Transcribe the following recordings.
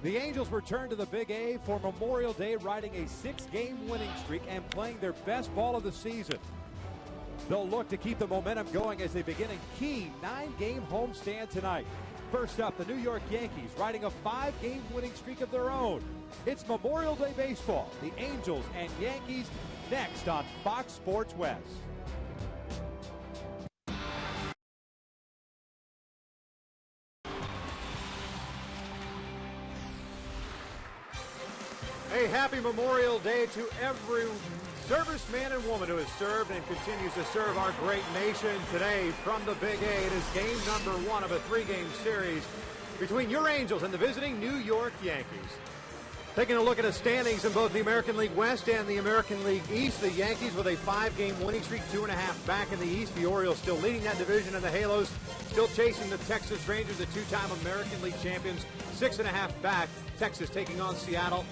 The Angels return to the Big A for Memorial Day, riding a 6-game winning streak and playing their best ball of the season. They'll look to keep the momentum going as they begin a key 9-game homestand tonight. First up, the New York Yankees riding a 5-game winning streak of their own. It's Memorial Day baseball. The Angels and Yankees next on Fox Sports West. A happy Memorial Day to every serviceman and woman who has served and continues to serve our great nation. Today from the Big A, it is game number 1 of a 3-game series between your Angels and the visiting New York Yankees. Taking a look at the standings in both the American League West and the American League East, the Yankees with a 5-game winning streak, 2.5 back in the East. The Orioles still leading that division, and the Halos still chasing the Texas Rangers, the 2-time American League champions, 6.5 back. Texas taking on Seattle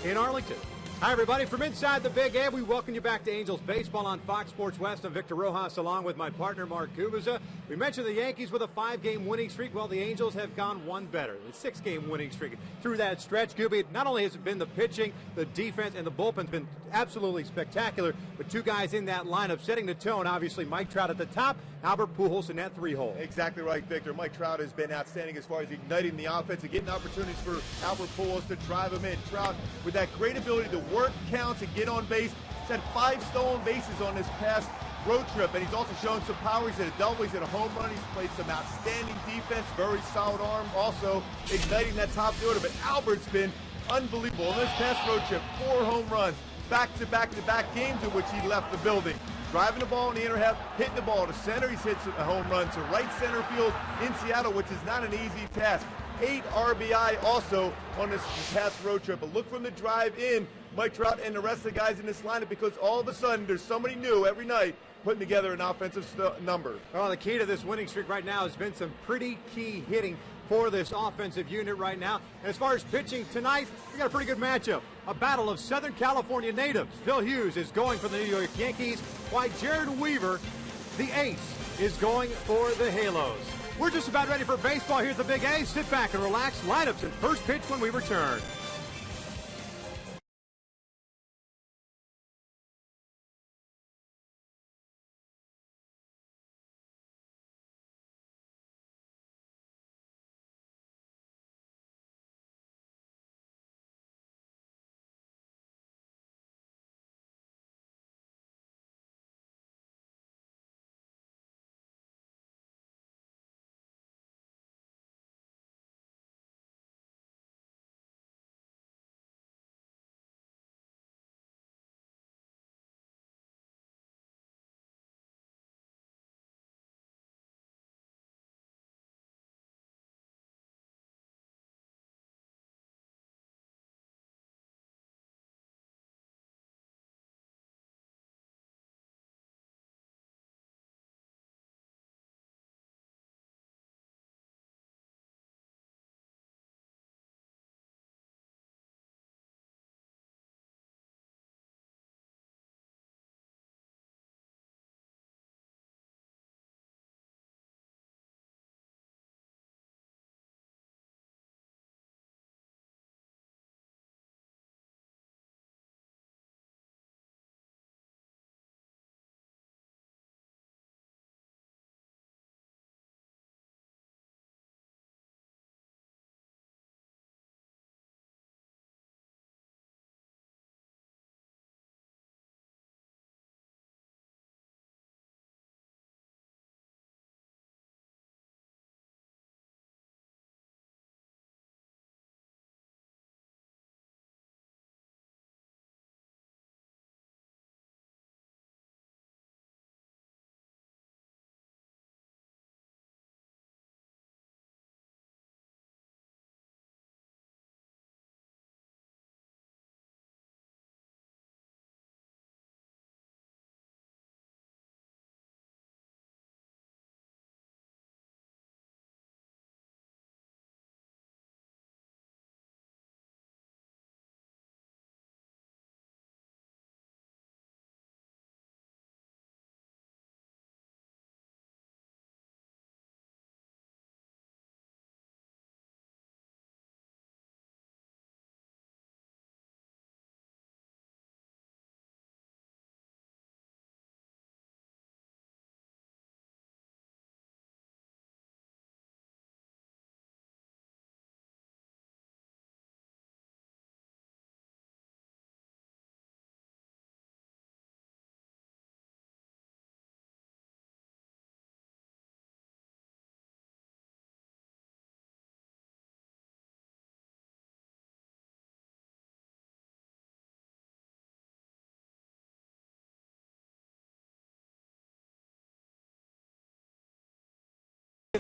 in Arlington. Hi, everybody. From inside the Big A, we welcome you back to Angels Baseball on Fox Sports West. I'm Victor Rojas, along with my partner, Mark Kubiza. We mentioned the Yankees with a 5-game winning streak, while the Angels have gone one better. A 6-game winning streak. Through that stretch, Kubi, not only has it been the pitching, the defense, and the bullpen's been absolutely spectacular, but two guys in that lineup setting the tone. Obviously, Mike Trout at the top, Albert Pujols in that 3-hole. Exactly right, Victor. Mike Trout has been outstanding as far as igniting the offense and getting opportunities for Albert Pujols to drive him in. Trout, with that great ability to work counts and get on base, he's had 5 stolen bases on this past road trip, and he's also shown some power. He's hit a double, he's hit a home run, he's played some outstanding defense, very solid arm, also igniting that top order. But Albert's been unbelievable. On this past road trip, 4 home runs, back-to-back games in which he left the building. Driving the ball in the inner half, hitting the ball to center. He's hit a home run to right center field in Seattle, which is not an easy task. 8 RBI also on this past road trip. But look from the drive in, Mike Trout and the rest of the guys in this lineup, because all of a sudden there's somebody new every night putting together an offensive number. Well, the key to this winning streak right now has been some pretty key hitting for this offensive unit right now. And as far as pitching tonight, we got a pretty good matchup. A battle of Southern California natives. Phil Hughes is going for the New York Yankees, while Jared Weaver, the ace, is going for the Halos. We're just about ready for baseball here at the Big A. Sit back and relax. Lineups and first pitch when we return.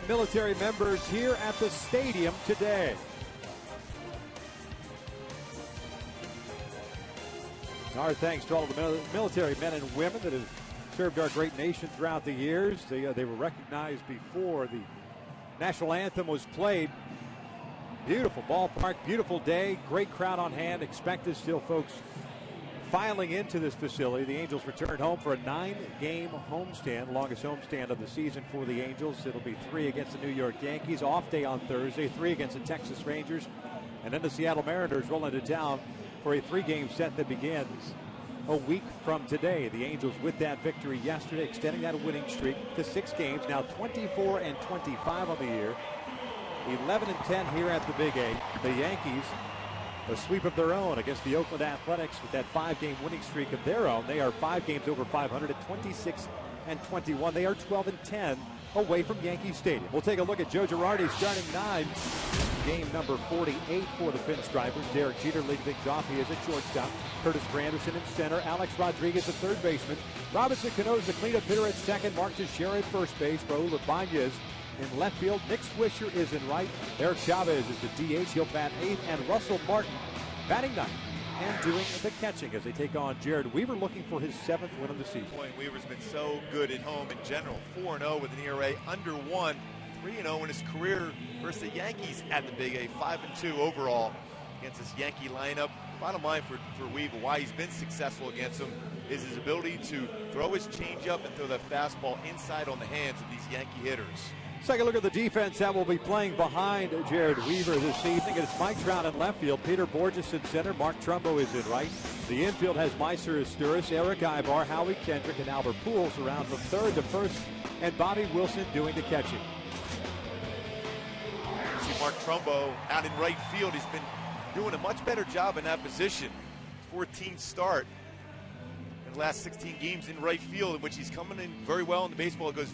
Military members here at the stadium today. Our thanks to all of the military men and women that have served our great nation throughout the years. They were recognized before the national anthem was played. Beautiful ballpark, beautiful day, great crowd on hand. Expected still folks filing into this facility. The Angels return home for a 9-game homestand, longest homestand of the season for the Angels. It'll be 3 against the New York Yankees, off day on Thursday, 3 against the Texas Rangers, and then the Seattle Mariners roll into town for a 3-game set that begins a week from today. The Angels with that victory yesterday, extending that winning streak to 6 games, now 24-25 on the year, 11-10 here at the Big A. The Yankees, a sweep of their own against the Oakland Athletics with that 5-game winning streak of their own. They are 5 games over 500 at 26-21. They are 12-10 away from Yankee Stadium. We'll take a look at Joe Girardi starting 9. Game number 48 for the Pinstripers. Derek Jeter leading things off. He is at shortstop. Curtis Granderson in center. Alex Rodriguez at third baseman. Robinson Cano's the cleanup hitter at second. Mark Teixeira at first base. Raul Ibanez in left field. Nick Swisher is in right. Eric Chavez is the DH. He'll bat 8th. And Russell Martin batting 9th and doing the catching as they take on Jared Weaver, looking for his 7th win of the season. Boy, Weaver's been so good at home in general. 4-0 with an ERA under 1. 3-0 in his career versus the Yankees at the Big A. 5-2 overall against this Yankee lineup. Bottom line for Weaver, why he's been successful against them, is his ability to throw his changeup and throw that fastball inside on the hands of these Yankee hitters. Let's take a look at the defense that will be playing behind Jared Weaver this evening. It's Mike Trout in left field, Peter Borges in center, Mark Trumbo is in right. The infield has Meiser Asturis, Eric Ibar, Howie Kendrick, and Albert Pujols around from third to first, and Bobby Wilson doing the catching. See Mark Trumbo out in right field. He's been doing a much better job in that position. 14th start in the last 16 games in right field, in which he's coming in very well in the baseball. It goes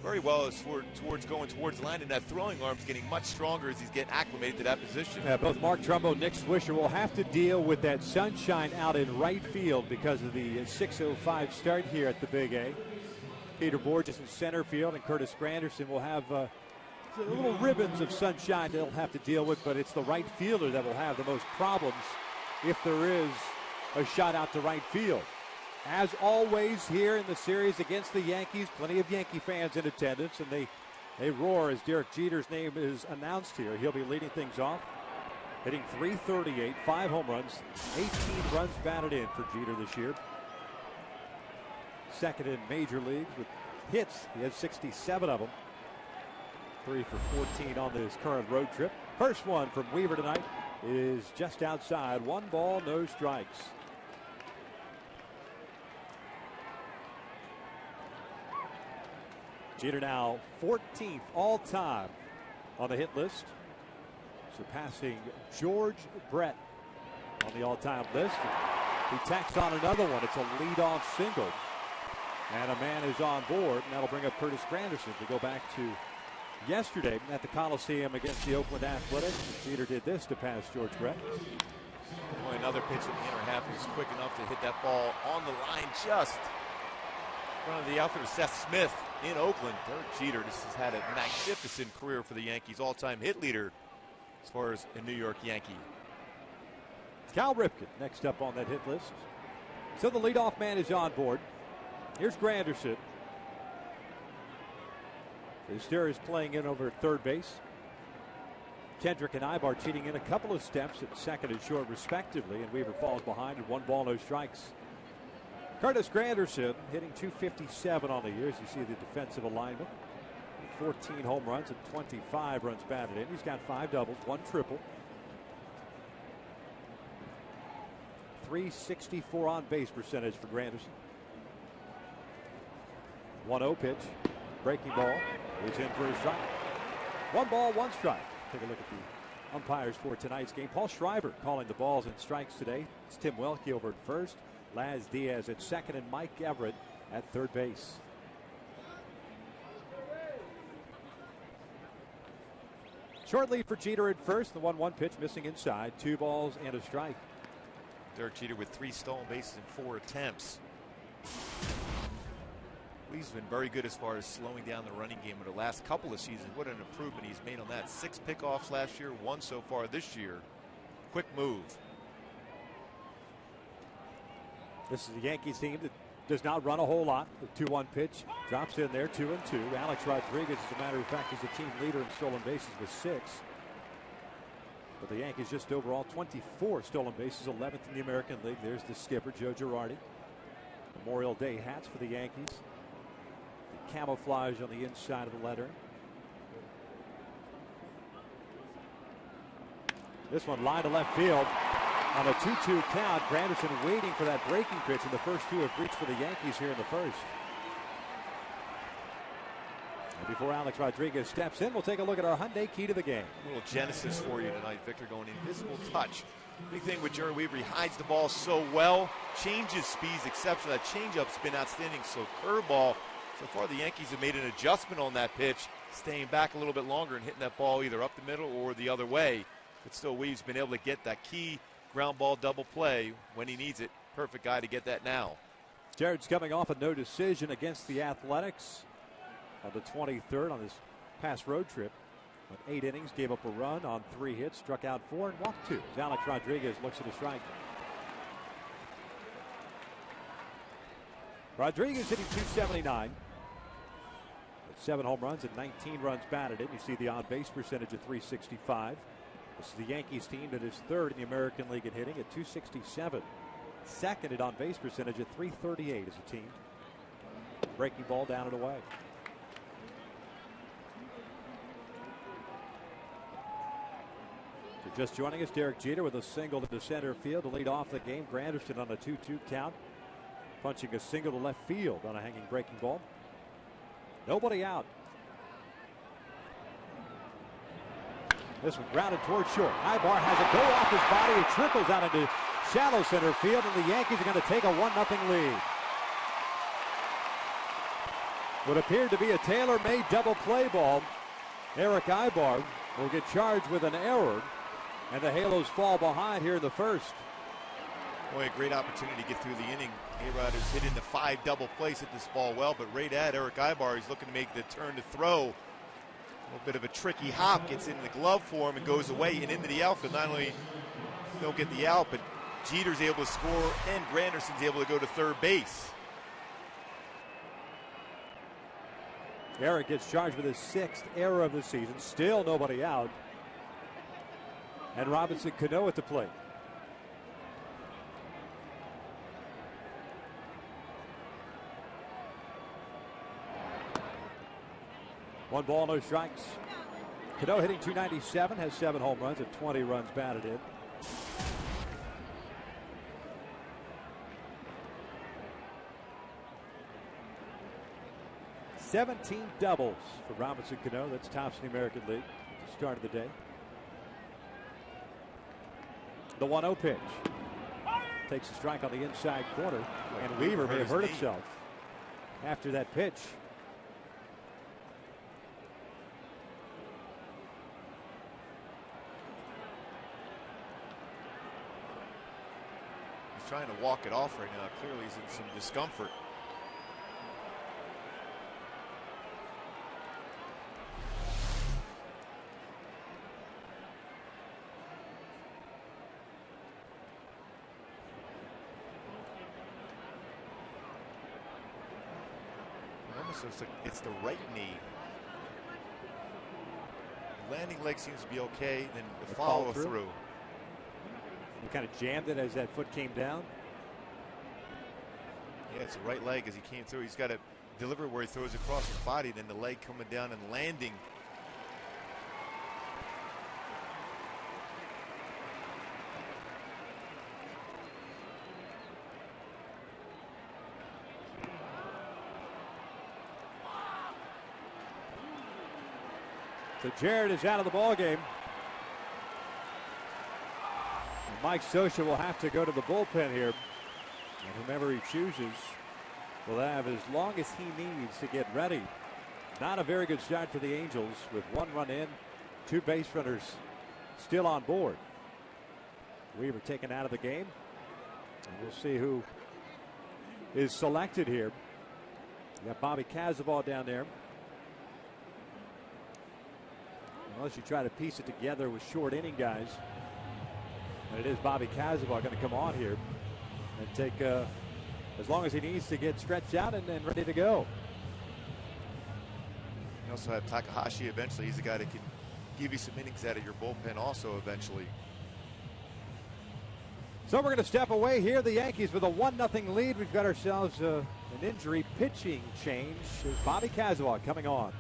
very well as towards going towards the line, and that throwing arm's getting much stronger as he's getting acclimated to that position. Yeah, both Mark Trumbo and Nick Swisher will have to deal with that sunshine out in right field because of the 6:05 start here at the Big A. Peter Borges in center field, and Curtis Granderson will have little ribbons of sunshine they'll have to deal with, but it's the right fielder that will have the most problems if there is a shot out to right field. As always here in the series against the Yankees, plenty of Yankee fans in attendance, and they roar as Derek Jeter's name is announced here. He'll be leading things off, hitting .338, 5 home runs, 18 runs batted in for Jeter this year. Second in major leagues with hits. He has 67 of them. 3 for 14 on this current road trip. First one from Weaver tonight is just outside. 1 ball, no strikes. Jeter now 14th all-time on the hit list, surpassing George Brett on the all-time list. He tacks on another one. It's a leadoff single, and a man is on board, and that'll bring up Curtis Granderson to go back to yesterday at the Coliseum against the Oakland Athletics. Jeter did this to pass George Brett. Boy, another pitch in the inner half is quick enough to hit that ball on the line just in front of the outfielder Seth Smith in Oakland. Derek Jeter just has had a magnificent career for the Yankees, all-time hit leader as far as a New York Yankee. Cal Ripken next up on that hit list. So the leadoff man is on board. Here's Granderson. Asturis playing in over at third base. Kendrick and Ibar cheating in a couple of steps at second and short respectively, and Weaver falls behind at 1 ball, no strikes. Curtis Granderson hitting .257 on the year, as you see the defensive alignment. 14 home runs and 25 runs batted in. He's got 5 doubles, 1 triple. .364 on base percentage for Granderson. 1-0 pitch. Breaking ball. He's in for a strike. 1 ball, 1 strike. Take a look at the umpires for tonight's game. Paul Schreiber calling the balls and strikes today. It's Tim Welke over at first. Laz Diaz at second, and Mike Everett at third base. Short lead for Jeter at first. The 1-1 pitch missing inside. 2 balls and a strike. Derek Jeter with 3 stolen bases in 4 attempts. He's been very good as far as slowing down the running game in the last couple of seasons. What an improvement he's made on that. 6 pickoffs last year, 1 so far this year. Quick move. This is the Yankees team that does not run a whole lot. The 2-1 pitch drops in there, 2-2. Alex Rodriguez, as a matter of fact, is the team leader in stolen bases with 6. But the Yankees just overall 24 stolen bases, 11th in the American League. There's the skipper, Joe Girardi. Memorial Day hats for the Yankees. The camouflage on the inside of the lettering. This one line to left field. On a 2-2 count, Granderson waiting for that breaking pitch, and the first 2 have reached for the Yankees here in the first. And before Alex Rodriguez steps in, we'll take a look at our Hyundai key to the game. A little genesis for you tonight, Victor, going invisible touch. Big thing with Jerry Weaver, he hides the ball so well, changes speeds exceptional. That changeup's been outstanding, so curveball. So far, the Yankees have made an adjustment on that pitch, staying back a little bit longer and hitting that ball either up the middle or the other way. But still, Weave's been able to get that key ground ball double play when he needs it. Perfect guy to get that now. Jared's coming off a no decision against the Athletics on the 23rd on his past road trip. Went 8 innings, gave up a run on 3 hits, struck out 4 and walked 2. As Alex Rodriguez looks at a strike. Rodriguez hitting .279. With 7 home runs and 19 runs batted in. You see the on base percentage of .365. This is the Yankees team that is 3rd in the American League at hitting at .267. Second at on base percentage at .338 as a team. Breaking ball down and away. So just joining us, Derek Jeter with a single to center field to lead off the game. Granderson on a 2-2 count, punching a single to left field on a hanging breaking ball. Nobody out. This one grounded toward short. Ibar has it go off his body. It trickles out into shallow center field, and the Yankees are going to take a 1-0 lead. What appeared to be a tailor-made double play ball. Eric Ibar will get charged with an error, and the Halos fall behind here in the first. Boy, a great opportunity to get through the inning. A-Rod has hit into 5 double plays, hit this ball well, but right at Eric Ibar, he's looking to make the turn to throw. A little bit of a tricky hop, gets in the glove for him and goes away and into the outfield. Not only don't get the out, but Jeter's able to score and Granderson's able to go to third base. Eric gets charged with his 6th error of the season. Still nobody out. And Robinson Cano at the plate. One ball, no strikes. Cano hitting .297, has 7 home runs and 20 runs batted in. "17 doubles for Robinson Cano. That's tops in the American League at the start of the day. The 1-0 pitch. Takes a strike on the inside corner. And Weaver may have hurt himself after that pitch. He's trying to walk it off right now. Clearly he's in some discomfort. So it's the right knee. The landing leg seems to be okay, then the follow through. He kind of jammed it as that foot came down. Yeah, it's the right leg as he came through. He's got to deliver where he throws across his body, then the leg coming down and landing. So Jared is out of the ball game. And Mike Scioscia will have to go to the bullpen here. And whomever he chooses will have as long as he needs to get ready. Not a very good start for the Angels with 1 run in, 2 base runners still on board. Weaver taken out of the game. And we'll see who is selected here You got Bobby Kazabal down there. Unless you try to piece it together with short inning guys. And it is Bobby Kazabal going to come on here and take as long as he needs to get stretched out and ready to go. You also have Takahashi eventually. He's a guy that can give you some innings out of your bullpen also eventually. So we're going to step away here. The Yankees with a 1-0 lead. We've got ourselves an injury pitching change. There's Bobby Kazabal coming on.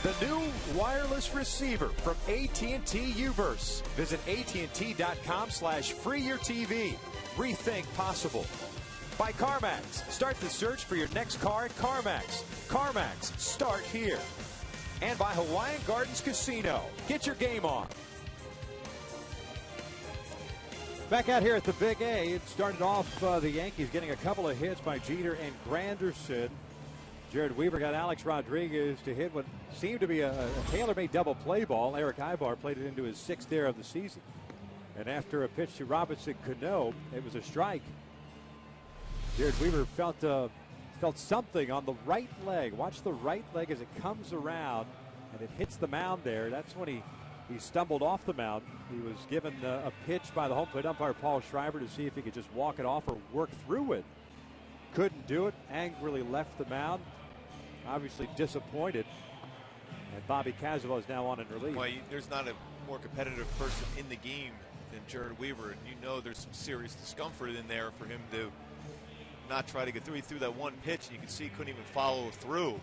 The new wireless receiver from AT&T Uverse. Visit AT&T.com/freeyourtv. Rethink possible. By CarMax. Start the search for your next car at CarMax. CarMax. Start here. And by Hawaiian Gardens Casino. Get your game on. Back out here at the Big A. It started off the Yankees getting a couple of hits by Jeter and Granderson. Jared Weaver got Alex Rodriguez to hit what seemed to be a tailor-made double play ball. Eric Ibar played it into his 6th error of the season. And after a pitch to Robinson Cano, it was a strike. Jared Weaver felt something on the right leg. Watch the right leg as it comes around and it hits the mound there. That's when he stumbled off the mound. He was given a pitch by the home plate umpire Paul Schreiber to see if he could just walk it off or work through it. Couldn't do it. Angrily left the mound. Obviously disappointed. And Bobby Kazabal is now on in relief. Well, there's not a more competitive person in the game than Jared Weaver. And you know there's some serious discomfort in there for him to not try to get through. He threw that one pitch and you can see he couldn't even follow through.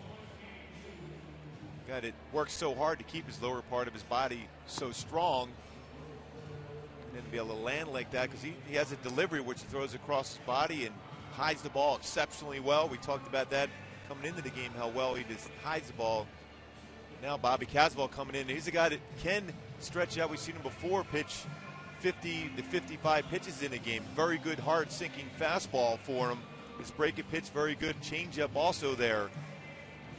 God, it works so hard to keep his lower part of his body so strong. And then to be able to land like that because he has a delivery which he throws across his body and hides the ball exceptionally well. We talked about that coming into the game, how well he just hides the ball. Now Bobby Kazabal coming in. He's a guy that can stretch out. We've seen him before pitch 50 to 55 pitches in a game. Very good hard sinking fastball for him. His breaking pitch very good. Changeup also there.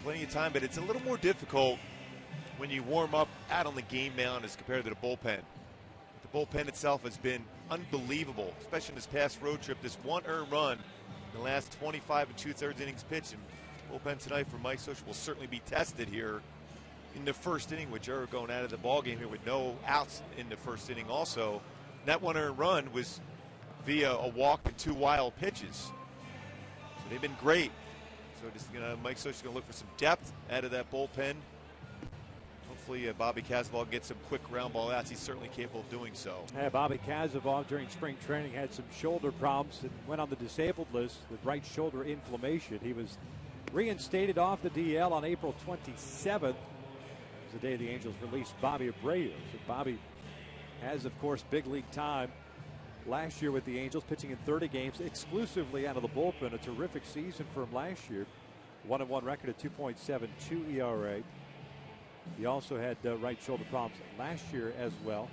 Plenty of time, but it's a little more difficult when you warm up out on the game mound as compared to the bullpen. The bullpen itself has been unbelievable, especially in this past road trip. This one earned run in the last 25 and 2/3 innings pitched. And bullpen tonight for Mike Scioscia will certainly be tested here in the first inning, with Jared going out of the ball game here with no outs in the first inning also. And that one earned run was via a walk and 2 wild pitches. So they've been great. So just Mike Scioscia's going to look for some depth out of that bullpen. Hopefully Bobby Kazabal can get some quick ground ball outs. He's certainly capable of doing so. Yeah, Bobby Kazabal during spring training had some shoulder problems and went on the disabled list with right shoulder inflammation. He was reinstated off the DL on April 27th. It was the day the Angels released Bobby Abreu. So Bobby has, of course, big league time last year with the Angels, pitching in 30 games exclusively out of the bullpen. A terrific season for him last year. 1-1 record at 2.72 ERA. He also had right shoulder problems last year as well.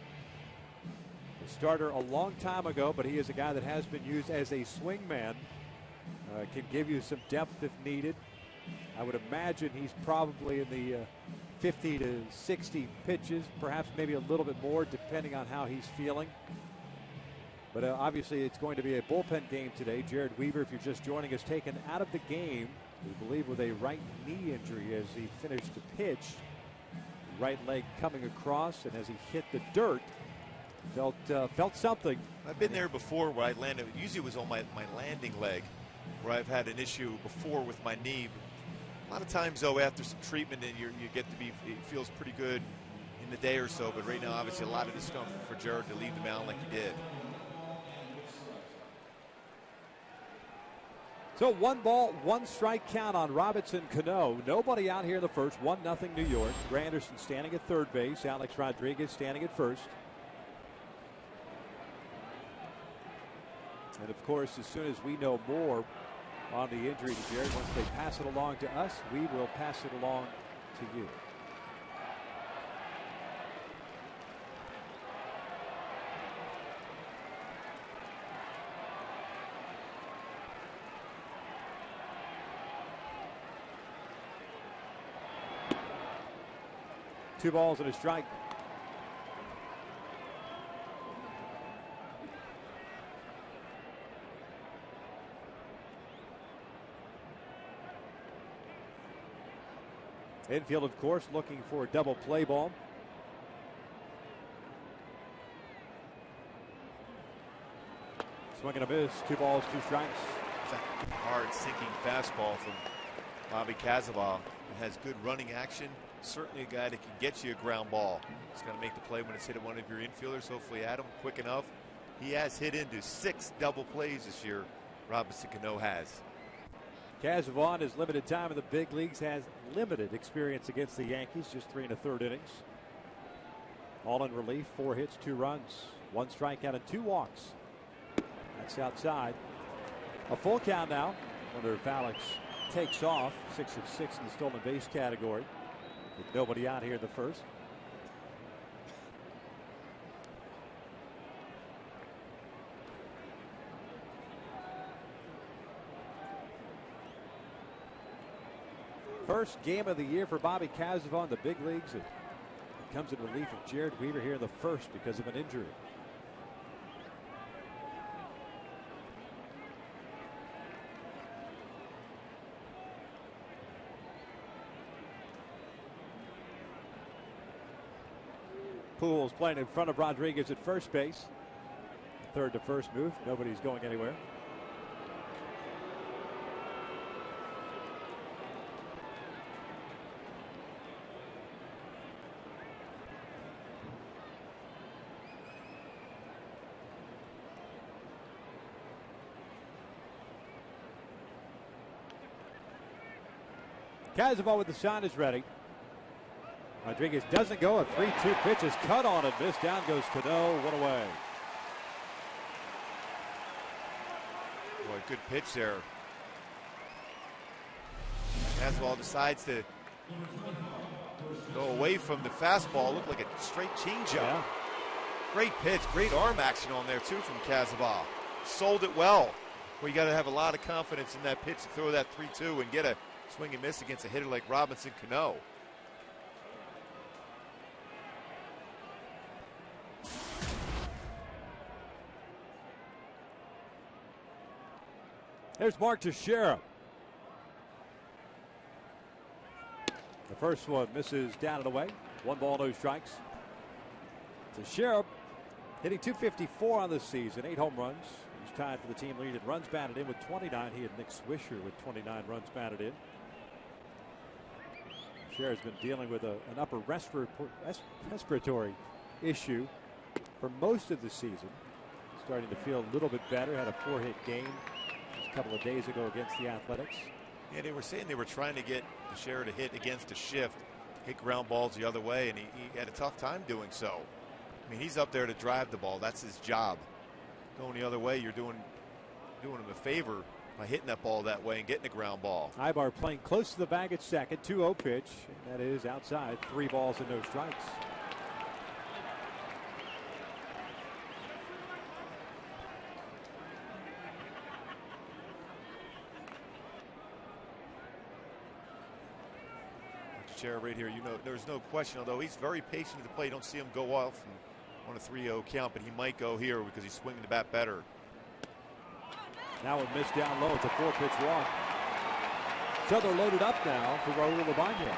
A starter a long time ago, but he is a guy that has been used as a swingman. Can give you some depth if needed. I would imagine he's probably in the 50 to 60 pitches, perhaps maybe a little bit more depending on how he's feeling. But obviously it's going to be a bullpen game today. Jared Weaver, if you're just joining us, taken out of the game, we believe with a right knee injury as he finished the pitch. Right leg coming across, and as he hit the dirt, felt something. I've been there before where I landed. Usually it was on my landing leg where I've had an issue before with my knee. A lot of times, though, after some treatment, and you get to be, it feels pretty good in the day or so. But right now, obviously, a lot of discomfort for Jared to leave the mound like he did. So 1 ball, 1 strike count on Robinson Cano. Nobody out here in the first. 1-0 New York. Granderson standing at third base. Alex Rodriguez standing at first. And of course, as soon as we know more on the injury to Jared, once they pass it along to us, we will pass it along to you. Two balls and a strike. Infield, of course, looking for a double play ball. Swing and a miss. 2 balls, 2 strikes. It's a hard sinking fastball from Bobby Cazabal. It has good running action. Certainly a guy that can get you a ground ball. He's got to make the play when it's hit at one of your infielders. Hopefully Adam quick enough. He has hit into 6 double plays this year. Robinson Cano has. Cazavon has limited time in the big leagues, has limited experience against the Yankees, just 3 1/3 innings. All in relief, 4 hits, 2 runs, 1 strikeout and 2 walks. That's outside. A full count now. Wonder if Alex takes off. 6 of 6 in the stolen base category, with nobody out here in the first. First game of the year for Bobby Cazavon in the big leagues. It comes in relief of Jared Weaver here in the first because of an injury. Pools playing in front of Rodriguez at first base. Third to first move. Nobody's going anywhere. Cazabal with the sign is ready. Rodriguez doesn't go. A 3-2 pitch is cut on and missed. Down goes Cano. 1 away. Boy, good pitch there. Cazabal decides to go away from the fastball. Looked like a straight changeup. Yeah. Great pitch. Great arm action on there, too, from Cazabal. Sold it well. Well, you got to have a lot of confidence in that pitch to throw that 3-2 and get a swing and miss against a hitter like Robinson Cano. There's Mark Teixeira. The first one misses down and away. 1 ball, no strikes. Teixeira hitting .254 on this season, 8 home runs. He's tied for the team lead in runs batted in with 29. He had Nick Swisher with 29 runs batted in. Teixeira has been dealing with an upper respiratory issue for most of the season. Starting to feel a little bit better. Had a 4-hit game just a couple of days ago against the Athletics. Yeah, they were saying they were trying to get Teixeira to hit against a shift, hit ground balls the other way, and he had a tough time doing so. I mean, he's up there to drive the ball. That's his job. Going the other way, you're doing him a favor by hitting that ball that way and getting a ground ball. Ibar playing close to the bag at second. 2-0 pitch. And that is outside. 3 balls and no strikes. chair right here. You know, there's no question, although he's very patient at the plate. You don't see him go off on a 3-0 count, but he might go here because he's swinging the bat better. Now a miss down low. It's a 4-pitch walk. So they're loaded up now for Raul Ibanez.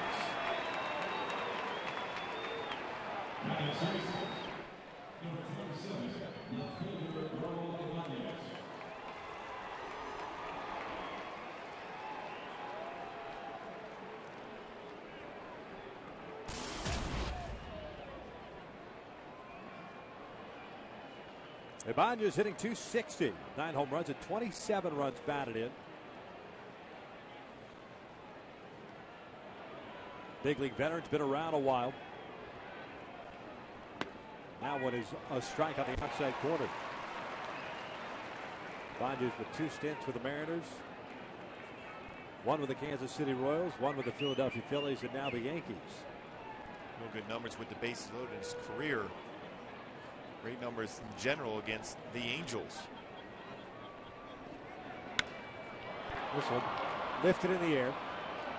Ibanez hitting .260, 9 home runs and 27 runs batted in. Big league veteran's been around a while. Now one is a strike on the outside corner. Ibanez with 2 stints with the Mariners, 1 with the Kansas City Royals, 1 with the Philadelphia Phillies, and now the Yankees. Real good numbers with the bases loaded in his career. Great numbers in general against the Angels. This one lifted in the air.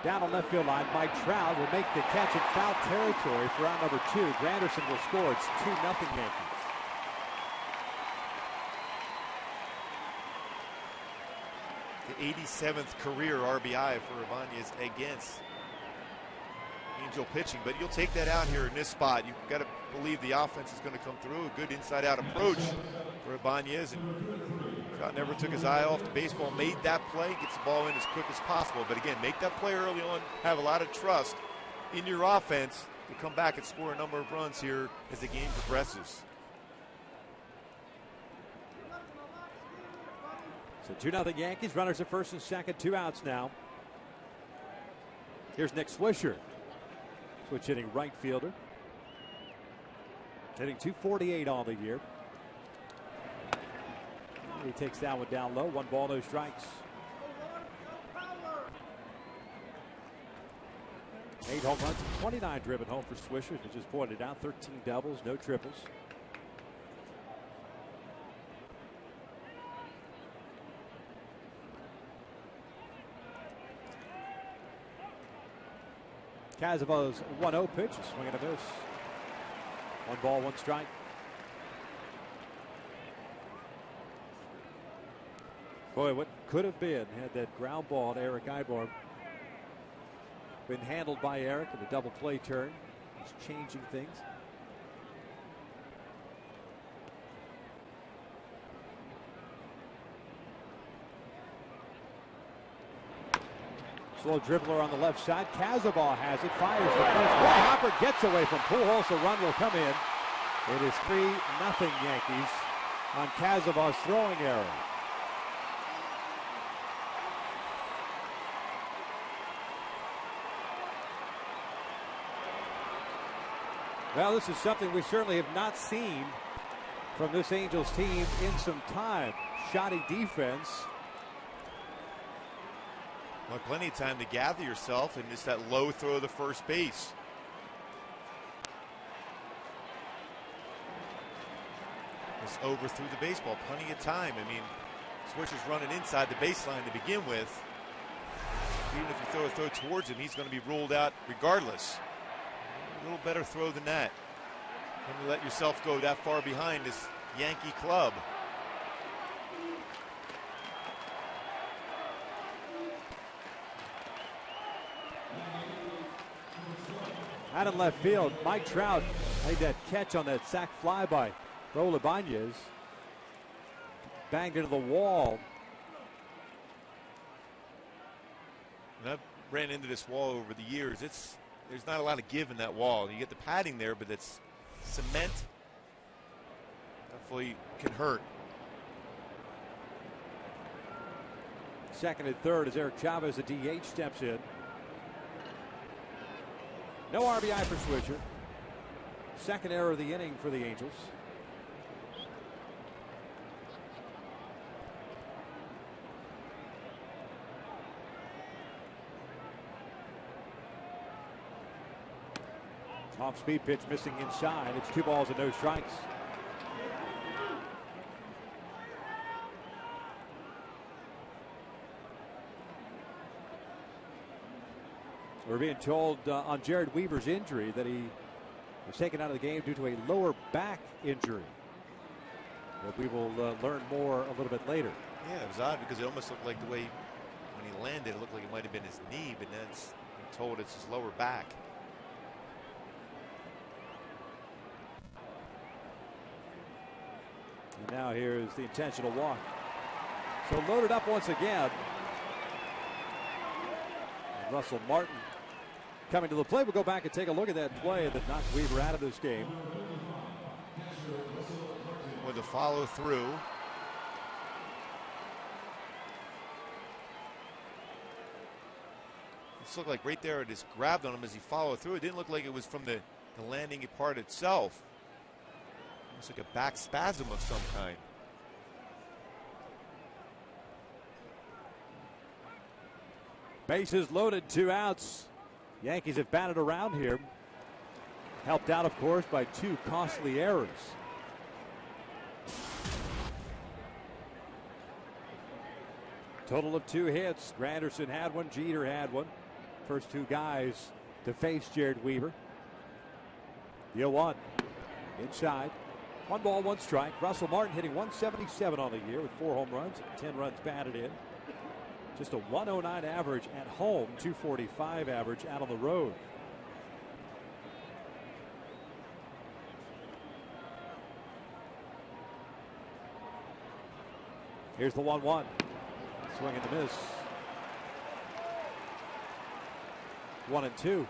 Down on left field line. Mike Trout will make the catch in foul territory for out number 2. Granderson will score. It's 2-0 Yankees. The 87th career RBI for Ibanez against Angel pitching, but you'll take that out here in this spot. You've got to believe the offense is going to come through. A good inside-out approach for Ibanez, and Trout never took his eye off the baseball, made that play, gets the ball in as quick as possible. But again, make that play early on, have a lot of trust in your offense to come back and score a number of runs here as the game progresses. So 2-0 Yankees. Runners at first and second, 2 outs now. Here's Nick Swisher. Switch hitting right fielder. Hitting .248 all the year. He takes that one down low. 1 ball, no strikes. 8 home runs, 29 driven home for Swisher, as just pointed out. 13 doubles, no triples. Casavo's 1-0 pitch, a swing and a miss. 1 ball, 1 strike. Boy, what could have been had that ground ball to Eric Ibar been handled by Eric in a double play turn. It's changing things. Slow dribbler on the left side. Casabal has it, fires the first. Hopper gets away from Pujols. The run will come in. It is 3-0 Yankees on Casabal's throwing error. Well, this is something we certainly have not seen from this Angels team in some time. Shoddy defense. Well, plenty of time to gather yourself, and just that low throw to the first base. Just overthrew the baseball. Plenty of time. I mean, Swisher's running inside the baseline to begin with. Even if you throw a throw towards him, he's going to be ruled out regardless. A little better throw than that. When you let yourself go that far behind this Yankee club. Out in left field, Mike Trout made that catch on that sac fly by Raul Ibanez. Banged into the wall. And I've ran into this wall over the years. There's not a lot of give in that wall. You get the padding there, but it's cement. Definitely can hurt. Second and third as Eric Chavez, the DH, steps in. No RBI for Swisher. Second error of the inning for the Angels. Off-speed pitch missing inside. It's 2 balls and no strikes. We're being told on Jared Weaver's injury that he was taken out of the game due to a lower back injury. But we will learn more a little bit later. Yeah, it was odd because it almost looked like the way when he landed, it looked like it might have been his knee, but then I'm told it's his lower back. And now here is the intentional walk. So loaded up once again. And Russell Martin coming to the plate. We'll go back and take a look at that play that knocked Weaver out of this game. With a follow through. It looked like right there it just grabbed on him as he followed through. It didn't look like it was from the landing part itself. Almost like a back spasm of some kind. Bases loaded, 2 outs. Yankees have batted around here. Helped out, of course, by 2 costly errors. Total of 2 hits. Granderson had one, Jeter had one. First 2 guys to face Jared Weaver. The 0-1. Inside. 1 ball, 1 strike. Russell Martin hitting 177 on the year with 4 home runs, 10 runs batted in. Just a 109 average at home, 245 average out on the road. Here's the 1-1. Swing and a miss. 1-2.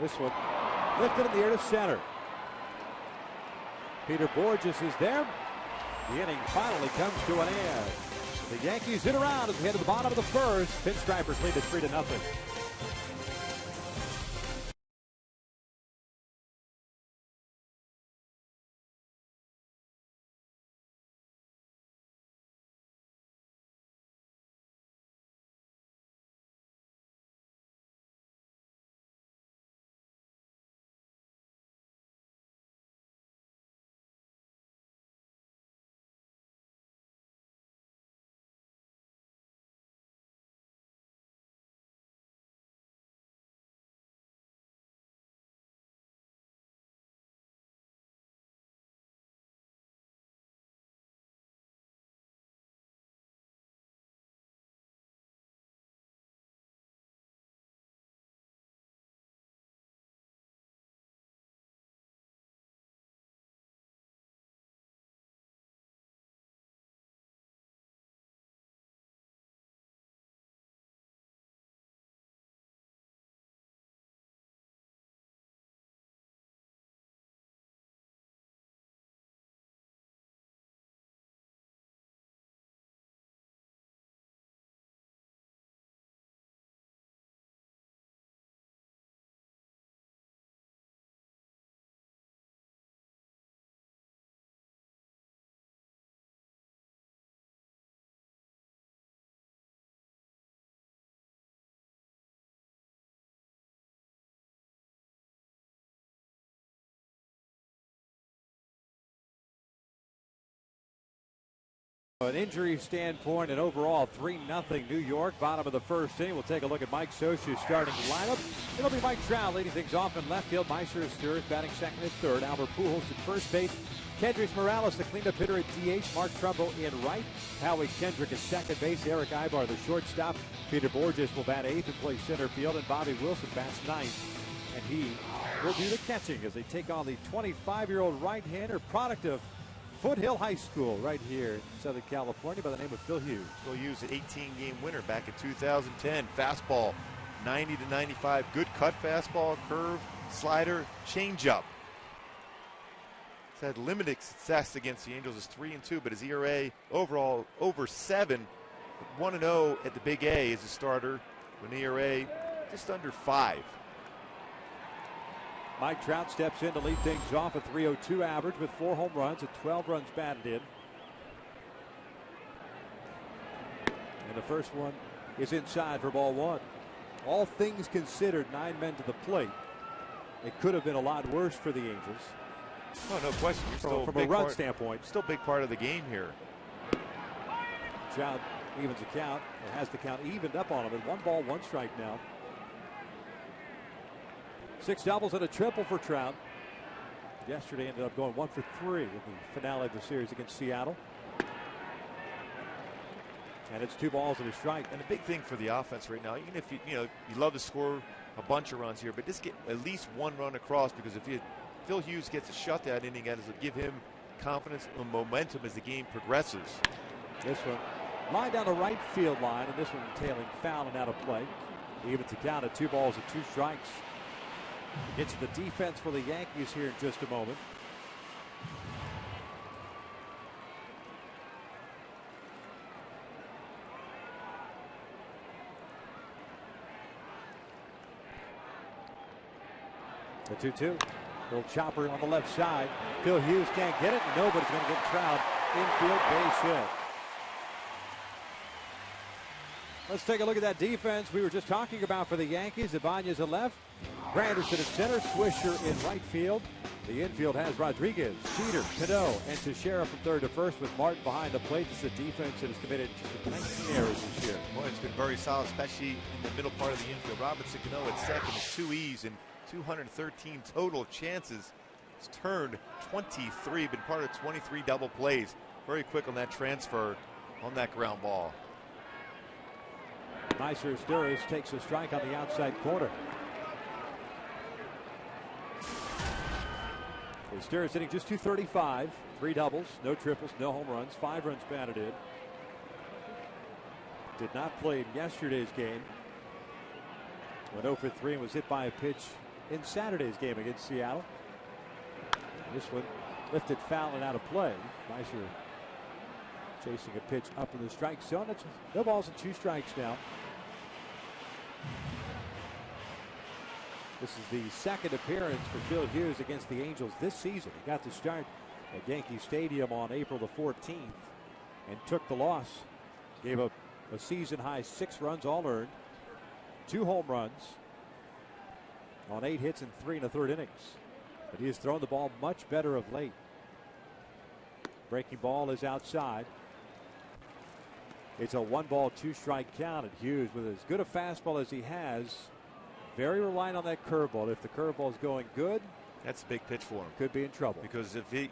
This one lifted in the air to center. Peter Borges is there. The inning finally comes to an end. The Yankees hit around as we head to the bottom of the first. Pinstripers lead it 3-0. An injury standpoint and overall 3-0 New York. Bottom of the first inning. We'll take a look at Mike Scioscia's starting lineup. It'll be Mike Trout leading things off in left field. Meiser is third, batting second and third. Albert Pujols at first base. Kendrys Morales, the cleanup hitter at DH. Mark Trumbo in right. Howie Kendrick at second base. Eric Ibar, the shortstop. Peter Borges will bat eighth and play center field. And Bobby Wilson bats ninth. And he will do the catching as they take on the 25-year-old right-hander, product of Foothill High School right here in Southern California by the name of Phil Hughes. Phil Hughes, an 18-game winner back in 2010. Fastball, 90 to 95. Good cut fastball, curve, slider, changeup. He's had limited success against the Angels. Is 3-2, but his ERA overall over 7. 1-0 at the Big A as a starter. With an ERA just under 5. Mike Trout steps in to lead things off, a 302 average with 4 home runs and 12 runs batted in. And the first one is inside for ball 1. All things considered, 9 men to the plate. It could have been a lot worse for the Angels. Oh, no question. You're still from a run standpoint. Still a big part of the game here. Trout evens the count. It has the count evened up on him at 1 ball, 1 strike now. 6 doubles and a triple for Trout. Yesterday ended up going 1 for 3 in the finale of the series against Seattle. And it's 2 balls and a strike. And a big thing for the offense right now, even if you love to score a bunch of runs here, but just get at least 1 run across, because if Phil Hughes gets a shutout inning, it'll give him confidence and momentum as the game progresses. This one line down the right field line, and this one tailing foul and out of play. Evens the count at 2 balls and 2 strikes. Gets to the defense for the Yankees here in just a moment. The 2-2. Little chopper on the left side. Phil Hughes can't get it. Nobody's going to get Trout. Infield base hit. Let's take a look at that defense we were just talking about for the Yankees. Ibanez at left. Granderson at center. Swisher in right field. The infield has Rodriguez, Cheater, Cano, and Teixeira from third to first, with Martin behind the plate. This is a defense that has committed 19 errors this year. Well, it's been very solid, especially in the middle part of the infield. Robinson Cano at second is 2 E's and 213 total chances. He's turned 23, been part of 23 double plays. Very quick on that transfer on that ground ball. Nicer Sturris takes a strike on the outside corner. Sturris hitting just 235, 3 doubles, no triples, no home runs, 5 runs batted in. Did not play in yesterday's game. Went 0 for 3 and was hit by a pitch in Saturday's game against Seattle. This one lifted foul and out of play. Nicer chasing a pitch up in the strike zone. It's no balls and 2 strikes now. This is the second appearance for Phil Hughes against the Angels this season. He got to start at Yankee Stadium on April the 14th and took the loss. Gave up a season high 6 runs all earned, 2 home runs on 8 hits and 3 1/3 innings. But he has thrown the ball much better of late. Breaking ball is outside. It's a 1 ball, 2 strike count, and Hughes, with as good a fastball as he has, very reliant on that curveball. If the curveball is going good, that's a big pitch for him. Could be in trouble. Because if he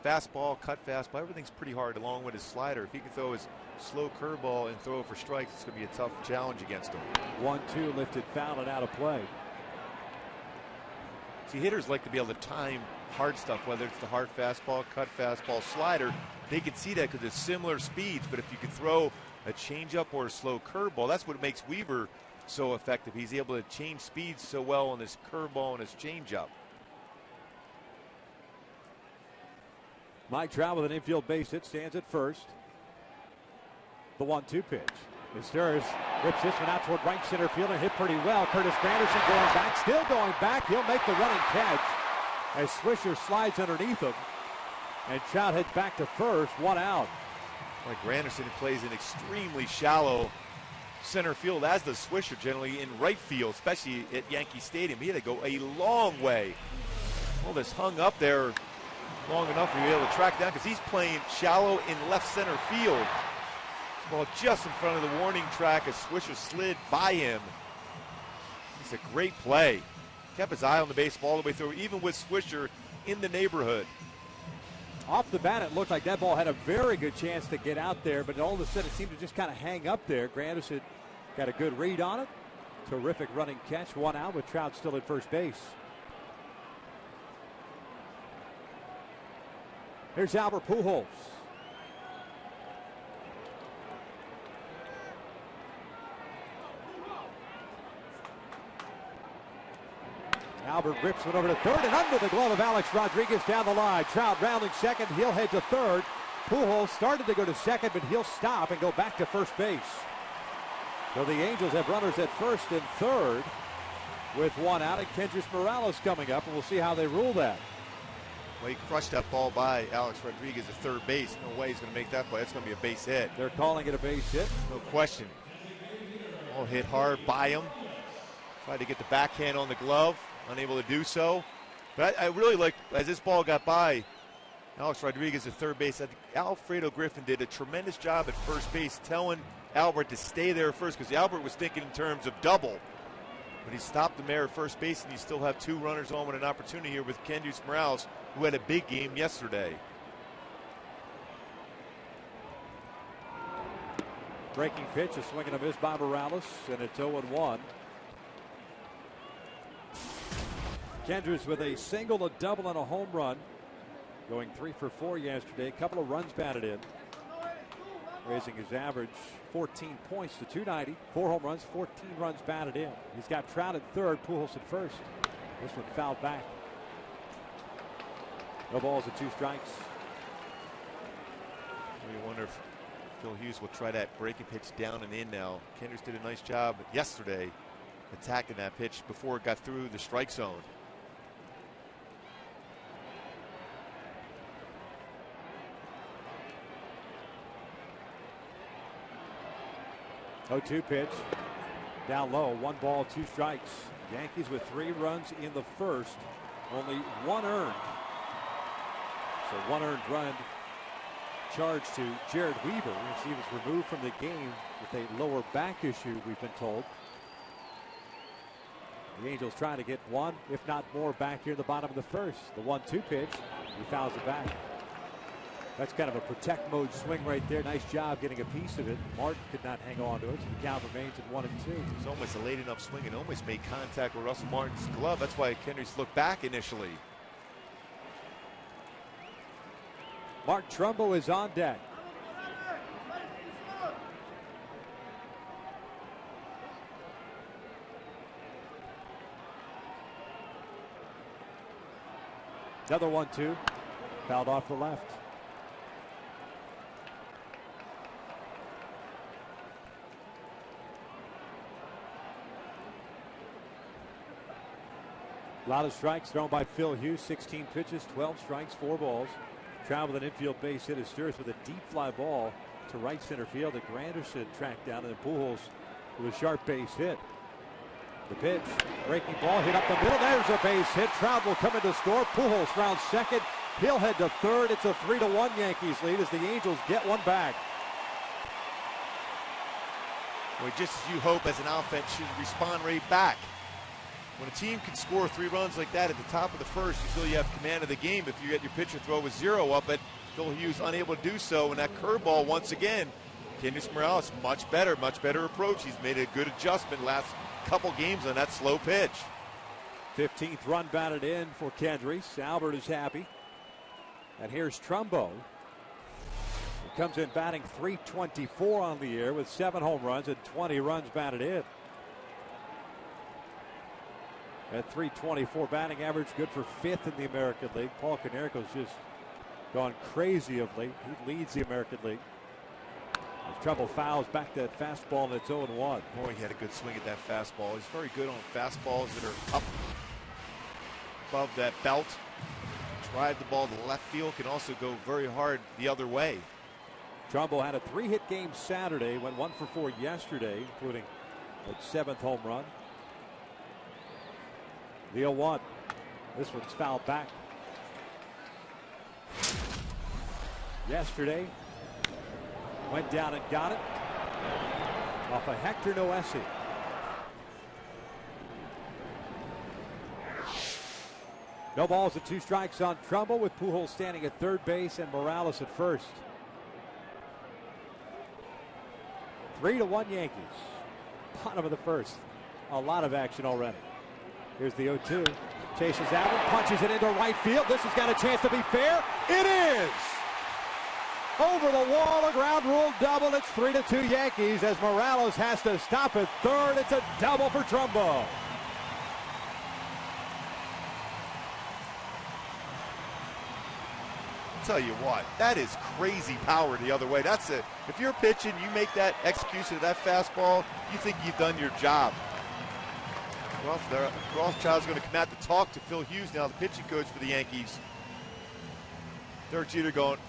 fastball, cut fastball, everything's pretty hard along with his slider. If he can throw his slow curveball and throw it for strikes, it's going to be a tough challenge against him. 1-2 lifted foul and out of play. See, hitters like to be able to time hard stuff, whether it's the hard fastball, cut fastball, slider. They can see that because it's similar speeds, but if you can throw a changeup or a slow curveball, that's what makes Weaver so effective. He's able to change speeds so well on his curveball and his changeup. Mike Trout with an infield base hit, stands at first. The 1-2 pitch. Sturris rips this one out toward right center field and hit pretty well. Curtis Granderson going back, still going back. He'll make the running catch as Swisher slides underneath him. And Trout heads back to first, 1 out. Like Granderson plays in extremely shallow center field, as does Swisher generally in right field, especially at Yankee Stadium. He had to go a long way. Well, this hung up there long enough to be able to track down, because he's playing shallow in left center field. Well, just in front of the warning track as Swisher slid by him. It's a great play. Kept his eye on the baseball all the way through, even with Swisher in the neighborhood. Off the bat, it looked like that ball had a very good chance to get out there, but all of a sudden it seemed to just kind of hang up there. Granderson got a good read on it. Terrific running catch, 1 out with Trout still at first base. Here's Albert Pujols. Albert rips one over to third and under the glove of Alex Rodriguez down the line. Trout rounding second. He'll head to third. Pujols started to go to second, but he'll stop and go back to first base. So the Angels have runners at first and third with 1 out, and Kendrys Morales coming up, and we'll see how they rule that. Well, he crushed that ball by Alex Rodriguez at third base. No way he's going to make that play. That's going to be a base hit. They're calling it a base hit. No question. Ball hit hard by him. Tried to get the backhand on the glove, unable to do so. But I really like, as this ball got by Alex Rodriguez at third base, I think Alfredo Griffin did a tremendous job at first base telling Albert to stay there first, because Albert was thinking in terms of double. But he stopped the mayor at first base, and you still have 2 runners on with an opportunity here with Kendrys Morales, who had a big game yesterday. Breaking pitch, a swing and a miss by Morales, and it's 0-1. Kendrys with a single, a double, and a home run. Going 3 for 4 yesterday. A couple of runs batted in. Raising his average 14 points to 290. 4 home runs, 14 runs batted in. He's got Trout at third, Pujols at first. This one fouled back. No balls and 2 strikes. You wonder if Phil Hughes will try that breaking pitch down and in now. Kendrys did a nice job yesterday attacking that pitch before it got through the strike zone. Oh, 2 pitch. Down low, 1 ball, 2 strikes. Yankees with 3 runs in the first. Only 1 earned. So 1 earned run charged to Jared Weaver as he was removed from the game with a lower back issue, we've been told. The Angels trying to get 1, if not more, back here in the bottom of the first. The 1-2 pitch, he fouls it back. That's kind of a protect mode swing right there. Nice job getting a piece of it. Martin could not hang on to it. So the count remains at 1-2. It's almost a late enough swing and almost made contact with Russell Martin's glove. That's why Kendrys looked back initially. Mark Trumbo is on deck. Another 1-2. Fouled off the left. A lot of strikes thrown by Phil Hughes. 16 pitches, 12 strikes, 4 balls. Trout with an infield base hit. Asturias with a deep fly ball to right center field that Granderson tracked down, and then Pujols with a sharp base hit. The pitch, breaking ball, hit up the middle. There's a base hit. Trout will come in to score. Pujols round second. He'll head to third. It's a 3-1 Yankees lead as the Angels get 1 back. Well, just as you hope as an offense should respond right back. When a team can score 3 runs like that at the top of the first, you feel you have command of the game. If you get your pitcher throw with 0 up it, Phil Hughes unable to do so. And that curveball once again, Kendrys Morales much better approach. He's made a good adjustment last couple games on that slow pitch. 15th run batted in for Kendrys. Albert is happy. And here's Trumbo. He comes in batting .324 on the year with 7 home runs and 20 runs batted in. At .324 batting average, good for 5th in the American League. Paul Konerko's just gone crazy of late. He leads the American League. As Trumbo fouls back that fastball, and it's 0-1. Boy, he had a good swing at that fastball. He's very good on fastballs that are up above that belt. Drive the ball to left field, can also go very hard the other way. Trumbo had a 3-hit game Saturday, went 1 for 4 yesterday, including a 7th home run. The 0-1. This one's fouled back. Yesterday, went down and got it off of Hector Noesi. No balls and 2 strikes on Trumbo, with Pujols standing at third base and Morales at first. 3-1 Yankees. Bottom of the first. A lot of action already. Here's the 0-2. Chases Allen, punches it into right field. This has got a chance to be fair. It is! Over the wall, a ground rule double. It's 3-2 Yankees as Morales has to stop at third. It's a double for Trumbo. Tell you what, that is crazy power the other way. That's it. If you're pitching, you make that execution of that fastball, you think you've done your job. Rothschild's going to come out to talk to Phil Hughes now, the pitching coach for the Yankees. Derek Jeter going,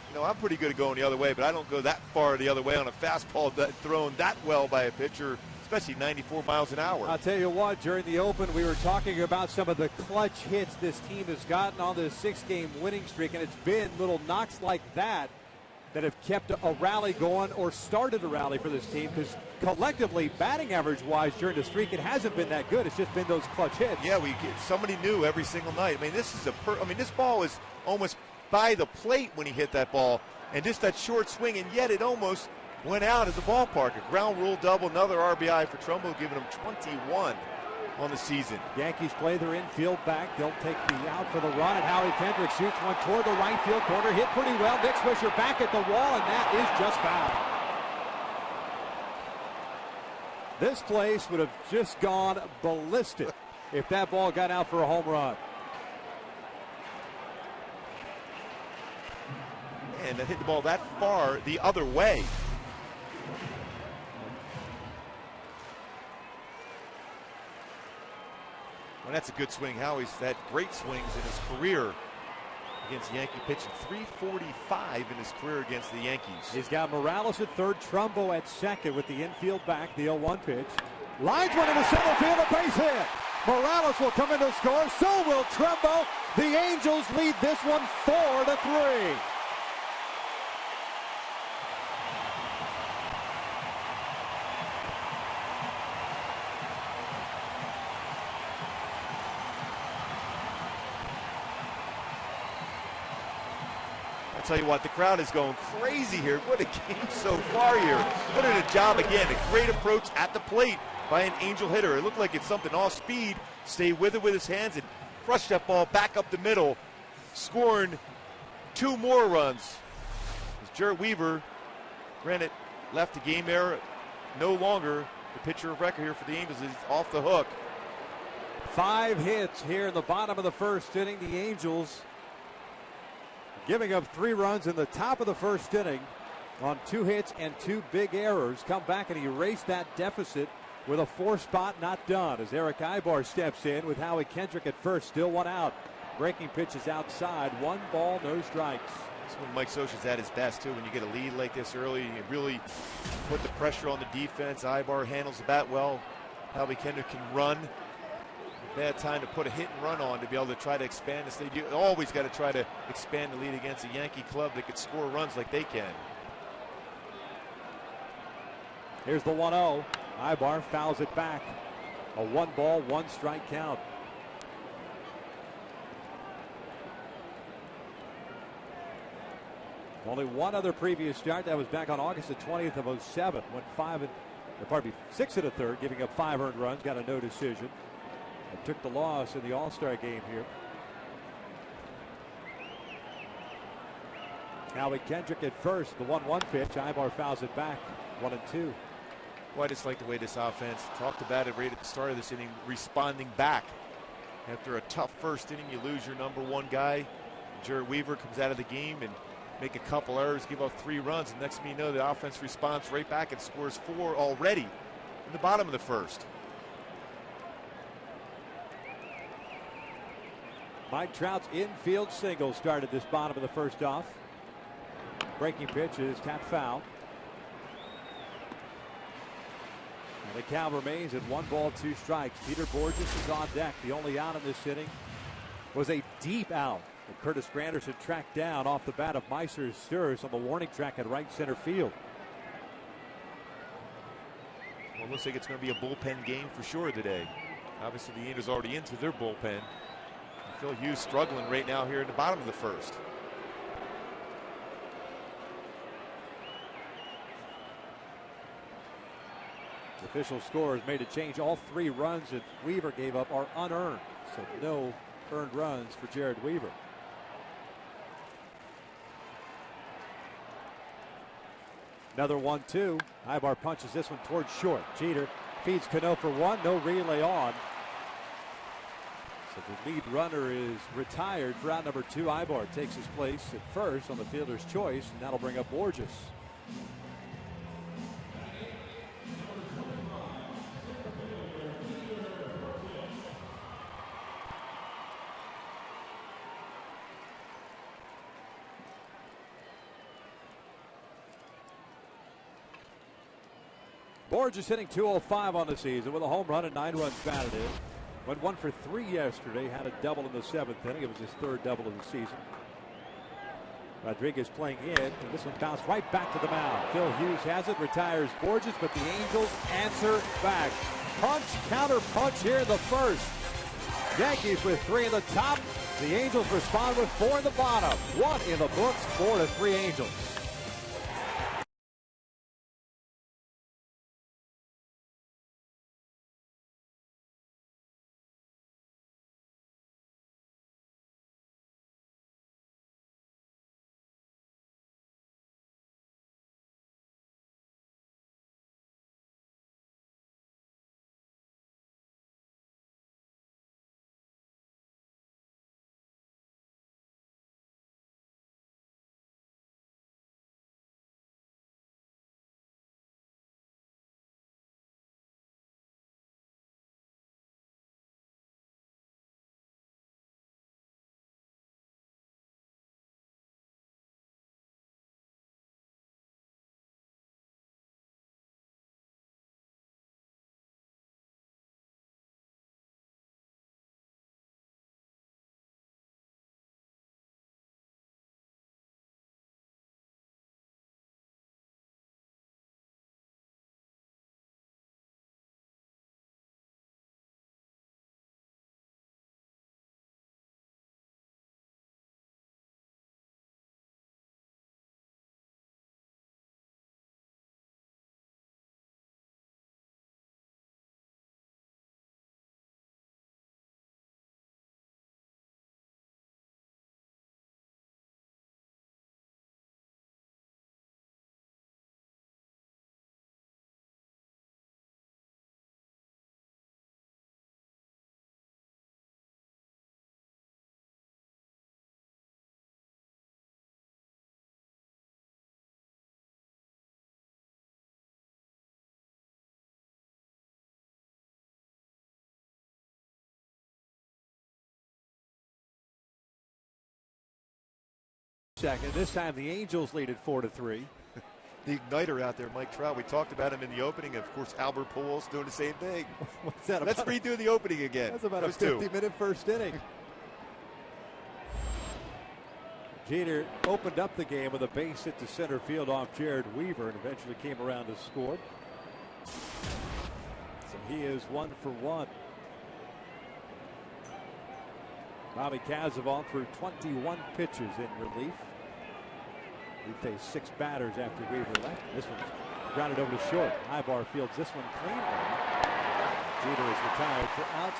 you know, I'm pretty good at going the other way, but I don't go that far the other way on a fastball that thrown that well by a pitcher, especially 94 miles an hour. I'll tell you what, during the Open, we were talking about some of the clutch hits this team has gotten on this 6-game winning streak, and it's been little knocks like that that have kept a rally going or started a rally for this team, because collectively, batting average-wise during the streak, it hasn't been that good. It's just been those clutch hits. Yeah, somebody new every single night. I mean, this ball was almost by the plate when he hit that ball, and just that short swing, and yet it almost went out at the ballpark. A ground rule double, another RBI for Trumbo, giving him 21 on the season. Yankees play their infield back. They'll take the out for the run, and Howie Kendrick shoots one toward the right field corner. Hit pretty well. Nick Swisher back at the wall, and that is just foul. This place would have just gone ballistic if that ball got out for a home run. And that hit the ball that far the other way. Well, that's a good swing. Howie's had great swings in his career against the Yankee pitching. 345 in his career against the Yankees. He's got Morales at third, Trumbo at second with the infield back, the 0-1 pitch. Lines one into center field, a base hit. Morales will come in to score, so will Trumbo. The Angels lead this one 4-3. I'll tell you what, the crowd is going crazy here. What a game so far here. What a job again. A great approach at the plate by an Angel hitter. It looked like it's something off speed. Stay with it with his hands and crush that ball back up the middle, scoring 2 more runs. As Jared Weaver, granted, left the game there, no longer the pitcher of record here for the Angels. Is off the hook. 5 hits here in the bottom of the first inning. The Angels giving up 3 runs in the top of the first inning on 2 hits and 2 big errors. Come back and erase that deficit with a 4 spot not done as Eric Ibar steps in with Howie Kendrick at first, still 1 out. Breaking pitch is outside, 1 ball, no strikes. That's when Mike Scioscia's at his best too. When you get a lead like this early, you really put the pressure on the defense. Ibar handles the bat well. Howie Kendrick can run. Bad time to put a hit and run on to be able to try to expand this. You always got to try to expand the lead against a Yankee club that could score runs like they can. Here's the 1-0. Ibar fouls it back. A 1 ball, 1 strike count. Only one other previous start. That was back on August the 20th of 07. Went 6 1/3, giving up 5 earned runs. Got a no decision. And took the loss in the All-Star game here. Howie Kendrick at first. The 1-1 pitch. Ibar fouls it back. 1-2. Well, I just like the way this offense talked about it right at the start of this inning, responding back. After a tough first inning, you lose your number 1 guy. Jared Weaver comes out of the game and make a couple errors, give up 3 runs. And next thing you know, the offense responds right back and scores 4 already in the bottom of the first. Mike Trout's infield single started this bottom of the first off. Breaking pitch is tapped foul. And the count remains at 1 ball, 2 strikes. Peter Borges is on deck. The only out in this inning was a deep out that Curtis Granderson tracked down off the bat of Meister Sturz on the warning track at right center field. Well, it looks like it's going to be a bullpen game for sure today. Obviously, the Angels already into their bullpen. Phil Hughes struggling right now here in the bottom of the first. The official score has made a change. All 3 runs that Weaver gave up are unearned, so no earned runs for Jared Weaver. Another 1-2. Ibar punches this one towards short. Jeter feeds Cano for 1. No relay on. So the lead runner is retired for out number 2. Ibar takes his place at first on the fielder's choice, and that'll bring up Borges. Borges hitting .205 on the season with a home run and 9 runs batted in. Went 1 for 3 yesterday. Had a double in the 7th inning. It was his 3rd double of the season. Rodriguez playing in, and this one bounced right back to the mound. Phil Hughes has it, retires Borges, but the Angels answer back. Punch, counter punch here in the first. Yankees with 3 in the top. The Angels respond with 4 in the bottom. 1 in the books, 4-3 Angels. Second. This time the Angels lead at 4-3. The igniter out there, Mike Trout. We talked about him in the opening. Of course, Albert Pujols doing the same thing. What's that Let's about? redo the opening again. That's about a 50-minute first inning. Jeter opened up the game with a base hit to center field off Jared Weaver and eventually came around to score. So he is 1 for 1. Bobby Cazaval threw 21 pitches in relief. He faced 6 batters after Weaver left. This one's grounded over to short. Ibar fields this one cleanly. Jeter is retired for out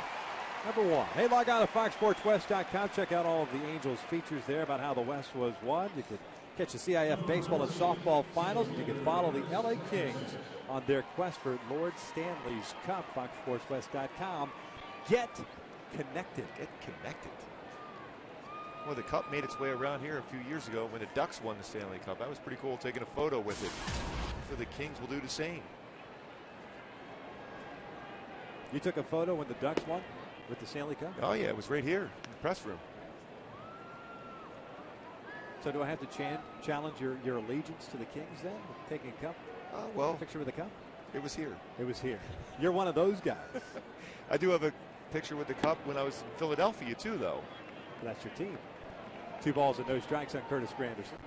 number 1. Hey, log on to FoxSportsWest.com. Check out all of the Angels features there about how the West was won. You can catch the CIF baseball and softball finals. And you can follow the LA Kings on their quest for Lord Stanley's Cup. FoxSportsWest.com. Get connected. Get connected. Well, the Cup made its way around here a few years ago when the Ducks won the Stanley Cup. That was pretty cool, taking a photo with it. So the Kings will do the same. You took a photo when the Ducks won with the Stanley Cup? Oh, yeah, it was right here in the press room. So do I have to challenge your allegiance to the Kings then? Taking a cup? Well, Picture with the cup? it was here. It was here. You're one of those guys. I do have a picture with the Cup when I was in Philadelphia, too, though. That's your team. 2 balls and no strikes on Curtis Granderson.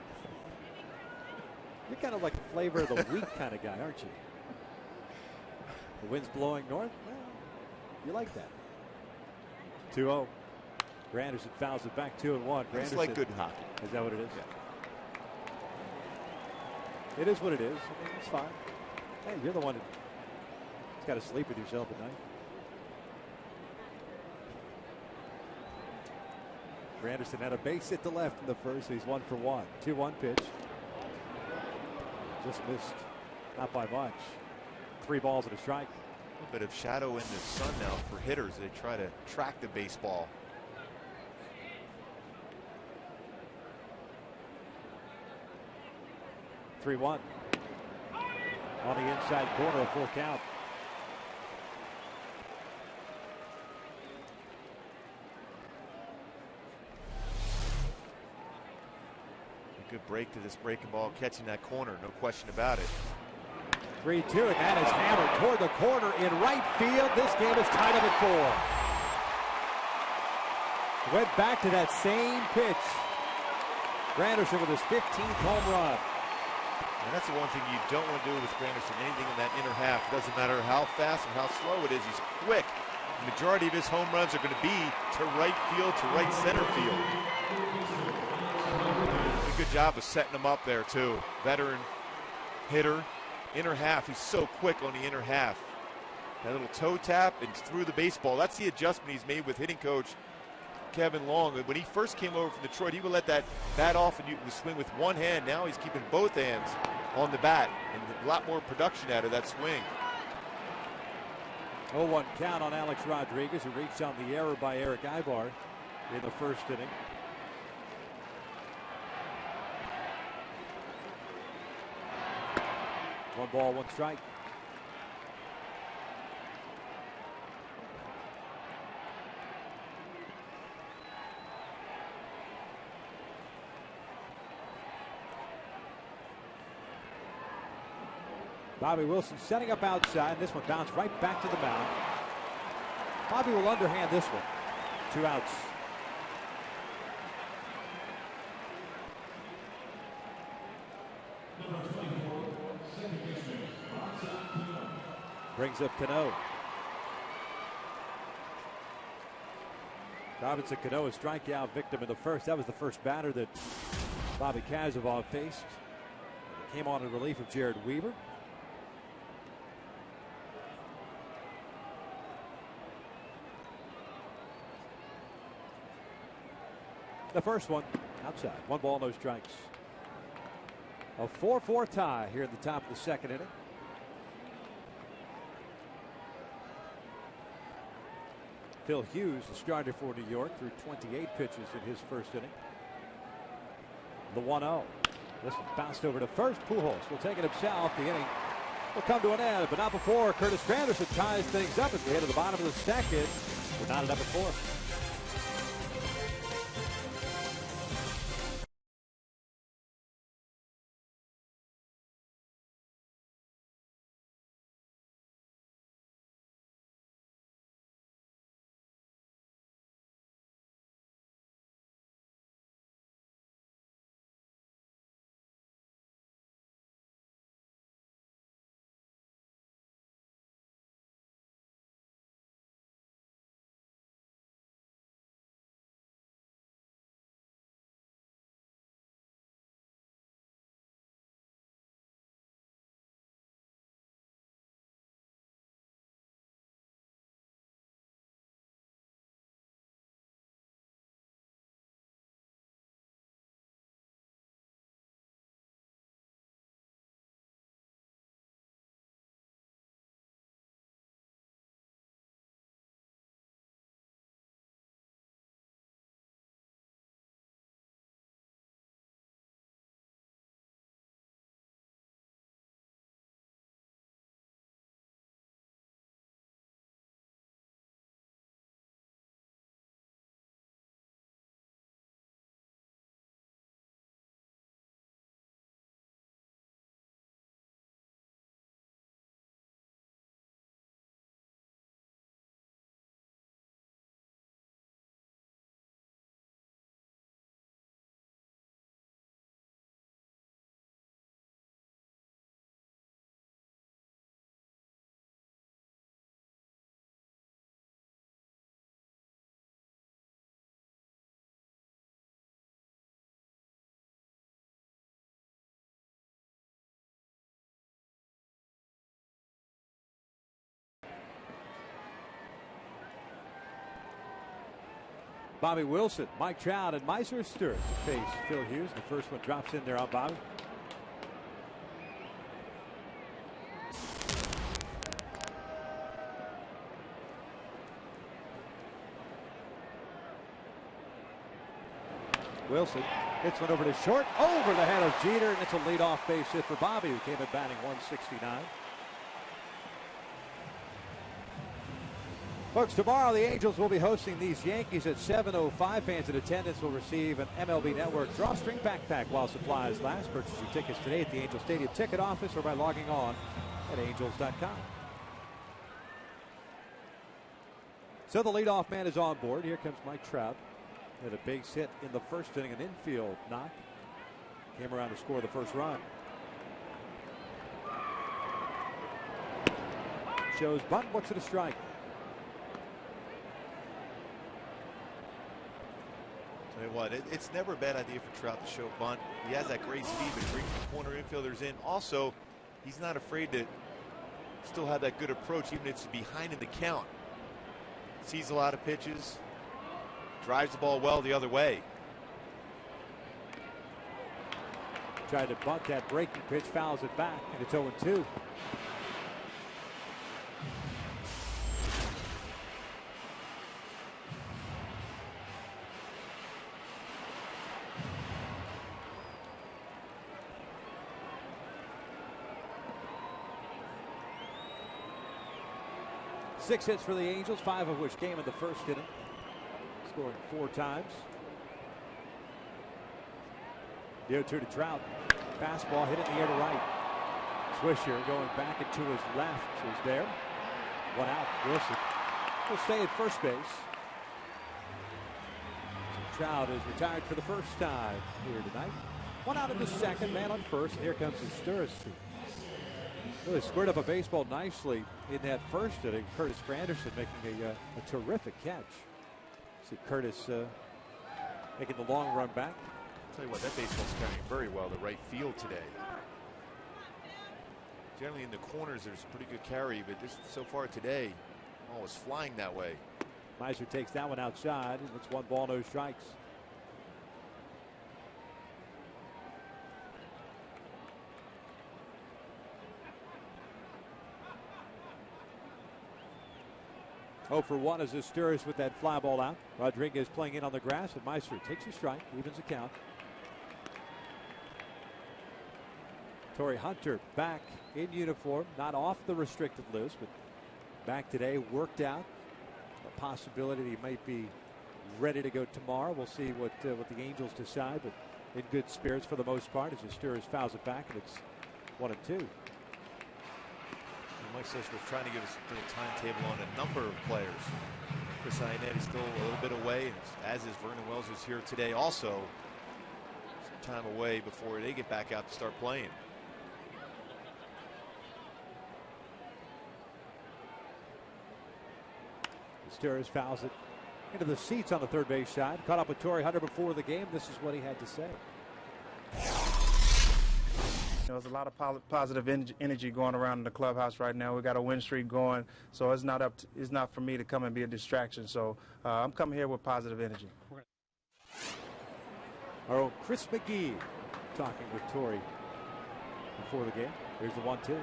You're kind of like the flavor of the week kind of guy, aren't you? The wind's blowing north? Well, you like that. 2-0. Granderson fouls it back 2-1. It's like good hockey. Is that what it is? Yeah. It is what it is. I mean, it's fine. Hey, you're the one that's got to sleep with yourself at night. Granderson had a base hit to left in the first. So he's 1 for 1. 2-1 pitch. Just missed. Not by much. 3 balls and a strike. A little bit of shadow in the sun now for hitters. They try to track the baseball. On the inside corner, a full count. A good break to this breaking ball, catching that corner, no question about it. 3-2, and that is hammered toward the corner in right field. This game is tied up at 4. Went back to that same pitch. Granderson with his 15th home run. And that's the one thing you don't want to do with Granderson. Anything in that inner half. It doesn't matter how fast or how slow it is. He's quick. The majority of his home runs are going to be to right field, to right center field. Did a good job of setting him up there, too. Veteran hitter. Inner half. He's so quick on the inner half. That little toe tap and through the baseball. That's the adjustment he's made with hitting coach Kevin Long. When he first came over from Detroit, he would let that bat off and you would swing with one hand. Now he's keeping both hands on the bat and a lot more production out of that swing. 0-1 count on Alex Rodriguez, who reached on the error by Eric Ibar in the first inning. One ball, one strike. Bobby Wilson setting up outside. This one bounced right back to the mound. Bobby will underhand this one. 2 outs. Brings up Cano. Robinson Cano, a strikeout victim in the first. That was the first batter that Bobby Kazabov faced. He came on in relief of Jared Weaver. The first one outside. 1 ball, no strikes. A 4-4 tie here at the top of the second inning. Phil Hughes, the starter for New York, threw 28 pitches in his first inning. The 1-0. This one bounced over to first. Pujols will take it himself. The inning will come to an end, but not before Curtis Granderson ties things up as we head to the bottom of the second. We're knotted up at 4. Bobby Wilson, Mike Trout, and Meiser Stewart to face Phil Hughes. The first one drops in there on Bobby. Wilson hits one over to short, over the head of Jeter, and it's a leadoff base hit for Bobby, who came in batting 169. Folks, tomorrow the Angels will be hosting these Yankees at 7:05. Fans in attendance will receive an MLB Network drawstring backpack while supplies last. Purchase your tickets today at the Angel Stadium ticket office or by logging on at Angels.com. So the leadoff man is on board. Here comes Mike Trout. Had a base hit in the first inning, an infield knock. Came around to score the first run. Shows bunt, looks at a strike. Tell you what, it's never a bad idea for Trout to show bunt. He has that great speed to bring the corner infielders in. Also, he's not afraid to still have that good approach, even if it's behind in the count. Sees a lot of pitches, drives the ball well the other way. Tried to bunt that breaking pitch, fouls it back, and it's 0-2. Six hits for the Angels, 5 of which came in the first inning. Scoring 4 times. The 0-2 to Trout. Fastball hit in the air to right. Swisher going back and to his left is there. 1 out. Wilson will stay at first base. So Trout is retired for the first time here tonight. 1 out in the second, man on first, and here comes Asturis. Really squared up a baseball nicely in that first inning. Curtis Granderson making a terrific catch. See Curtis making the long run back. I'll tell you what, that baseball's carrying very well to right field today. Generally in the corners there's a pretty good carry, but this so far today, ball was flying that way. Miser takes that one outside, and it's 1 ball, no strikes. Oh for 1 as Asturis with that fly ball out. Rodriguez playing in on the grass, and Meister takes a strike, evens the count. Torrey Hunter back in uniform, not off the restricted list, but back today, worked out. A possibility that he might be ready to go tomorrow. We'll see what the Angels decide, but in good spirits for the most part as Asturis fouls it back, and it's 1-2. Mike Sliss was trying to give us a little timetable on a number of players. Chris Ionnet is still a little bit away, and as is Vernon Wells, who's here today also. Some time away before they get back out to start playing. Asturis fouls it into the seats on the third base side. Caught up with Torrey Hunter before the game. This is what he had to say. There's a lot of positive energy going around in the clubhouse right now. We got a win streak going, so it's not for me to come and be a distraction. So I'm coming here with positive energy. Our own Chris McGee talking with Torrey before the game. Here's the 1-2.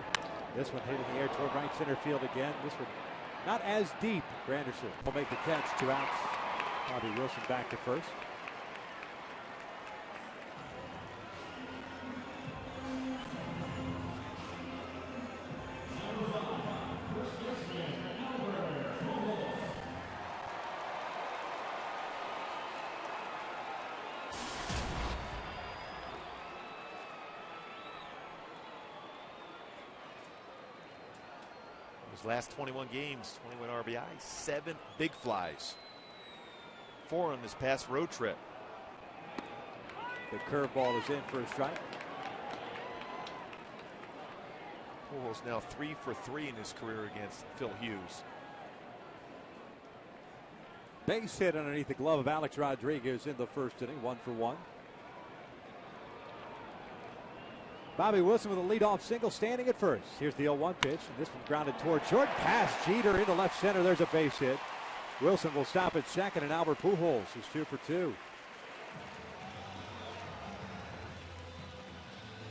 This one hit in the air toward right center field again. This one not as deep. Granderson will make the catch. 2 outs. Bobby Wilson back to first. Last 21 games, 21 RBI, 7 big flies. 4 on this past road trip. The curveball is in for a strike. Pujols now 3 for 3 in his career against Phil Hughes. Base hit underneath the glove of Alex Rodriguez in the first inning, 1 for 1. Bobby Wilson with a leadoff single standing at first. Here's the 0-1 pitch, and this one grounded toward short. Pass Jeter into left center. There's a base hit. Wilson will stop at second, and Albert Pujols is 2 for 2.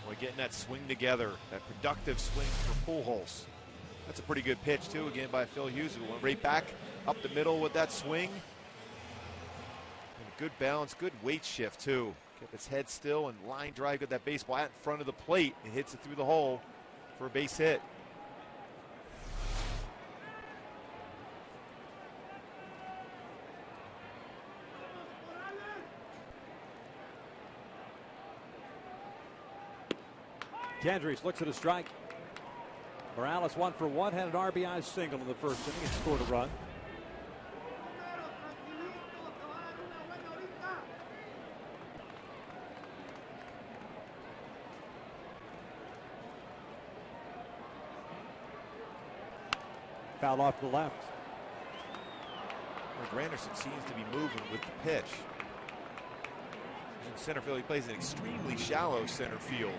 We're getting that swing together, that productive swing for Pujols. That's a pretty good pitch, too, again by Phil Hughes, who went right back up the middle with that swing. And good balance, good weight shift, too. Kept his head still and line drive, got that baseball out in front of the plate and hits it through the hole for a base hit. Kendricks looks at a strike. Morales 1 for 1, had an RBI single in the first inning and scored a run. Foul off to the left. Granderson seems to be moving with the pitch. In center field, he plays an extremely shallow center field.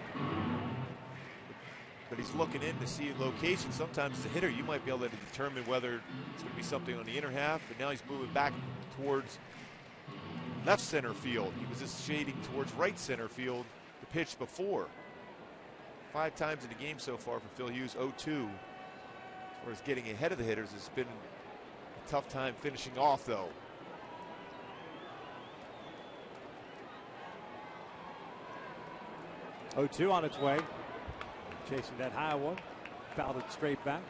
But he's looking in to see location. Sometimes as a hitter, you might be able to determine whether it's going to be something on the inner half. But now he's moving back towards left center field. He was just shading towards right center field the pitch before. 5 times in the game so far for Phil Hughes, 0-2. As far as getting ahead of the hitters, it's been a tough time finishing off, though. Oh-2 on its way. Chasing that high one. Fouled it straight back.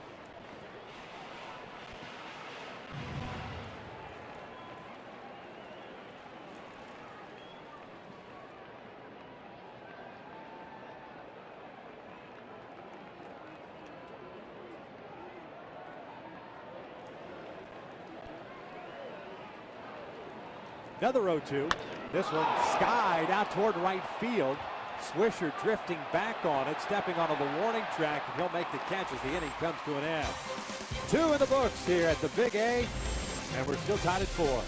Another 0-2. This one skied out toward right field. Swisher drifting back on it, stepping onto the warning track, and he'll make the catch as the inning comes to an end. 2 in the books here at the Big A, and we're still tied at 4.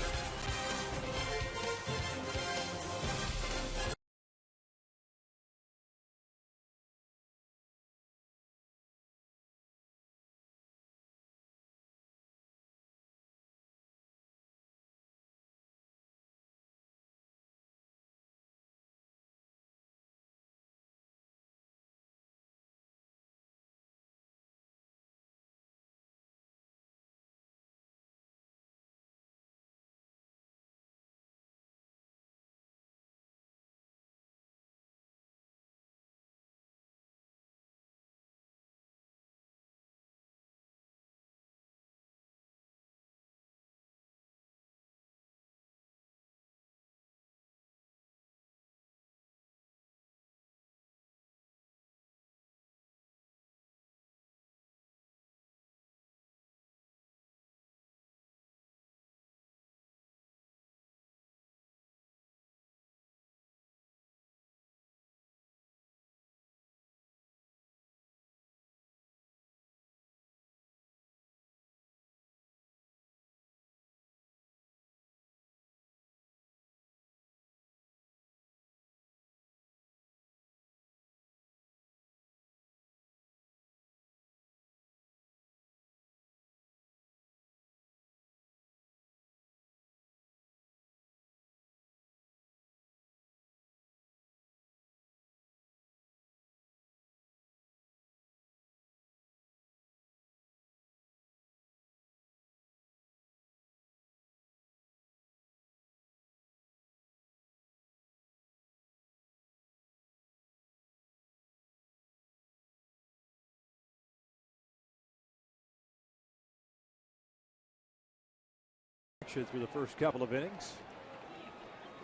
Through the first couple of innings.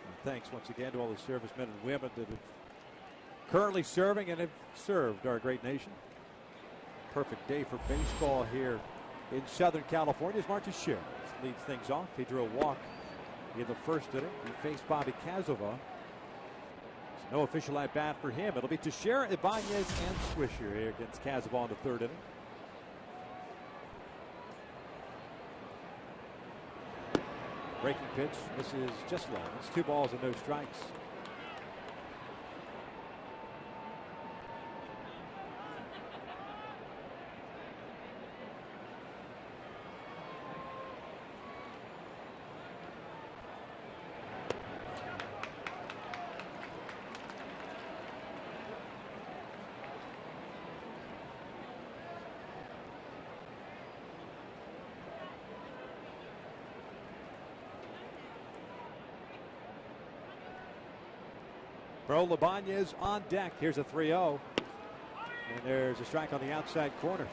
And thanks once again to all the servicemen and women that have currently serving and have served our great nation. Perfect day for baseball here in Southern California as Marty Scher leads things off. He drew a walk in the first inning. He faced Bobby Kazova. No official at bat for him. It'll be Teixeira, Ibanez, and Swisher here against Kazova in the third inning. Breaking pitch. This is just low. It's 2 balls and no strikes. Bro Ibanez on deck. Here's a 3-0. And there's a strike on the outside corner.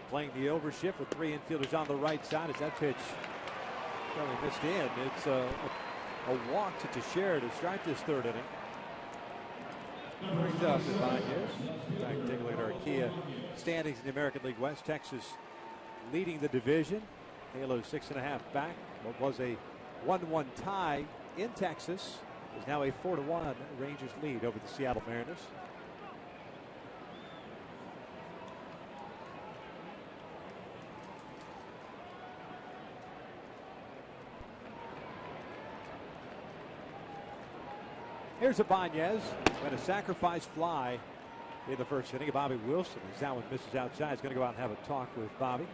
playing the overshift with 3 infielders on the right side as that pitch probably missed in. It's a walk to Teixeira to start this 3rd inning. Brings up the Ibanez. In fact, take a look at our Kia standings in the American League West. Texas leading the division. Halo 6.5 back. What was a 1-1 tie in Texas is now a 4-1 Rangers lead over the Seattle Mariners. Here's Ibanez and a sacrifice fly in the 1st inning. Bobby Wilson, as that one misses outside, is going to go out and have a talk with Bobby.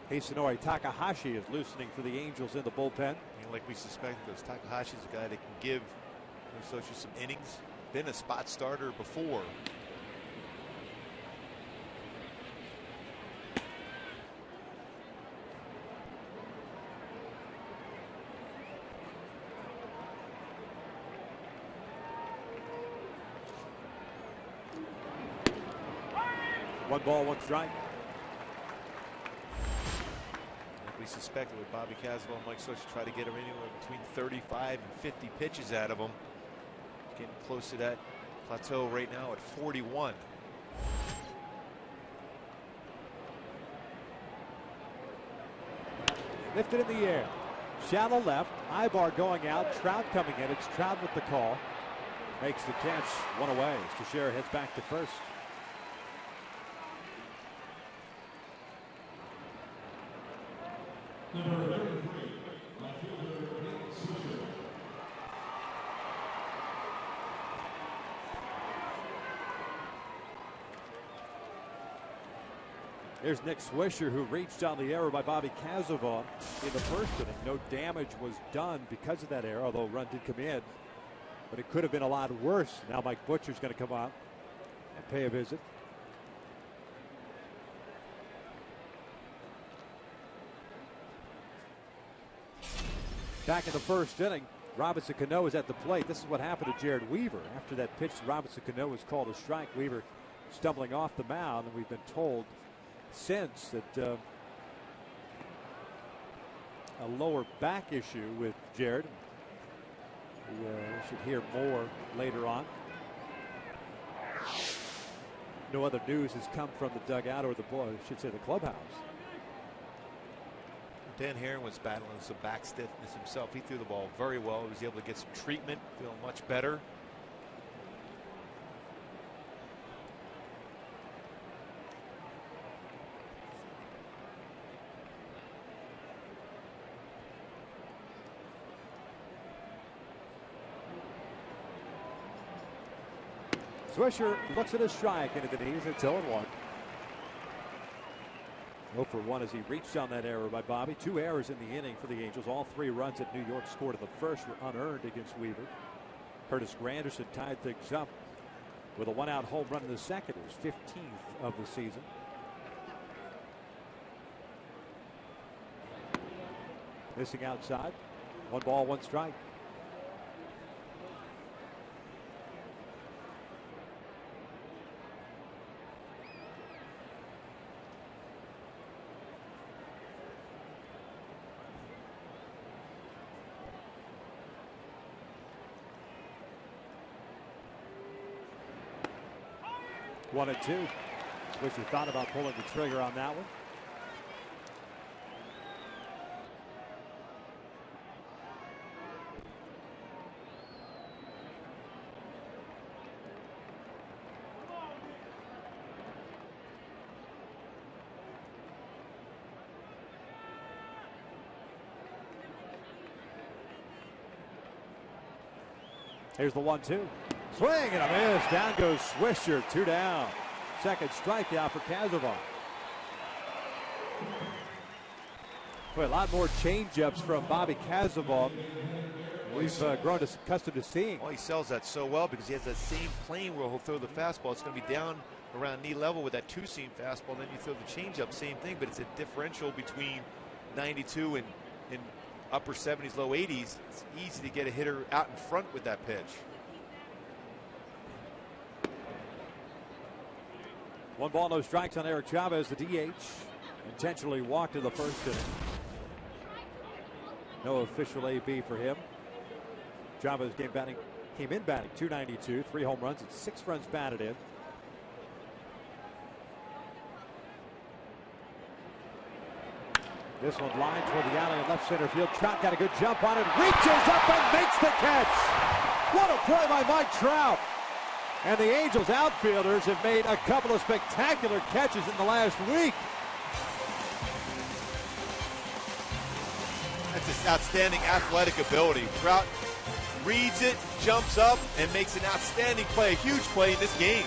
Hisanori Takahashi is loosening for the Angels in the bullpen. Like we suspected, because Takahashi's a guy that can give Socha some innings. Been a spot starter before. One ball, one strike. Like we suspected with Bobby Caswell and Mike Socha, try to get him anywhere between 35 and 50 pitches out of him. Getting close to that plateau right now at 41. Lifted in the air. Shallow left. Ibar going out. Trout coming in. It's Trout with the call. Makes the catch. One away. Teixeira heads back to first. Here's Nick Swisher, who reached on the error by Bobby Cazevan in the 1st inning. No damage was done because of that error, although a run did come in. But it could have been a lot worse. Now Mike Butcher's going to come out and pay a visit. Back in the 1st inning, Robinson Cano is at the plate. This is what happened to Jared Weaver. After that pitch, Robinson Cano was called a strike. Weaver stumbling off the mound, and we've been told since that a lower back issue with Jared. We should hear more later on. No other news has come from the dugout or the clubhouse. Dan Herron was battling some back stiffness himself. He threw the ball very well. He was able to get some treatment, feeling much better. Swisher looks at a strike into the knees. It's 0-1. 0 for 1 as he reached on that error by Bobby. 2 errors in the inning for the Angels. All 3 runs that New York scored in the 1st were unearned against Weaver. Curtis Granderson tied things up with a 1-out home run in the 2nd. It was 15th of the season. Missing outside. 1 ball, 1 strike. One and 2. Swisher thought about pulling the trigger on that one. Here's the 1-2. Swing and a miss. Down goes Swisher. 2 down. 2nd strikeout for Cazevan. Boy, a lot more changeups from Bobby Cazevan. We've grown accustomed to seeing. Well, he sells that so well because he has that same plane where he'll throw the fastball. It's going to be down around knee level with that 2-seam fastball. Then you throw the changeup, same thing, but it's a differential between 92 and upper 70s, low 80s. It's easy to get a hitter out in front with that pitch. One ball, no strikes on Eric Chavez, the DH. Intentionally walked in the first inning. No official AB for him. Chavez came in batting 292, 3 home runs and 6 runs batted in. This one lined toward the alley in left center field. Trout got a good jump on it, reaches up and makes the catch. What a play by Mike Trout. And the Angels outfielders have made a couple of spectacular catches in the last week. That's just outstanding athletic ability. Trout reads it, jumps up, and makes an outstanding play, a huge play in this game.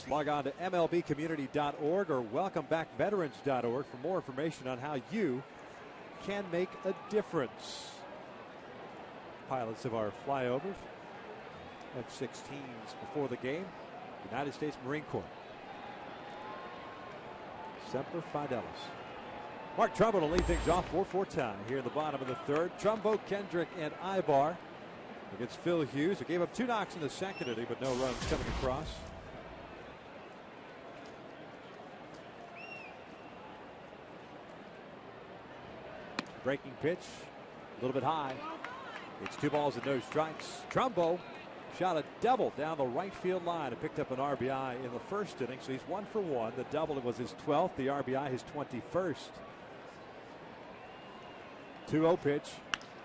Log on to MLBcommunity.org or welcomebackveterans.org for more information on how you can make a difference. Pilots of our flyovers, F-16s before the game, United States Marine Corps. Semper Fidelis. Mark Trumbo to lead things off, 4-4 tie here in the bottom of the third. Trumbo, Kendrick, and Ibar against Phil Hughes, who gave up 2 knocks in the second inning, but no runs coming across. Breaking pitch, a little bit high. It's 2 balls and no strikes. Trumbo shot a double down the right field line and picked up an RBI in the first inning, so he's 1 for 1. The double was his 12th, the RBI his 21st. 2-0 pitch.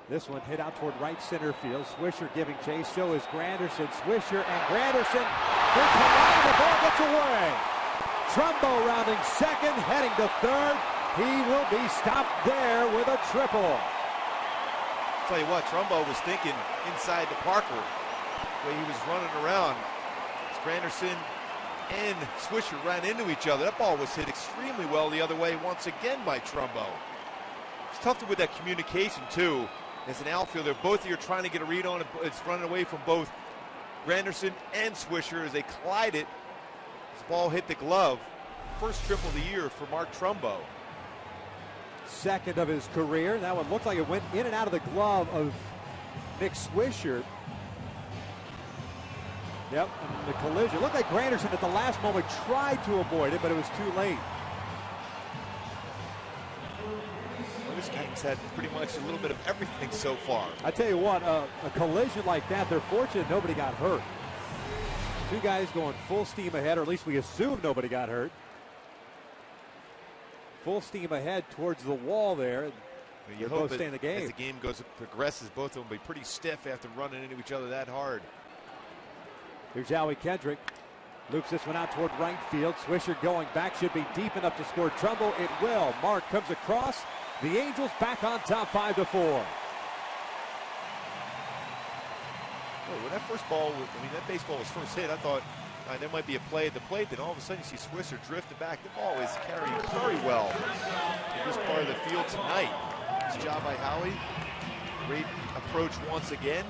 This one hit out toward right center field. Swisher giving chase. So is Granderson. Swisher and Granderson. The ball gets away. Trumbo rounding second, heading to third. He will be stopped there with a triple. Tell you what, Trumbo was thinking inside the Parker, the way he was running around. Granderson and Swisher ran into each other. That ball was hit extremely well the other way once again by Trumbo. It's tough with that communication too. As an outfielder, both of you are trying to get a read on it. It's running away from both Granderson and Swisher as they collided. This ball hit the glove. First triple of the year for Mark Trumbo. Second of his career. That one looked like it went in and out of the glove of Nick Swisher. Yep, and the collision. Looked like Granderson at the last moment tried to avoid it, but it was too late. Well, this game's had pretty much a little bit of everything so far. I tell you what, a collision like that, they're fortunate nobody got hurt. 2 guys going full steam ahead, or at least we assume nobody got hurt. Full steam ahead towards the wall there. You both hope stay in the game. As the game progresses, both of them will be pretty stiff after running into each other that hard. Here's Howie Kendrick. Loops this one out toward right field. Swisher going back, should be deep enough to score. Trumbo, it will. Mark comes across. The Angels back on top 5-4. Well, when that first ball, that baseball was first hit, I thought there might be a play at the plate. Then all of a sudden you see Swisher drifting back. The ball is carrying very well in this part of the field tonight. Nice job by Howie. Great approach once again,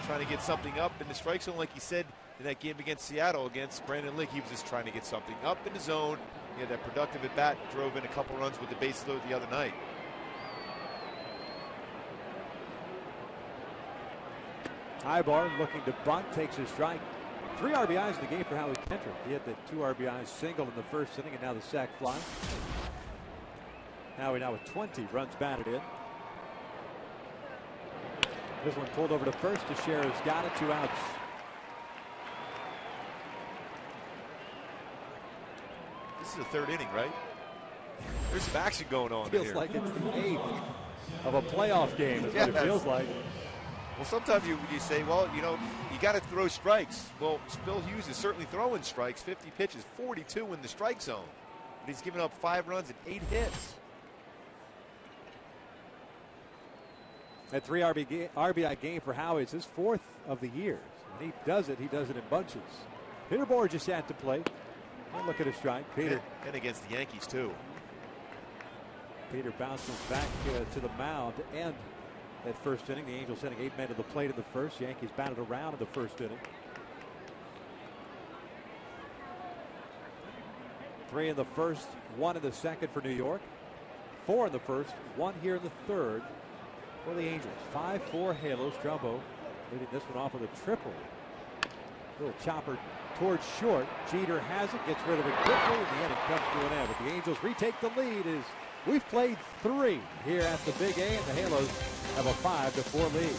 trying to get something up in the strike zone, like he said in that game against Seattle against Brandon Lick. He was just trying to get something up in the zone. He had that productive at bat, drove in a couple runs with the bases loaded the other night. Ibar looking to bunt, takes a strike. 3 RBIs in the game for Howie Kendrick. He had the 2 RBIs single in the first inning, and now the sac fly. Howie now with 20 runs batted in. This one pulled over to first. Teixeira's got it, 2 outs. This is the 3rd inning, right? There's some action going on Feels here. like it's the 8th of a playoff game. Is what it feels like. Well, sometimes you say, well, you got to throw strikes. Well, Bill Hughes is certainly throwing strikes. 50 pitches, 42 in the strike zone. But he's given up 5 runs and 8 hits. That 3 RBI game for Howie is his 4th of the year. When he does it in bunches. Peter Bourjos at the plate. And look at a strike. Peter. And against the Yankees, too. Peter bounces back to the mound to end that first inning. The Angels sending 8 men to the plate in the first. Yankees batted around in the first inning. 3 in the first, 1 in the second for New York. 4 in the first, 1 here in the third for the Angels. 5-4 Halos. Trumbo leading this one off with a triple. Little chopper towards short. Jeter has it, gets rid of it quickly, and the inning comes to an end. But the Angels retake the lead as we've played 3 here at the Big A, and the Halos have a 5-4 lead.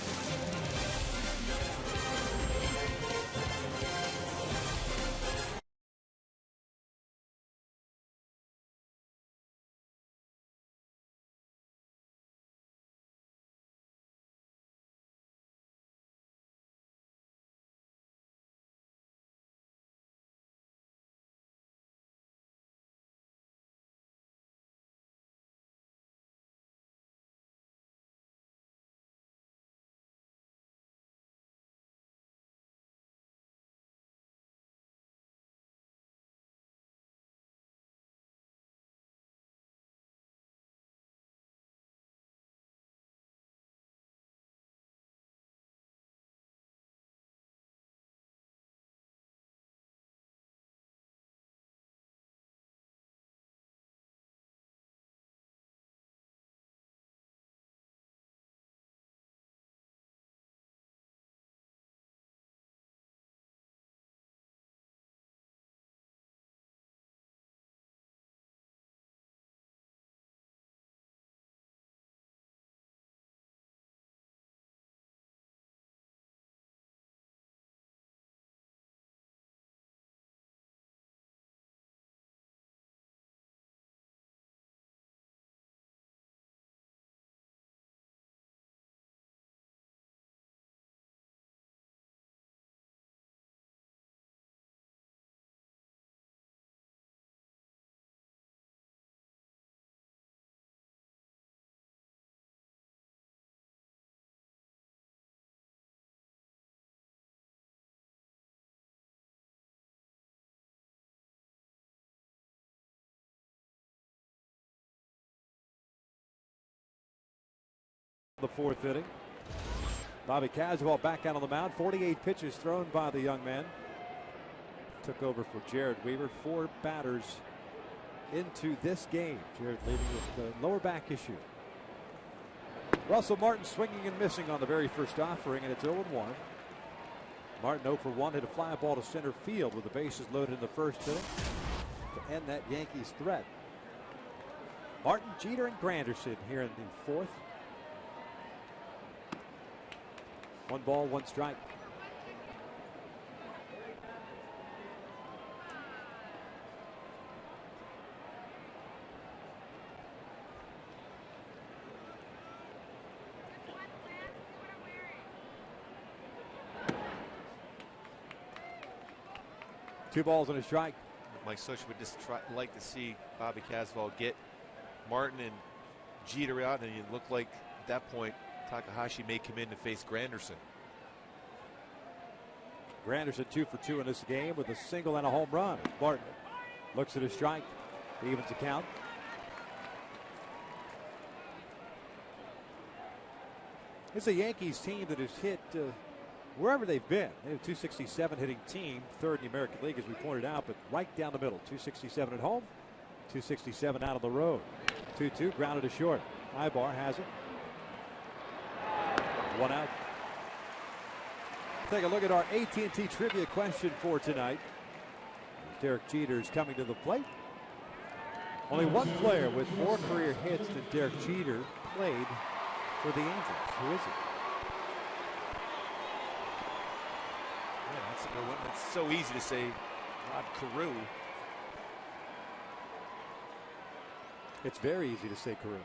The 4th inning. Bobby Caswell back out on the mound. 48 pitches thrown by the young man. Took over for Jared Weaver. 4 batters into this game. Jared leading with the lower back issue. Russell Martin swinging and missing on the very first offering, and it's 0-1. Martin 0 for 1, hit a fly ball to center field with the bases loaded in the first inning to end that Yankees threat. Martin, Jeter, and Granderson here in the 4th. 1 ball, 1 strike. Two balls and a strike. Mike Such would just like to see Bobby Caswell get Martin and Jeter out, and it looked like at that point Takahashi may come in to face Granderson. Granderson 2 for 2 in this game with a single and a home run. Barton looks at a strike. Evens the count. It's a Yankees team that has hit wherever they've been. They have a 267 hitting team, third in the American League, as we pointed out, but right down the middle. 267 at home, 267 out on the road. 2-2, grounded to short. Ibar has it. One out. Take a look at our AT&T trivia question for tonight. Derek Jeter is coming to the plate. Only one player with more career hits than Derek Jeter played for the Angels. Who is it? Yeah, that's a good one. It's so easy to say Rod Carew. It's very easy to say Carew.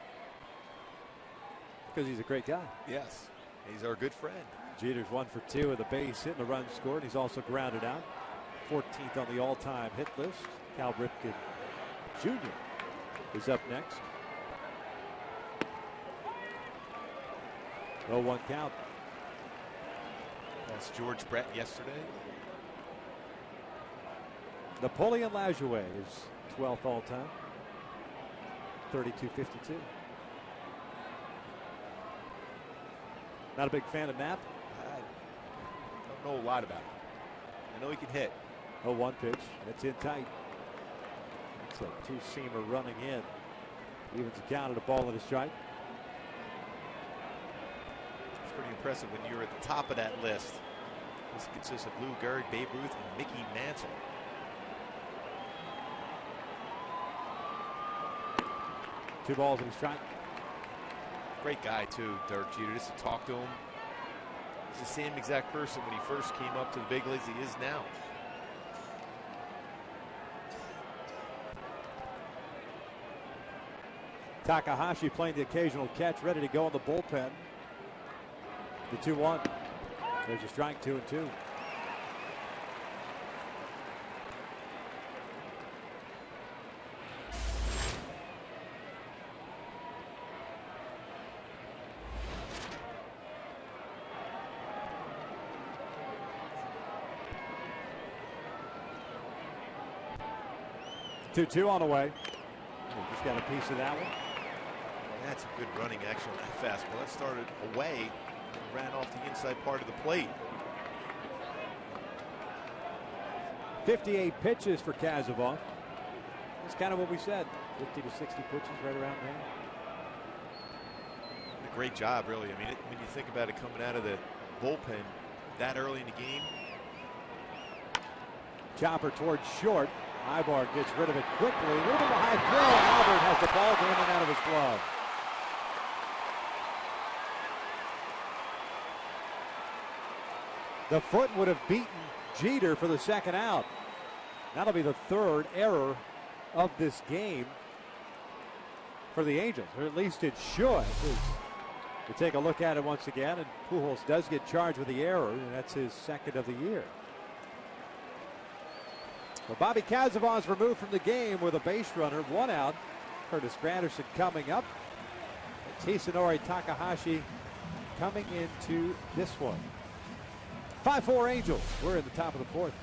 Because he's a great guy. Yes, he's our good friend. Jeter's 1 for 2 with a base hit and a run scored. He's also grounded out. 14th on the all-time hit list. Cal Ripken Jr. is up next. 0-1 count. That's George Brett yesterday. Napoleon Lajoie is 12th all-time. 32-52. Not a big fan of Knapp. I don't know a lot about him. I know he can hit. 0-1 pitch. That's in tight. It's a two-seamer running in. Evens the count at a ball and a strike. It's pretty impressive when you're at the top of that list. This consists of Lou Gehrig, Babe Ruth, and Mickey Mantle. Two balls and a strike. Great guy too, Derek Jeter. Just to talk to him. He's the same exact person when he first came up to the big leagues he is now. Takahashi playing the occasional catch, ready to go in the bullpen. The 2-1. There's a strike, 2-2. Two on the way. Just got a piece of that one. That's a good running action on that fastball. That started away and ran off the inside part of the plate. 58 pitches for Kazimov. That's kind of what we said. 50 to 60 pitches right around there. A great job, really. I mean, when you think about it coming out of the bullpen that early in the game. Chopper towards short. Ibar gets rid of it quickly. A little bit of a high throw. Albert has the ball going in and out of his glove. The foot would have beaten Jeter for the second out. That'll be the third error of this game for the Angels, or at least it should. We take a look at it once again, and Pujols does get charged with the error, and that's his second of the year. Well, Bobby Kazimov's removed from the game with a base runner, one out. Curtis Granderson coming up. Hisanori Takahashi coming into this one. 5-4 Angels. We're in the top of the fourth.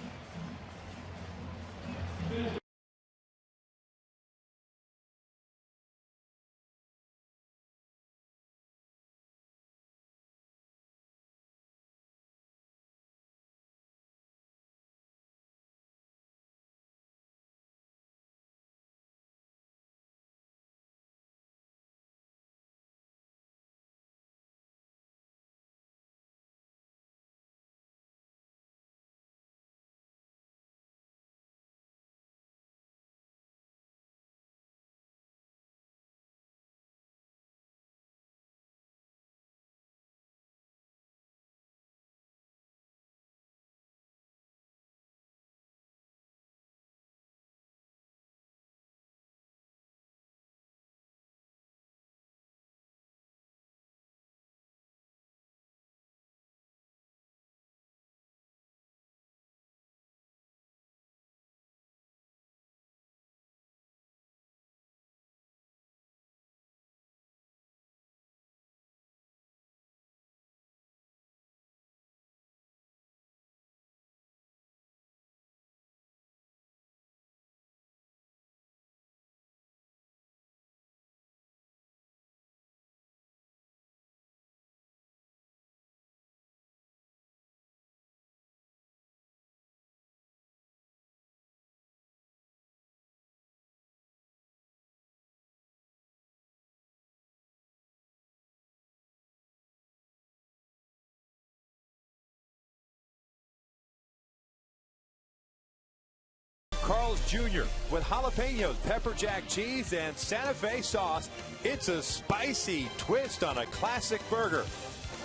Carl's Jr. with jalapenos, pepper jack cheese, and Santa Fe sauce. It's a spicy twist on a classic burger.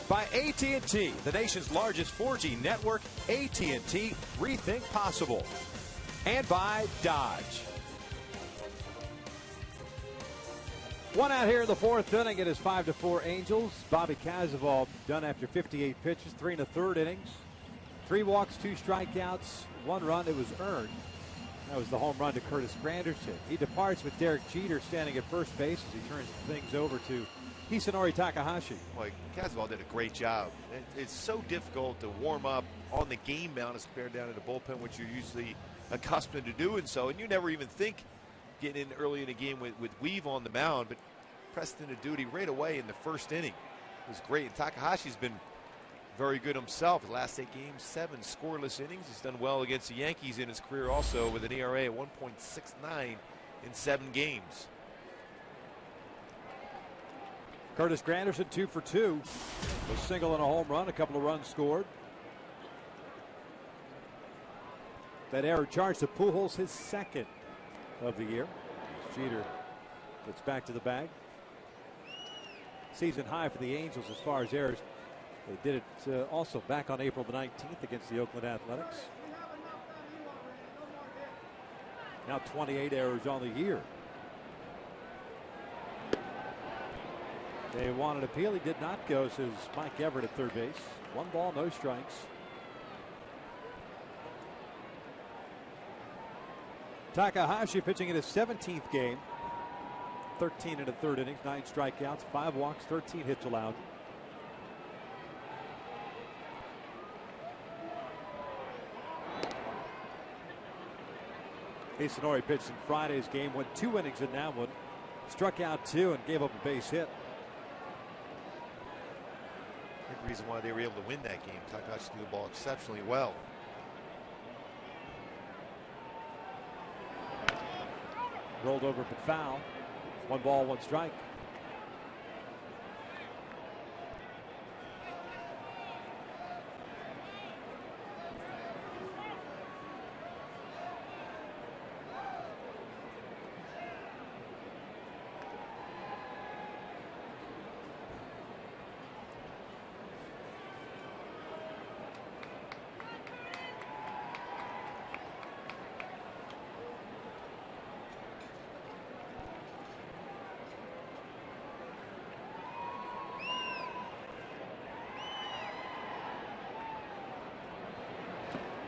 By AT&T, the nation's largest 4G network. AT&T, rethink possible. And by Dodge. One out here in the fourth inning. It is 5-4 Angels. Bobby Cazaval done after 58 pitches, 3 1/3 innings. 3 walks, 2 strikeouts, 1 run. It was earned. That was the home run to Curtis Granderson. He departs with Derek Jeter standing at first base as he turns things over to Hisanori Takahashi. Boy, Cazaval did a great job. It's so difficult to warm up on the game mound as compared down in the bullpen, which you're usually accustomed to doing so. And you never even think getting in early in the game with Weave on the mound, but pressed into duty right away in the first inning. It was great. And Takahashi's been very good himself. The last 8 games, 7 scoreless innings. He's done well against the Yankees in his career also with an ERA of 1.69 in 7 games. Curtis Granderson 2 for 2. A single and a home run, a couple of runs scored. That error charged to Pujols, his 2nd of the year. Jeter gets back to the bag. Season high for the Angels as far as errors. They did it also back on April the 19th against the Oakland Athletics. Now 28 errors on the year. They wanted an appeal. He did not go, says Mike Everett at third base. 1 ball, no strikes. Takahashi pitching in his 17th game. 13 1/3 innings, 9 strikeouts, 5 walks, 13 hits allowed. Hisanori pitched in Friday's game, went 2 innings in that one. Struck out 2 and gave up a base hit. Big reason why they were able to win that game. Takahashi threw the ball exceptionally well. Rolled over but foul. 1 ball, 1 strike.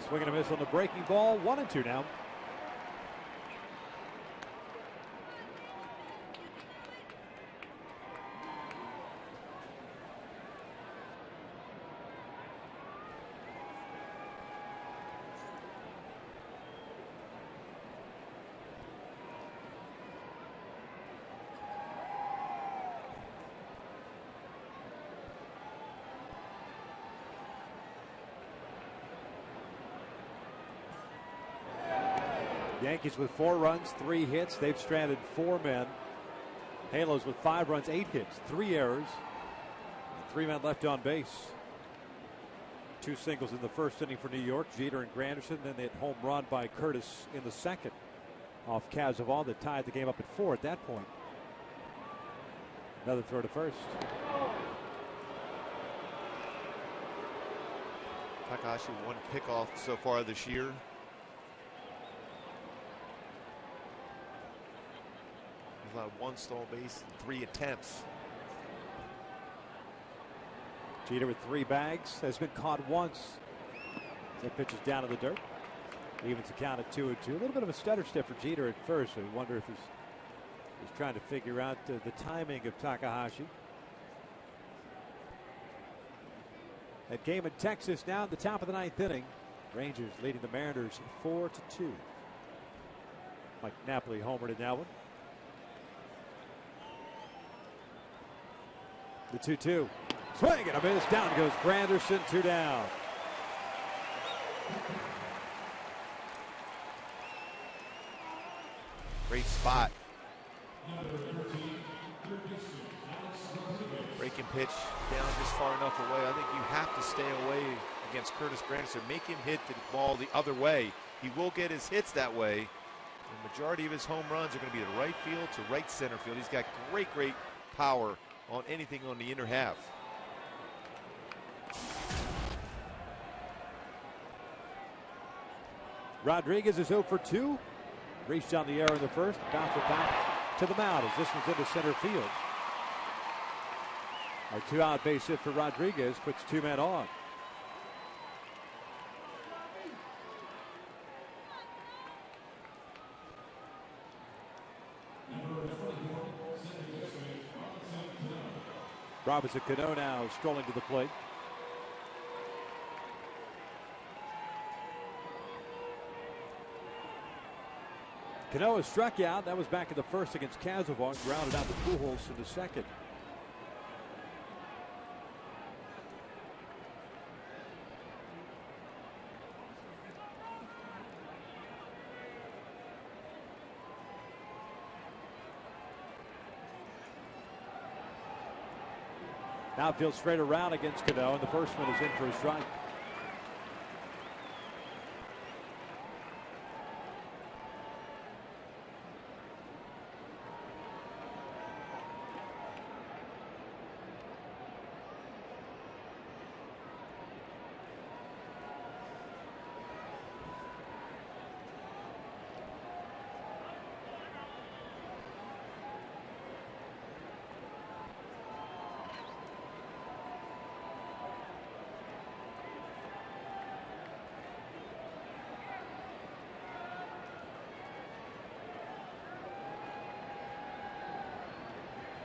Swing and a miss on the breaking ball. 1-2 now. Yankees with 4 runs, 3 hits. They've stranded 4 men. Halos with 5 runs, 8 hits, 3 errors, and 3 men left on base. 2 singles in the first inning for New York, Jeter and Granderson. Then that home run by Curtis in the 2nd off Cazaval that tied the game up at 4 at that point. Another throw to first. Takahashi 1 pickoff so far this year. He's allowed 1 stolen base in 3 attempts. Jeter with 3 bags, has been caught once. That pitch is down to the dirt. Evens the count at 2-2. A little bit of a stutter step for Jeter at first. I wonder if he's trying to figure out the timing of Takahashi. That game in Texas now at the top of the 9th inning. Rangers leading the Mariners 4-2. Mike Napoli homered in that one. The 2-2. Swing and a miss. Down goes Granderson. 2 down. Great spot. Breaking pitch down just far enough away. I think you have to stay away against Curtis Granderson. Make him hit the ball the other way. He will get his hits that way, The majority of his home runs are going to be to right field to right center field. He's got great power on anything on the inner half. Rodriguez is 0 for 2. Reached down the air in the first. Bounce it back to the mound as this one's into center field. A 2-out base hit for Rodriguez puts 2 men on. Robinson Cano now strolling to the plate. Cano has struck out. That was back in the first against Casadonga. Grounded out to Pujols in the second. Outfield straight around against Cano, and the first one is in for a strike.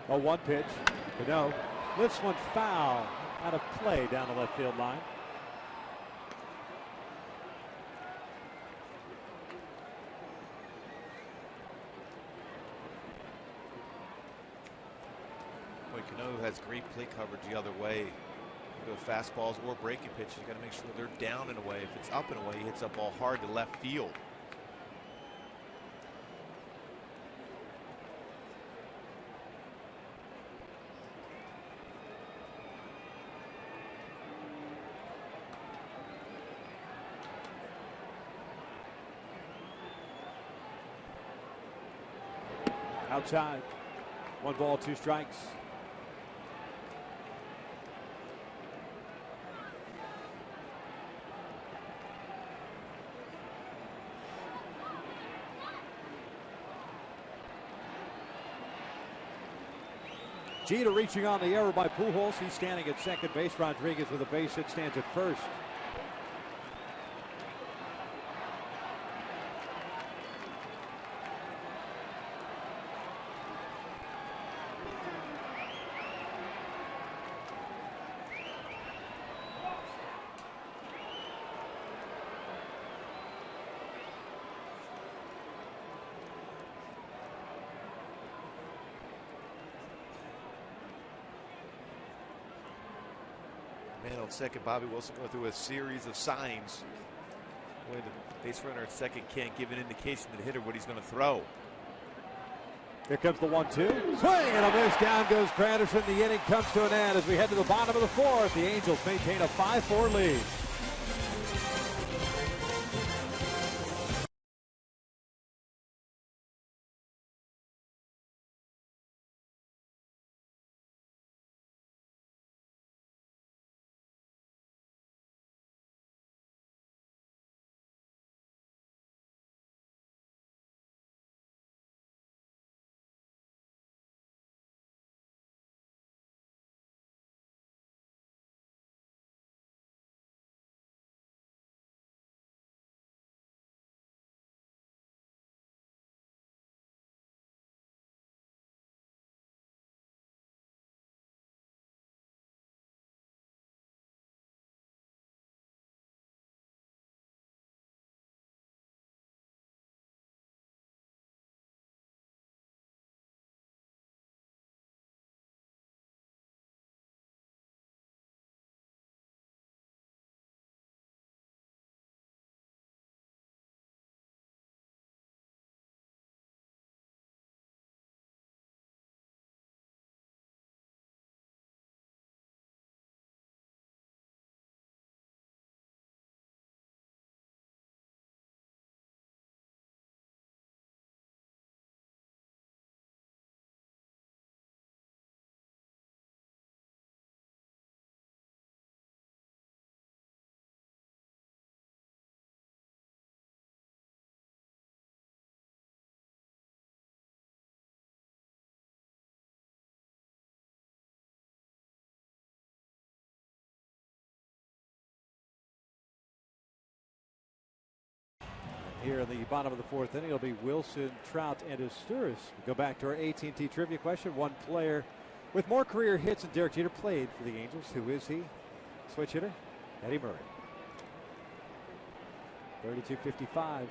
A 1 pitch. Cano lifts one foul out of play down the left field line. Boy, Cano has great plate coverage the other way. With fastballs or breaking pitches, you got to make sure they're down and away. If it's up and away, he hits that ball hard to left field. Outside. 1 ball, 2 strikes. Jeter reaching on the error by Pujols. He's standing at second base. Rodriguez with a base hit stands at first. Man on second, Bobby Wilson going through a series of signs where the base runner at second can't give an indication to the hitter what he's going to throw. Here comes the 1-2. Swing and a miss. Down goes Granderson. The inning comes to an end as we head to the bottom of the 4th. The Angels maintain a 5-4 lead. here in the bottom of the fourth inning. It'll be Wilson, Trout, and Asturis. We go back to our AT&T trivia question. One player with more career hits than Derek Jeter played for the Angels. Who is he? Switch hitter, Eddie Murray. 32-55.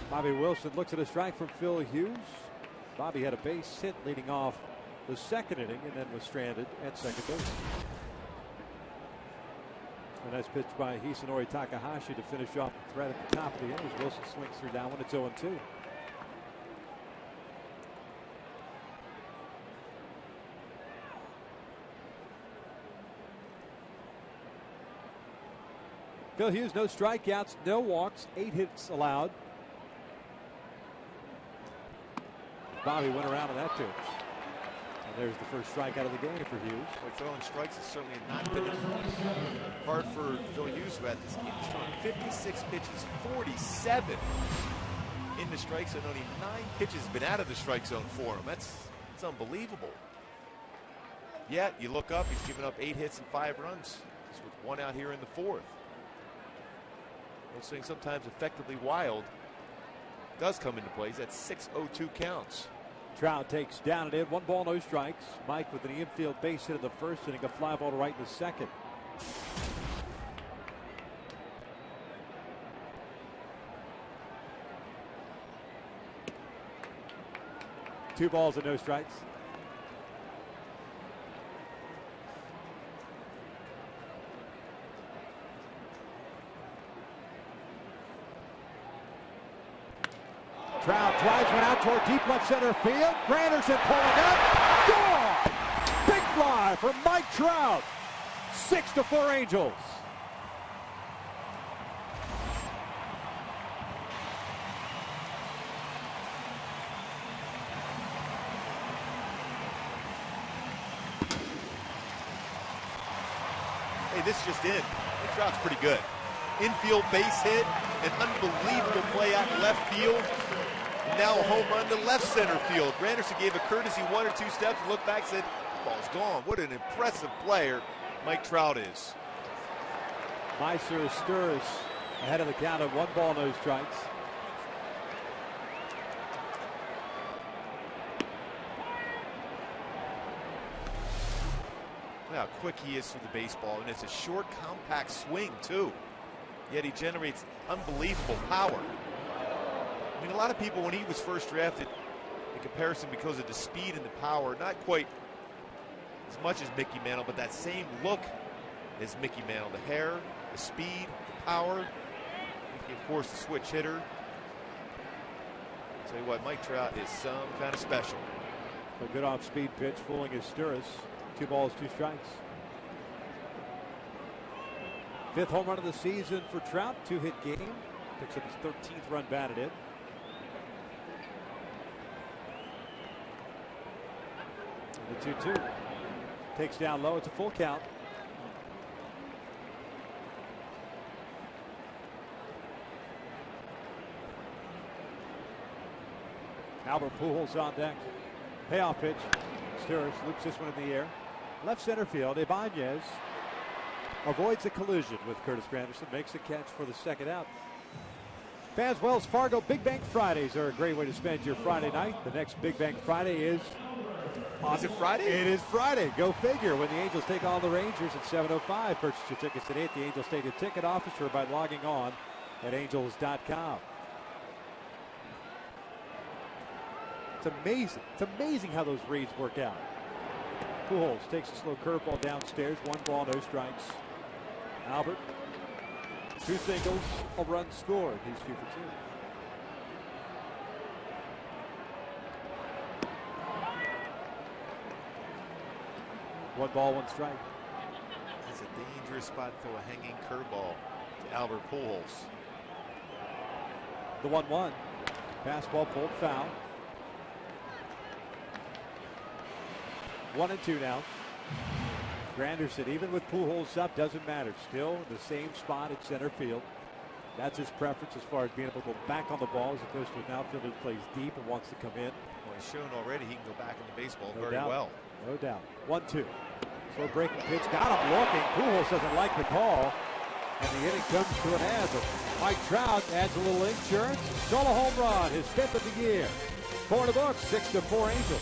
Bobby Wilson looks at a strike from Phil Hughes. Bobby had a base hit leading off the second inning and then was stranded at second base. A nice pitch by Hisanori Takahashi to finish off the threat at the top of the inning as Wilson swings through down one. It's 0-2. Phil Hughes, no strikeouts, no walks, 8 hits allowed. Bobby went around on that pitch. And there's the first strikeout of the game for Hughes. Well, throwing strikes has certainly not been hard for Phil Hughes throughout this game. He's thrown 56 pitches, 47 in the strike zone. Only 9 pitches have been out of the strike zone for him. That's unbelievable. Yet, you look up, he's given up 8 hits and 5 runs. Just with 1 out here in the fourth. Those things sometimes effectively wild does come into play. He's at 6-0-2 counts. Trout takes down and in. 1 ball, no strikes. Mike with an infield base hit in the first inning, a fly ball to right in the second. Two balls and no strikes. Trout drives one out toward deep left center field. Granderson pulling up. Gone! Big fly for Mike Trout. 6-4 Angels. Hey, this just in. Mike Trout's pretty good. Infield base hit, an unbelievable play out in left field. Now a home run to left center field. Granderson gave a courtesy 1 or 2 steps, looked back, said, ball's gone. What an impressive player Mike Trout is. Meiser Asturis ahead of the count of 1 ball, no strikes. Look how quick he is through the baseball, and it's a short, compact swing, too. Yet he generates unbelievable power. I mean, a lot of people, when he was first drafted, in comparison because of the speed and the power, not quite as much as Mickey Mantle, but that same look as Mickey Mantle. The hair, the speed, the power, and of course the switch hitter. I'll tell you what, Mike Trout is some kind of special. A good off-speed pitch, fooling Asturis. 2 balls, 2 strikes. 5th home run of the season for Trout. 2-hit game. Picks up his 13th run batted in. The 2-2. Takes down low. It's a full count. Albert Pujols on deck. Payoff pitch. Asturis loops this one in the air. Left center field. Ibanez avoids a collision with Curtis Granderson. Makes a catch for the second out. Fans, Wells Fargo Big Bank Fridays are a great way to spend your Friday night. The next Big Bank Friday is... Is it Friday? It is Friday. Go figure. When the Angels take on the Rangers at 7:05. Purchase your tickets today at the Angels Stadium ticket office or by logging on at angels.com. It's amazing. It's amazing how those reads work out. Pujols takes a slow curveball downstairs. 1 ball, no strikes. Albert, 2 singles, a run scored. He's 2 for 2. One ball, 1 strike. It's a dangerous spot for a hanging curveball to Albert Pujols. The 1-1. Fastball pulled foul. 1-2 now. Granderson, even with Pujols up, doesn't matter. Still in the same spot at center field. That's his preference as far as being able to go back on the ball as opposed to an outfielder who plays deep and wants to come in. Well, he's shown already he can go back in the baseball No very doubt. well. No doubt. 1-2. Slow breaking pitch. Got him looking. Pujols doesn't like the call. And the inning comes to an end. Mike Trout adds a little insurance. Stole a home run, his 5th of the year. 4 in the books, 6-4 Angels.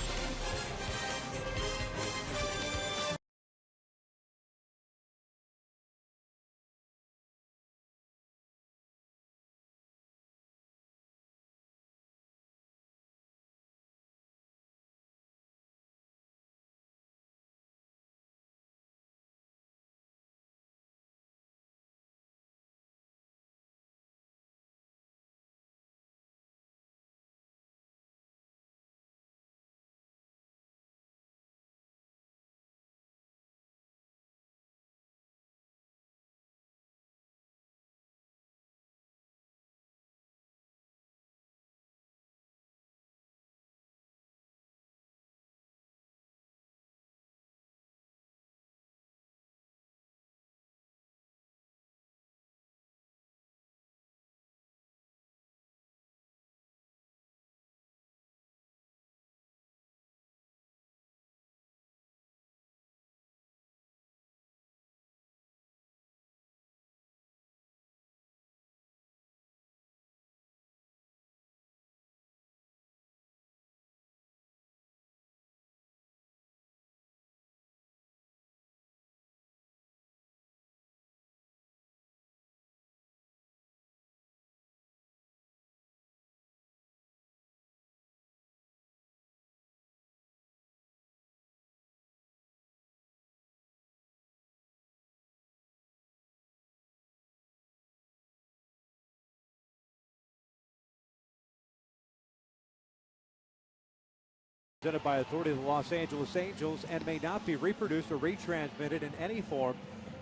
Presented by authority of the Los Angeles Angels and may not be reproduced or retransmitted in any form.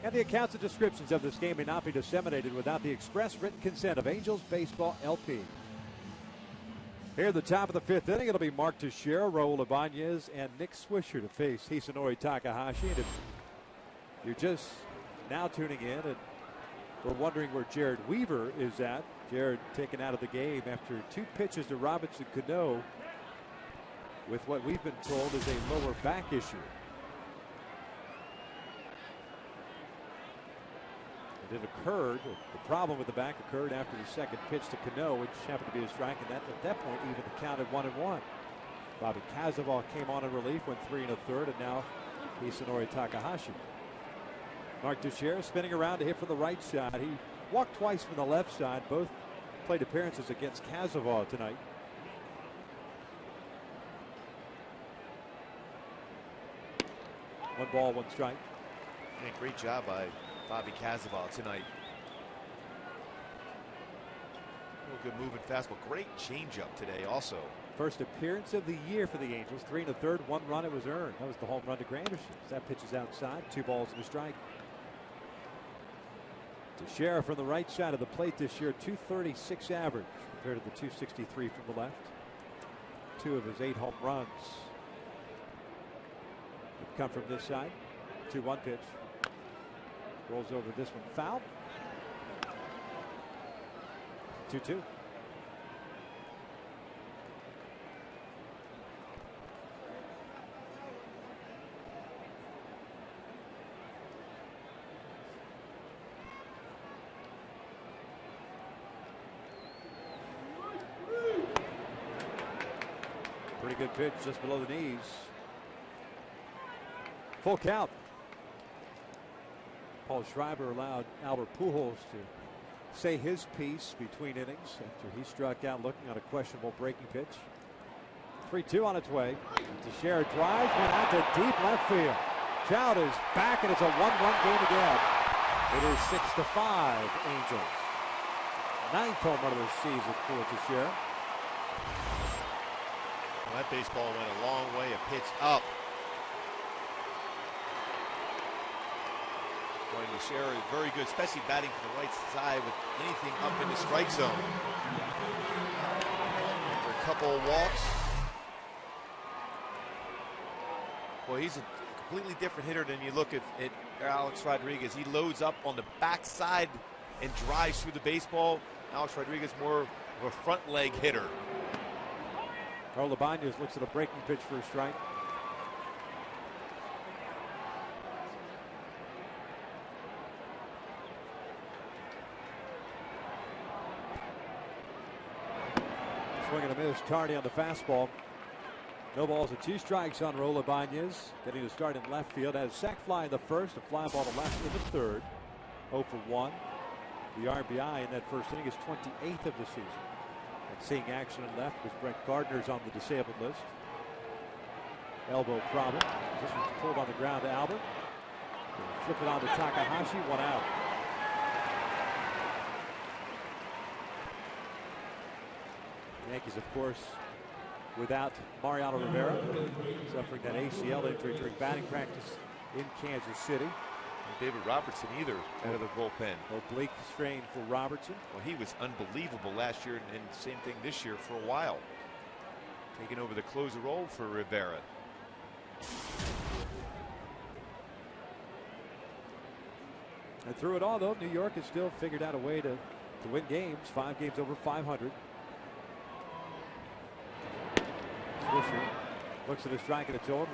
And the accounts and descriptions of this game may not be disseminated without the express written consent of Angels Baseball LP. Here at the top of the 5th inning, it'll be Mark Teixeira, Raul Ibanez, and Nick Swisher to face Hisanori Takahashi. And if you're just now tuning in and we're wondering where Jared Weaver is at, Jared taken out of the game after 2 pitches to Robinson Cano with what we've been told is a lower back issue. It occurred, the problem with the back occurred after the second pitch to Cano, which happened to be a strike, and that at that point even the count at 1-1. Bobby Kazabal came on in relief, went 3 1/3, and now Hisanori Takahashi. Mark Teixeira spinning around to hit from the right side. He walked twice from the left side. Both played appearances against Kazabal tonight. 1 ball, 1 strike. Yeah, great job by Bobby Kazabal tonight. Real good moving fastball. Great changeup today also. First appearance of the year for the Angels. 3 1/3, 1 run it was earned. That was the home run to Granderson. That pitch is outside. 2 balls and a strike. Teixeira from the right side of the plate this year, 236 average compared to the 263 from the left. 2 of his 8 home runs come from this side. 2-1 pitch. Rolls over this one. Foul. 2-2. Pretty good pitch just below the knees. Full count. Paul Schreiber allowed Albert Pujols to say his piece between innings after he struck out looking on a questionable breaking pitch. 3-2 on its way. Teixeira drives one out to deep left field. Trout is back, and it's a 1-1 game again. It is 6-5 Angels. 9th home run of the season for Teixeira. Well, that baseball went a long way. A pitch up. Teixeira is very good, especially batting to the right side with anything up in the strike zone. After a couple of walks. Well, he's a completely different hitter than you look at Alex Rodriguez. He loads up on the backside and drives through the baseball. Alex Rodriguez more of a front leg hitter. Raul Ibanez looks at a breaking pitch for a strike. Swing and a miss. Tardy on the fastball. No balls and 2 strikes on Raul Ibanez. Getting to start in left field. Has a sac fly in the first. A fly ball to left in the third. 0 for 1. The RBI in that first inning is 28th of the season. And seeing action in left was Brent Gardner's on the disabled list. Elbow problem. This one's pulled on the ground to Albert. Flip it on to Takahashi. 1 out. Yankees, of course, without Mariano Rivera, suffering that ACL injury during batting practice in Kansas City. And David Robertson either out of the bullpen. Oblique strain for Robertson. Well, he was unbelievable last year, and same thing this year for a while. Taking over the closer role for Rivera. And through it all, though, New York has still figured out a way to win games. 5 games over 500. Swisher looks at a strike and it's 0-1.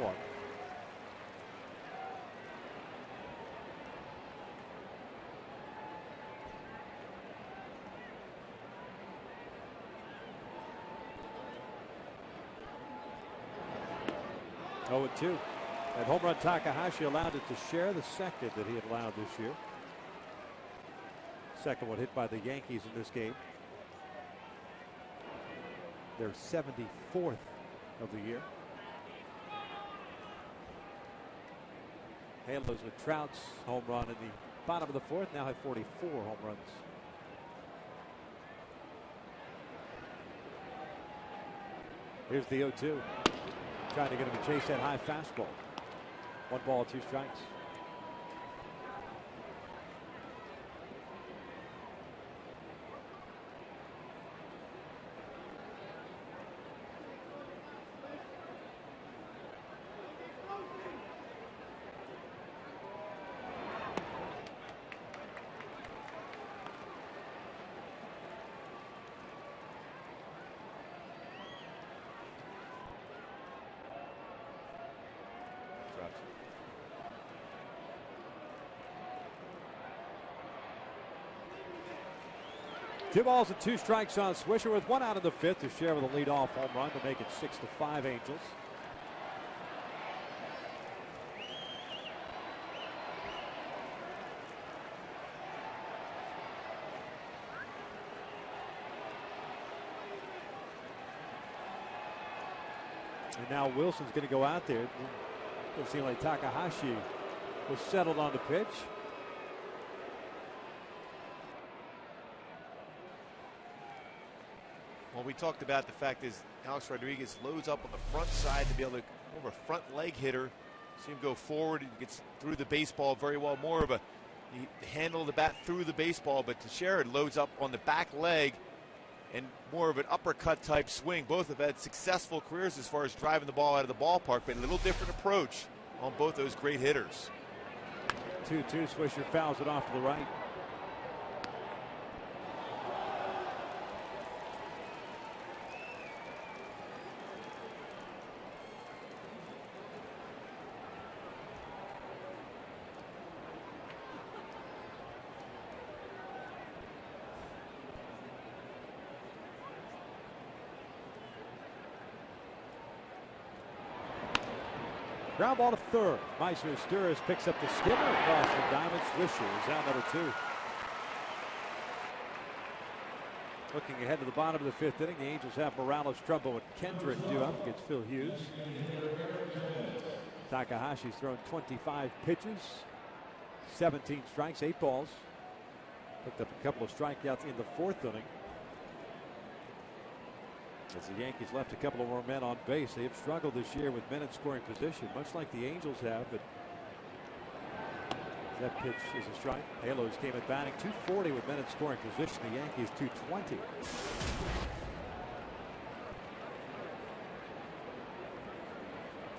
Oh, and 2. That home run Takahashi allowed it to share the second that he had allowed this year. Second one hit by the Yankees in this game. Their 74th of the year. Halos with Trout's home run in the bottom of the 4th now have 44 home runs. Here's the 0-2. Trying to get him to chase that high fastball. 1 ball, 2 strikes. Two balls and 2 strikes on Swisher with 1 out of the 5th to share with a leadoff home run to make it 6-5 Angels. And now Wilson's going to go out there. It seemed like Takahashi was settled on the pitch. Well, we talked about the fact is Alex Rodriguez loads up on the front side to be able to more of a front leg hitter. See him go forward. He gets through the baseball very well. More of a he handle the bat through the baseball, but Teixeira loads up on the back leg and more of an uppercut type swing. Both have had successful careers as far as driving the ball out of the ballpark, but a little different approach on both those great hitters. 2-2. Swisher fouls it off to the right. Ground ball to third. Meiser Sturris picks up the skipper across the diamond. Swisher is out number 2. Looking ahead to the bottom of the 5th inning, the Angels have Morales, Trumbo, and Kendrick due up against Phil Hughes. Takahashi's thrown 25 pitches, 17 strikes, 8 balls. Picked up a couple of strikeouts in the 4th inning. As the Yankees left a couple of more men on base, they have struggled this year with men in scoring position, much like the Angels have, but that pitch is a strike. Halos came at batting 240 with men in scoring position. The Yankees 220.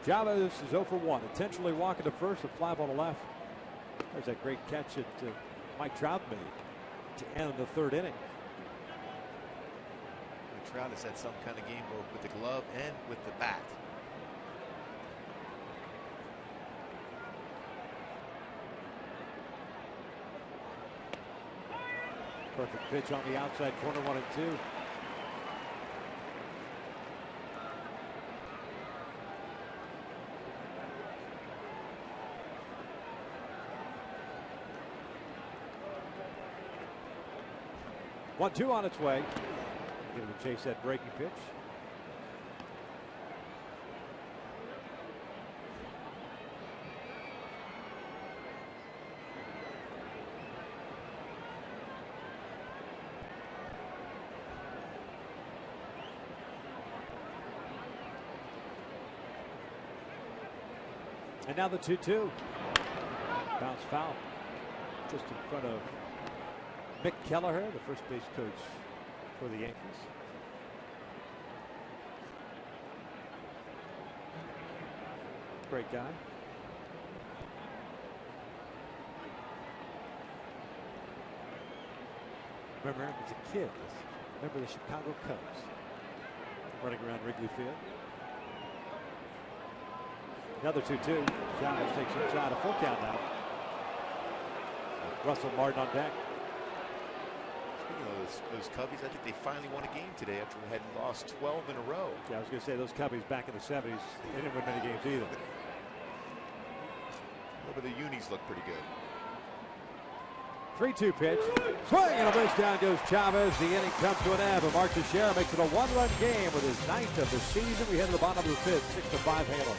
Chavez is 0 for 1. Intentionally walking to first, a fly ball to left. There's that great catch that Mike Trout made to end the 3rd inning. Trout has had some kind of game both with the glove and with the bat. Perfect pitch on the outside corner, 1-2. 1-2 on its way. Get him to chase that breaking pitch. And now the 2-2. Bounce foul. Just in front of Mick Kelleher, the first base coach for the Yankees. Great guy. Remember him as a kid. Remember the Chicago Cubs running around Wrigley Field. Another 2-2. Chavez takes a shot, a full count now. Russell Martin on deck. Speaking of those Cubbies, I think they finally won a game today after they had lost 12 in a row. Yeah, I was going to say those Cubbies back in the 70s, they didn't win many games either. But the unis look pretty good. 3-2 pitch. Swing and a base down goes Chavez. The inning comes to an end, but Mark Teixeira makes it a one-run game with his 9th of the season. We head to the bottom of the 5th, 6-5 Halo.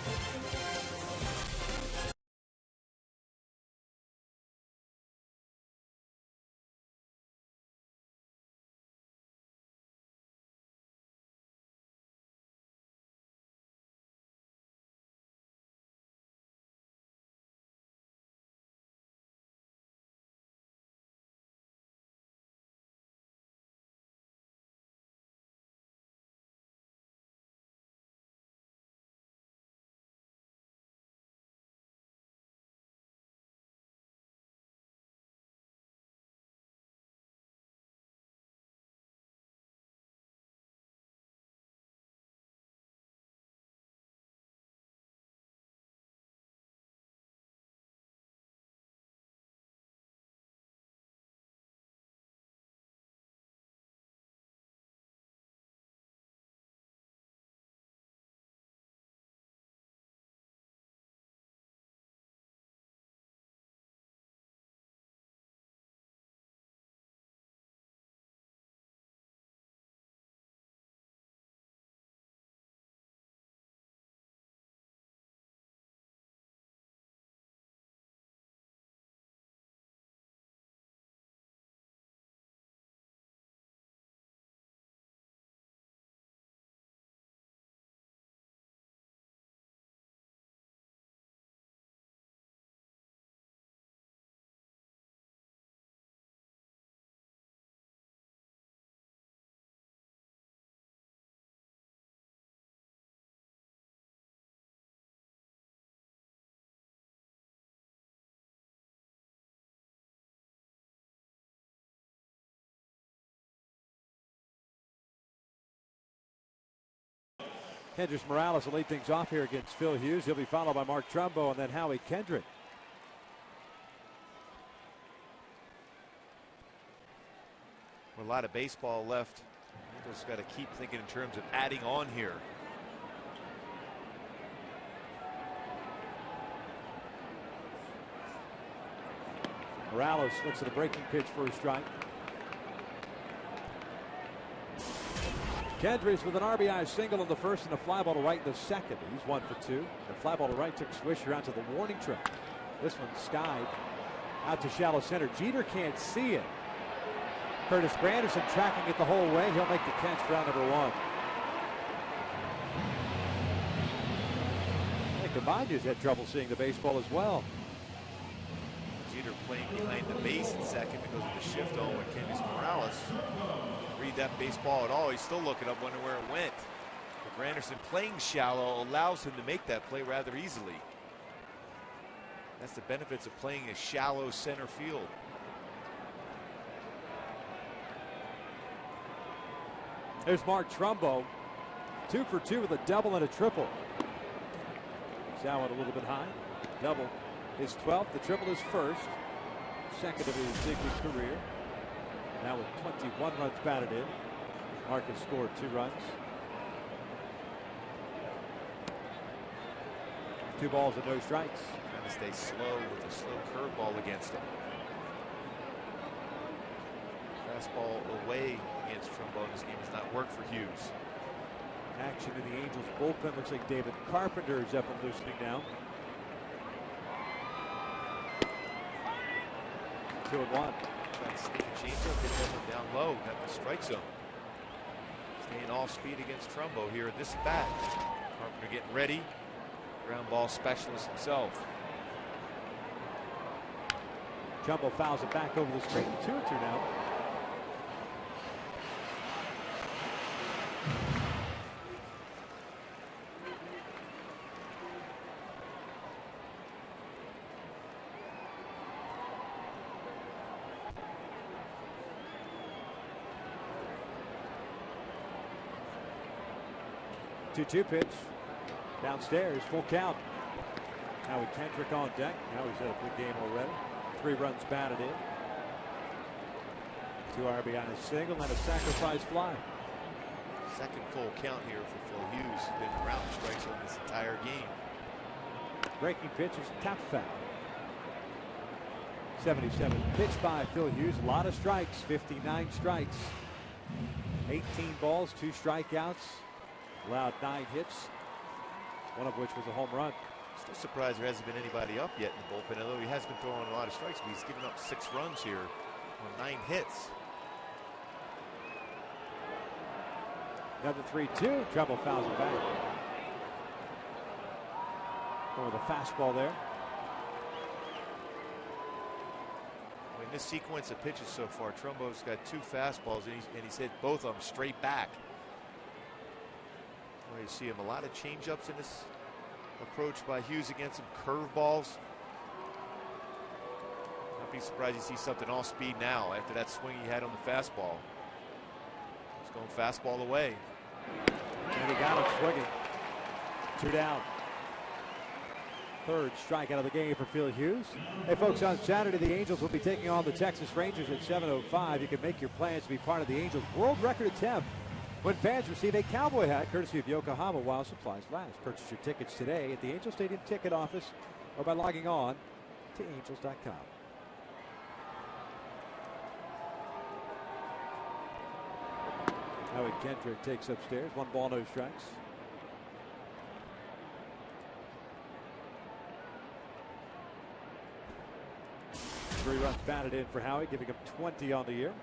Kendrys Morales will lead things off here against Phil Hughes. He'll be followed by Mark Trumbo and then Howie Kendrick. A lot of baseball left. Just got to keep thinking in terms of adding on here. Morales looks at a breaking pitch for a strike. Kendrys with an RBI single in the first and a fly ball to right in the second. He's 1 for 2. The fly ball to right took Swisher out to the warning track. This one skied out to shallow center. Jeter can't see it. Curtis Granderson tracking it the whole way. He'll make the catch for out number 1. I think Cabañas had trouble seeing the baseball as well. Jeter playing behind the base in second because of the shift on with Kendrys Morales. Read that baseball at all. He's still looking up, wondering where it went. But Granderson playing shallow allows him to make that play rather easily. That's the benefits of playing a shallow center field. There's Mark Trumbo, 2 for 2 with a double and a triple. He's out a little bit high. Double his 12th, the triple his first, second of his big league career. Now with 21 runs batted in, Mark has scored 2 runs. 2 balls and no strikes. Trying to stay slow with a slow curveball against him. Fastball away against Trumbo in this game has not worked for Hughes. Action in the Angels bullpen. Looks like David Carpenter is up and loosening now. 2-1. Trying to sneak a changeup, hit that one down low, got the strike zone. Staying off speed against Trumbo here at this bat. Carpenter getting ready. Ground ball specialist himself. Trumbo fouls it back over the screen. 2-2 now. Two-two pitch. Downstairs, full count. Now with Kendrick on deck. Now he's had a good game already. 3 runs batted in. 2 RBI single and a sacrifice fly. Second full count here for Phil Hughes. Been around the strike zone this entire game. Breaking pitch is tap foul. 77 pitch by Phil Hughes. A lot of strikes. 59 strikes. 18 balls, 2 strikeouts. Allowed 9 hits. One of which was a home run. Still surprised there hasn't been anybody up yet in the bullpen, although he has been throwing a lot of strikes, but he's given up 6 runs here on 9 hits. Another 3-2. Trouble fouls it back. Over the fastball there. In this sequence of pitches so far, Trumbo's got 2 fastballs, and he's hit both of them straight back. Well, you see him a lot of changeups in this approach by Hughes against some curveballs. I'd be surprised you see something off speed now after that swing he had on the fastball. He's going fastball away. And he got him swinging. 2 down. 3rd strikeout of the game for Phil Hughes. Hey folks, on Saturday the Angels will be taking on the Texas Rangers at 7:05. You can make your plans to be part of the Angels world record attempt when fans receive a cowboy hat courtesy of Yokohama while supplies last. Purchase your tickets today at the Angel Stadium ticket office or by logging on to angels.com. Howie Kendrick takes upstairs. 1 ball, no strikes. Three runs batted in for Howie, giving him 20 on the year.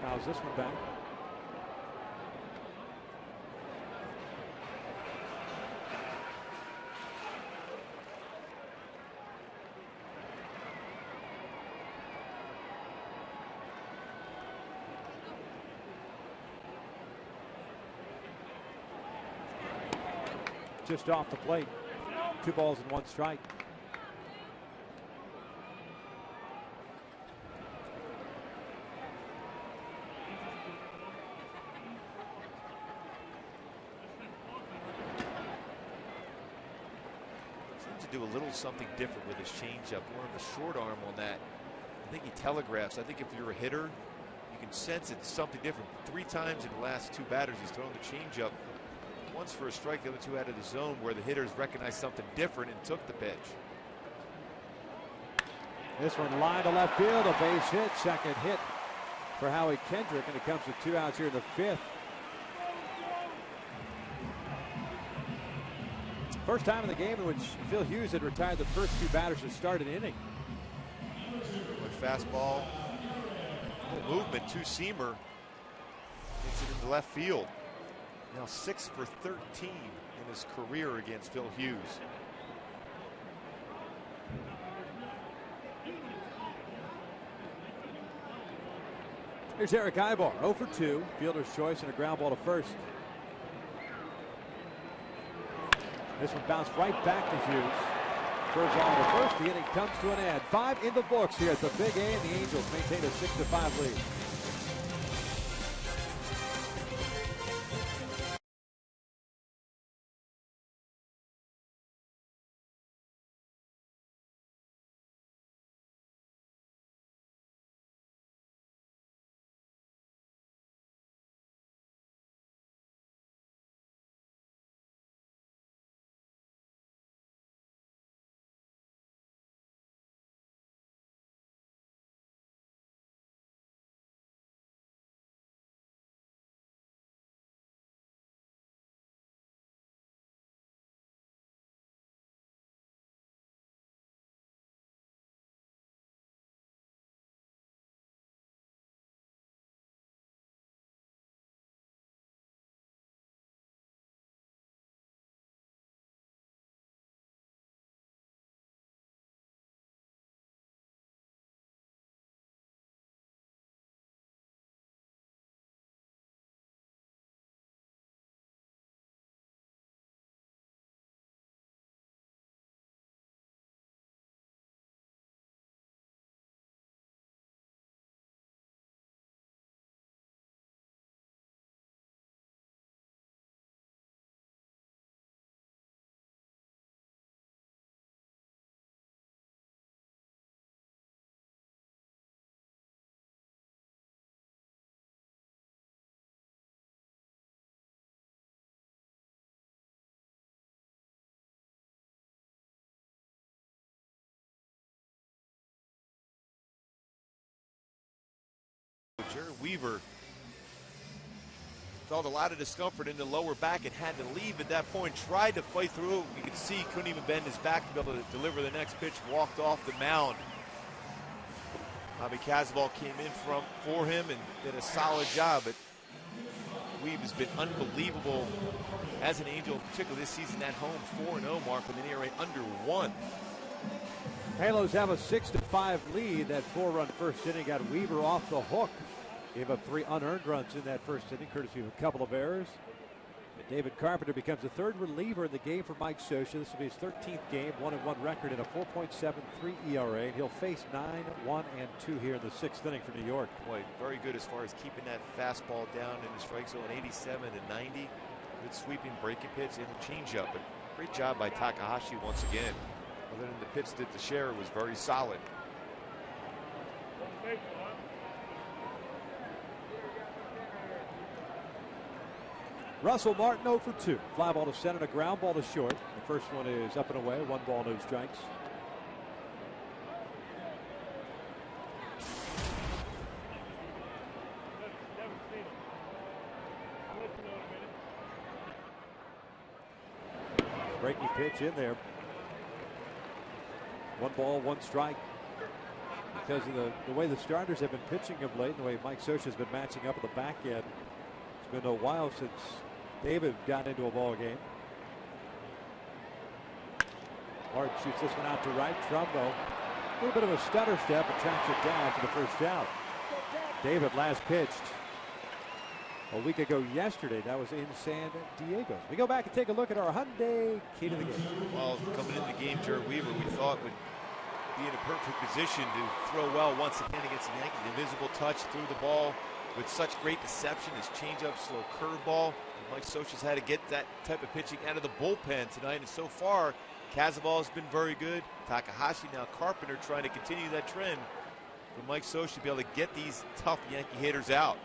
Fouls this one back. Just off the plate. 2 balls and 1 strike. Do a little something different with his changeup, more of a short arm on that. I think he telegraphs. I think if you're a hitter, you can sense it's something different. 3 times in the last 2 batters he's thrown the changeup. Once for a strike, the other 2 out of the zone where the hitters recognized something different and took the pitch. This one line to left field, a base hit, second hit for Howie Kendrick, and it comes with 2 outs here in the 5th. First time in the game in which Phil Hughes had retired the first 2 batters to start an inning. With fastball, movement, 2-seamer, hits it into left field. Now 6 for 13 in his career against Phil Hughes. Here's Eric Ibar, 0 for 2, fielder's choice and a ground ball to first. This one bounced right back to Hughes. Throws on to first. The inning comes to an end. 5 in the books here at the Big A, and the Angels maintain a 6-5 lead. Jared Weaver felt a lot of discomfort in the lower back and had to leave at that point. Tried to fight through. You could see he couldn't even bend his back to be able to deliver the next pitch. Walked off the mound. Bobby Casabal came in for him and did a solid job. But Weave has been unbelievable as an Angel, particularly this season at home. 4-0 mark with an ERA under 1. Halos have a 6-5 lead. That 4-run first inning got Weaver off the hook. Gave up 3 unearned runs in that first inning, courtesy of a couple of errors. And David Carpenter becomes the 3rd reliever in the game for Mike Scioscia. This will be his 13th game, 1-1 record and a 4.73 ERA. And he'll face 9-1-2 here in the 6th inning for New York. Boy, very good as far as keeping that fastball down in the strike zone, 87 to 90. Good sweeping breaking pitch and the changeup. But great job by Takahashi once again. Other than the pitch that the share was very solid. Russell Martin 0 for 2. Fly ball to center, a ground ball to short. The first one is up and away. 1 ball, no strikes. Breaking pitch in there. 1 ball, 1 strike. Because of the way the starters have been pitching of late, and the way Mike Scioscia has been matching up at the back end. It's been a while since David got into a ball game. Martin shoots this one out to right. Trumbo, a little bit of a stutter step, but tracks it down for the first out. David last pitched a week ago yesterday. That was in San Diego. We go back and take a look at our Hyundai key to the game. Well, coming into the game, Jared Weaver, we thought would be in a perfect position to throw well once again against the Yankees. Invisible touch, threw the ball with such great deception. His changeup, slow curveball. Mike Scioscia's had to get that type of pitching out of the bullpen tonight, and so far, Casabal has been very good. Takahashi, now Carpenter, trying to continue that trend for Mike Scioscia to be able to get these tough Yankee hitters out.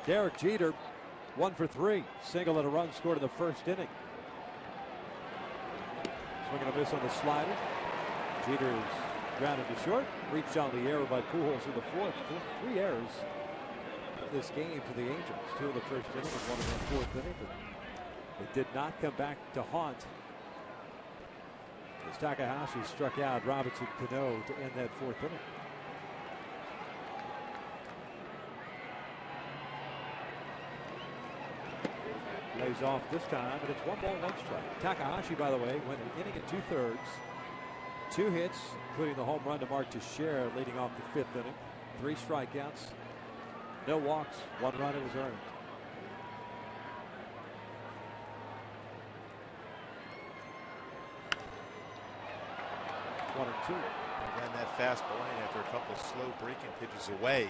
Derek Jeter, 1 for 3. Single and a run scored in the first inning. Swinging a miss on the slider. Jeter is grounded to short. Reached on the error by Pujols in the 4th. 3 errors in this game for the Angels. 2 in the first inning and 1 in the 4th inning. But it did not come back to haunt as Takahashi struck out Robinson Cano to end that 4th inning. Lays off this time, but it's 1 ball, 1 strike. Takahashi, by the way, went an inning and 2/3. 2 hits, including the home run to Mark Teixeira, leading off the 5th inning. 3 strikeouts, no walks, 1 run. It was earned. One and two. Ran that fastball in after a couple of slow breaking pitches away.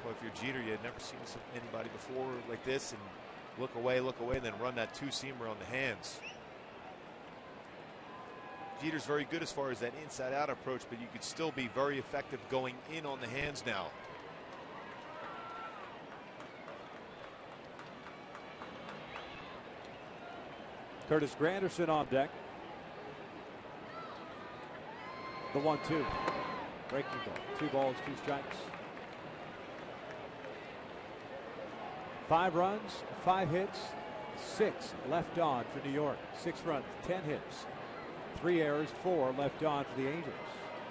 Well, if you're Jeter, you had never seen anybody before like this, and look away, and then run that 2-seamer on the hands. Jeter's very good as far as that inside-out approach, but you could still be very effective going in on the hands now. Curtis Granderson on deck. The 1-2. Breaking ball. 2 balls, 2 strikes. 5 runs, 5 hits, 6 left on for New York. 6 runs, 10 hits, 3 errors, 4 left on for the Angels.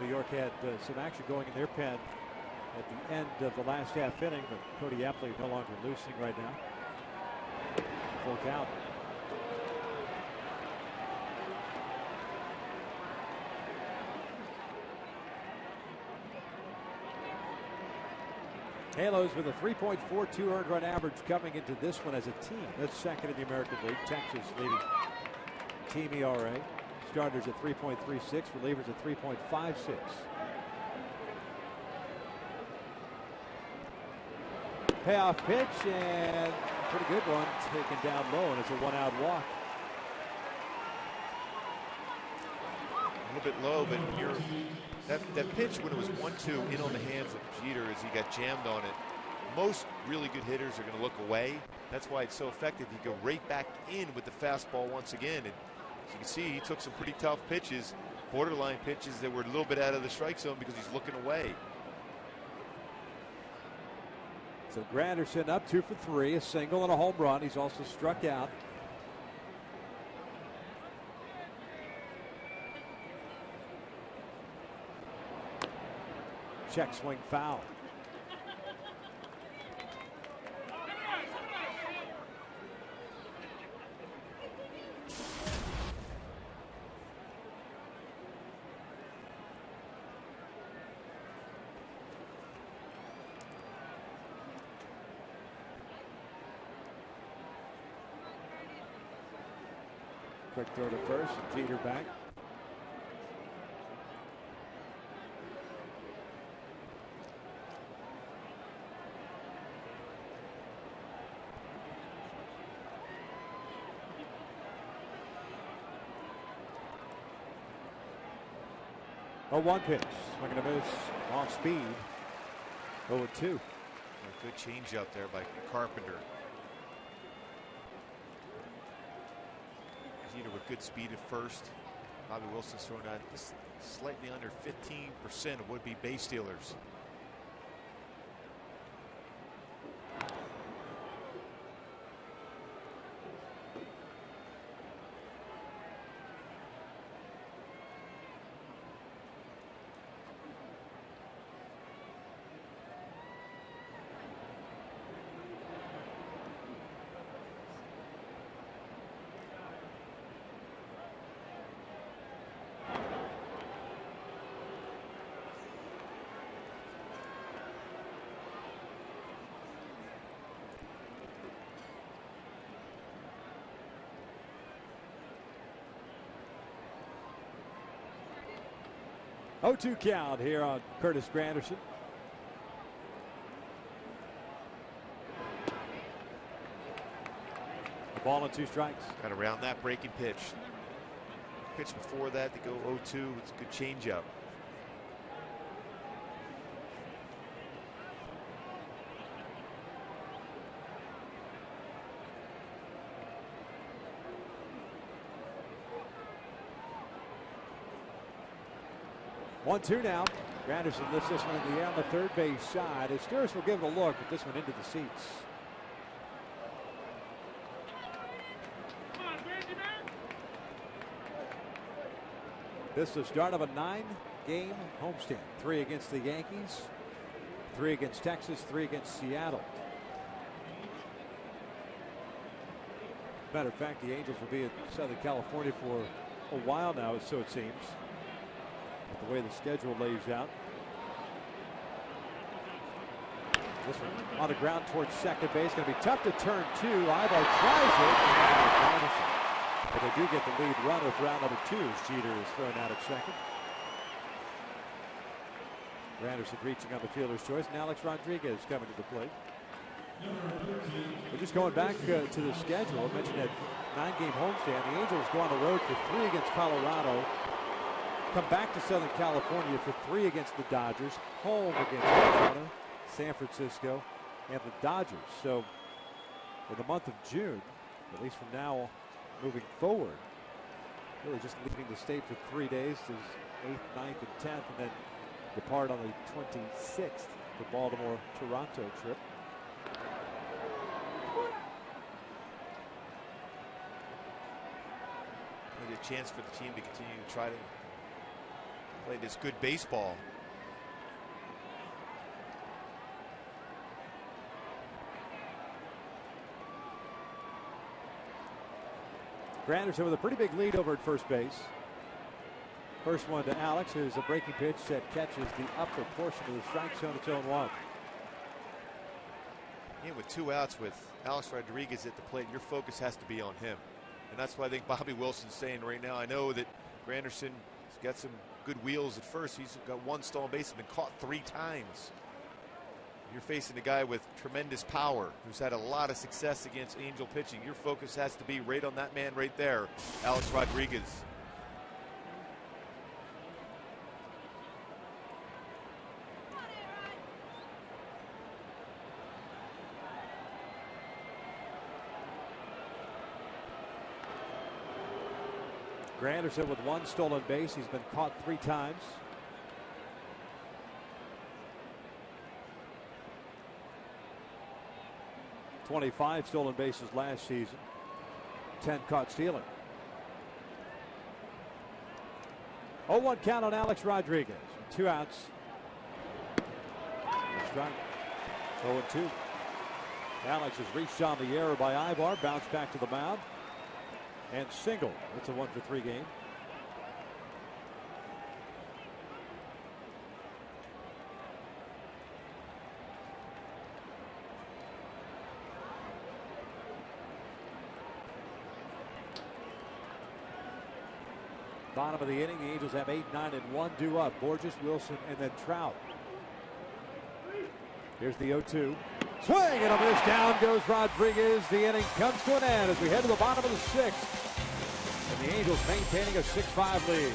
New York had some action going in their pen at the end of the last half inning, but Cody Epley no longer loosening right now. Full count. Halos with a 3.42 earned run average coming into this one as a team. That's second in the American League. Texas leading team ERA. Starters at 3.36, relievers at 3.56. Payoff pitch, and pretty good one taken down low, and it's a 1-out walk. A little bit low, but that pitch when it was 1-2 in on the hands of Jeter as he got jammed on it. Most really good hitters are going to look away. That's why it's so effective. You go right back in with the fastball once again. And as you can see, he took some pretty tough pitches. borderline pitches that were a little bit out of the strike zone because he's looking away. So Granderson up 2 for 3, a single and a home run. He's also struck out. Check swing foul. Quick throw to first, Jeter back. Oh, 1 pitch. Swinging a miss off speed. 0-2. A good change out there by Carpenter. Jeter with good speed at first. Bobby Wilson's thrown out slightly under 15% of would-be base stealers. Oh, 2 count here on Curtis Granderson. A ball and 2 strikes. Got around that breaking pitch. Pitch before that to go 0-2. It's a good changeup. One, 2 now. Granderson lifts this one in the air on the third base side. As Steers will give it a look at this one into the seats. This is the start of a 9-game homestand. 3 against the Yankees, 3 against Texas, 3 against Seattle. Matter of fact, the Angels will be in Southern California for a while now, so it seems. The way the schedule lays out. This one on the ground towards second base. Going to be tough to turn 2. Ivo tries it. But they do get the lead runner for round number 2 as Jeter is thrown out at second. Granderson reaching on the fielder's choice. And Alex Rodriguez coming to the plate. We're just going back to the schedule. I mentioned that 9-game homestand. The Angels go on the road for 3 against Colorado. Come back to Southern California for 3 against the Dodgers, home against Arizona, San Francisco, and the Dodgers. So in the month of June, at least from now moving forward, really just leaving the state for 3 days to 8th, 9th, and 10th, and then depart on the 26th for Baltimore-Toronto trip. Maybe a chance for the team to continue to try to play this good baseball. Granderson with a pretty big lead over at first base. First one to Alex, who's a breaking pitch that catches the upper portion of the strike zone. It's 0-1. Yeah, with 2 outs with Alex Rodriguez at the plate, your focus has to be on him. And that's why I think Bobby Wilson's saying right now, I know that Granderson's got some good wheels at first. He's got 1 stolen base, has been caught 3 times. You're facing a guy with tremendous power who's had a lot of success against Angel pitching. Your focus has to be right on that man right there, Alex Rodriguez. Granderson with 1 stolen base. He's been caught 3 times. "25 stolen bases last season, 10 caught stealing." 0-1 count on Alex Rodriguez. 2 outs. Strike. 0-2. Alex has reached on the error by Ibar. Bounced back to the mound. And single. It's a 1-for-3 game. Bottom of the inning, the Angels have 8, 9, and 1 due up. Borges, Wilson, and then Trout. Here's the 0-2. Swing and a miss. Down goes Rodriguez. The inning comes to an end as we head to the bottom of the 6th. And the Angels maintaining a 6-5 lead.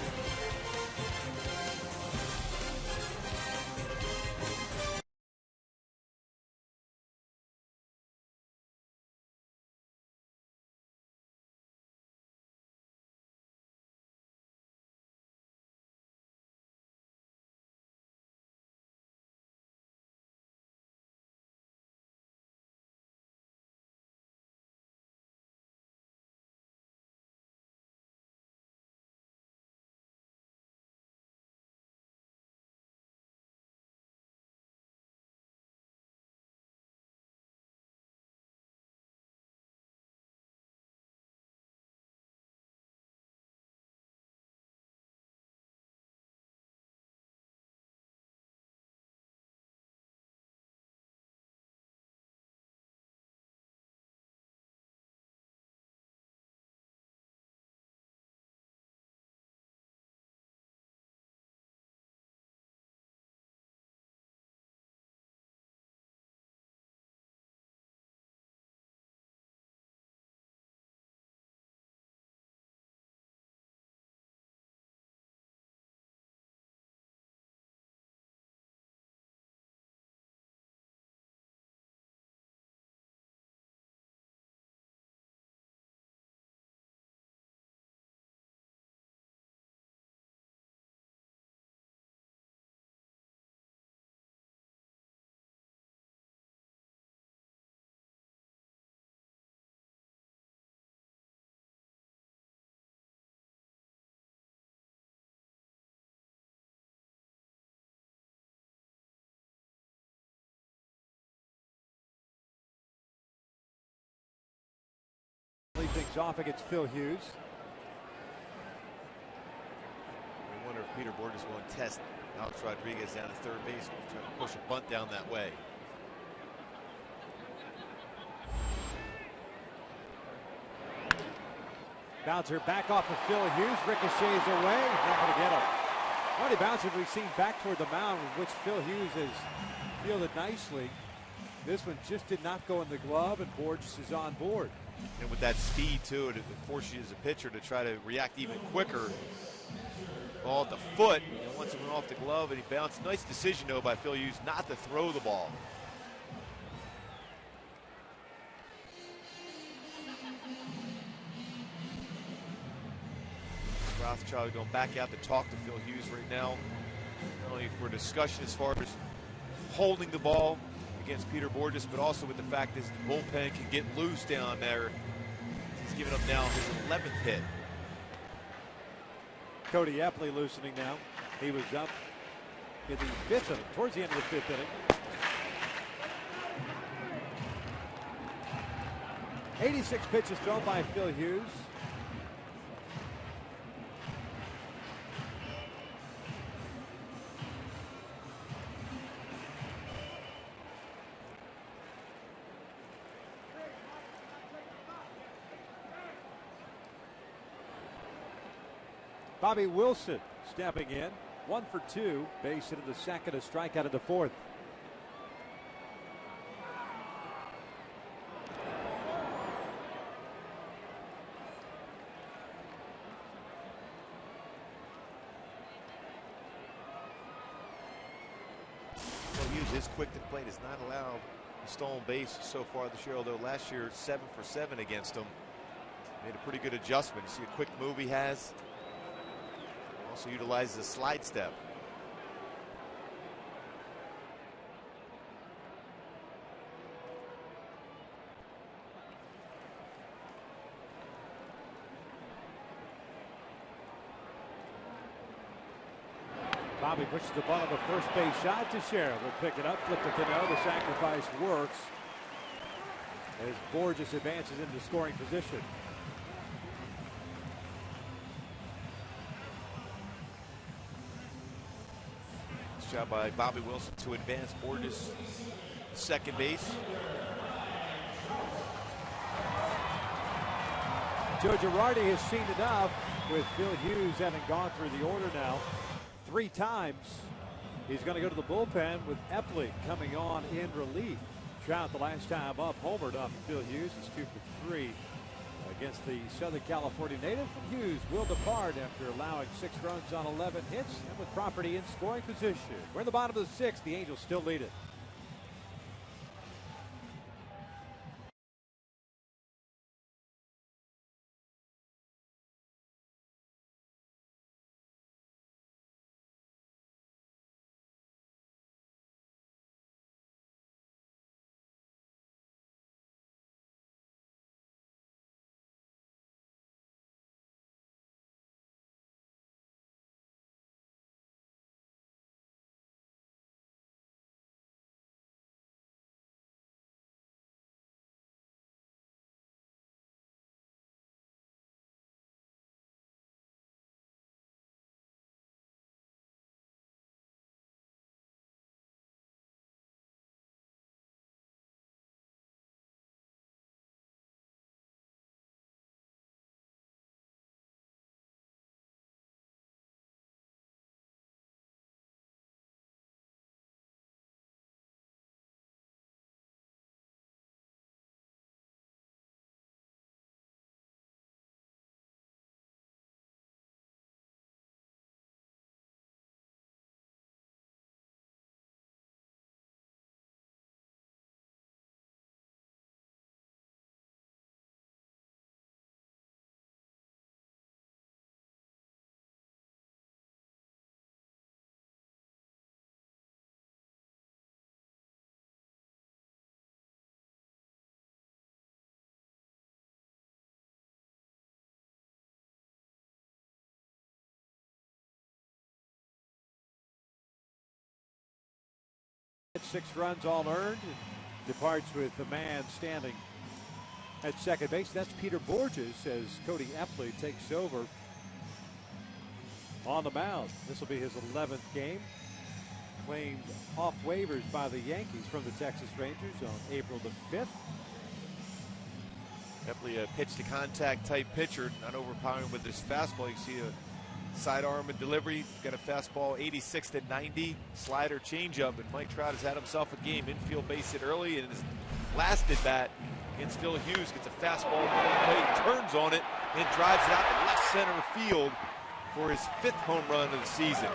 Things off against Phil Hughes. I wonder if Peter Borges will test Alex Rodriguez down at third base. We'll try to push a bunt down that way. Bouncer back off of Phil Hughes. Ricochets away. Not going to get him. One of the bouncers we've seen back toward the mound, which Phil Hughes has fielded nicely. This one just did not go in the glove, and Borges is on board. And with that speed, too, it forces you as a pitcher to try to react even quicker. Ball at the foot. And once it went off the glove and he bounced. Nice decision, though, by Phil Hughes not to throw the ball. Rothschild going back out to talk to Phil Hughes right now. Not only for discussion as far as holding the ball against Peter Borges, but also with the fact that the bullpen can get loose down there. He's giving up now his 11th hit. Cody Epley loosening now. He was up in the 5th inning, towards the end of the 5th inning. 86 pitches thrown by Phil Hughes. Bobby Wilson stepping in. 1 for 2. Base into the second, a strikeout in the 4th. Well, Hughes is quick to the plate. Has not allowed a stolen base so far this year, although last year 7 for 7 against him. Made a pretty good adjustment. You see a quick move he has. Also utilizes a slide step. Bobby pushes the ball on the first base shot to Sherrill. Will pick it up, flip to Cano. The sacrifice works as Borges advances into scoring position. Nice job by Bobby Wilson to advance Borges second base. Joe Girardi has seen enough with Phil Hughes having gone through the order now 3 times. He's going to go to the bullpen with Epley coming on in relief. Trout the last time up homered off Phil Hughes. It's 2 for 3 against the Southern California native. And Hughes will depart after allowing 6 runs on 11 hits and with property in scoring position. We're in the bottom of the 6th. The Angels still lead it. At 6 runs all earned and departs with the man standing at second base. That's Peter Borges as Cody Epley takes over on the mound. This will be his 11th game. Claimed off waivers by the Yankees from the Texas Rangers on April the 5th. Epley a pitch to contact type pitcher, not overpowering with his fastball. You see a sidearm and delivery. Got a fastball 86 to 90, slider changeup, and Mike Trout has had himself a game. Infield base hit early, and his last at bat against Phil Hughes gets a fastball, turns on it, and drives it out to left center field for his 5th home run of the season.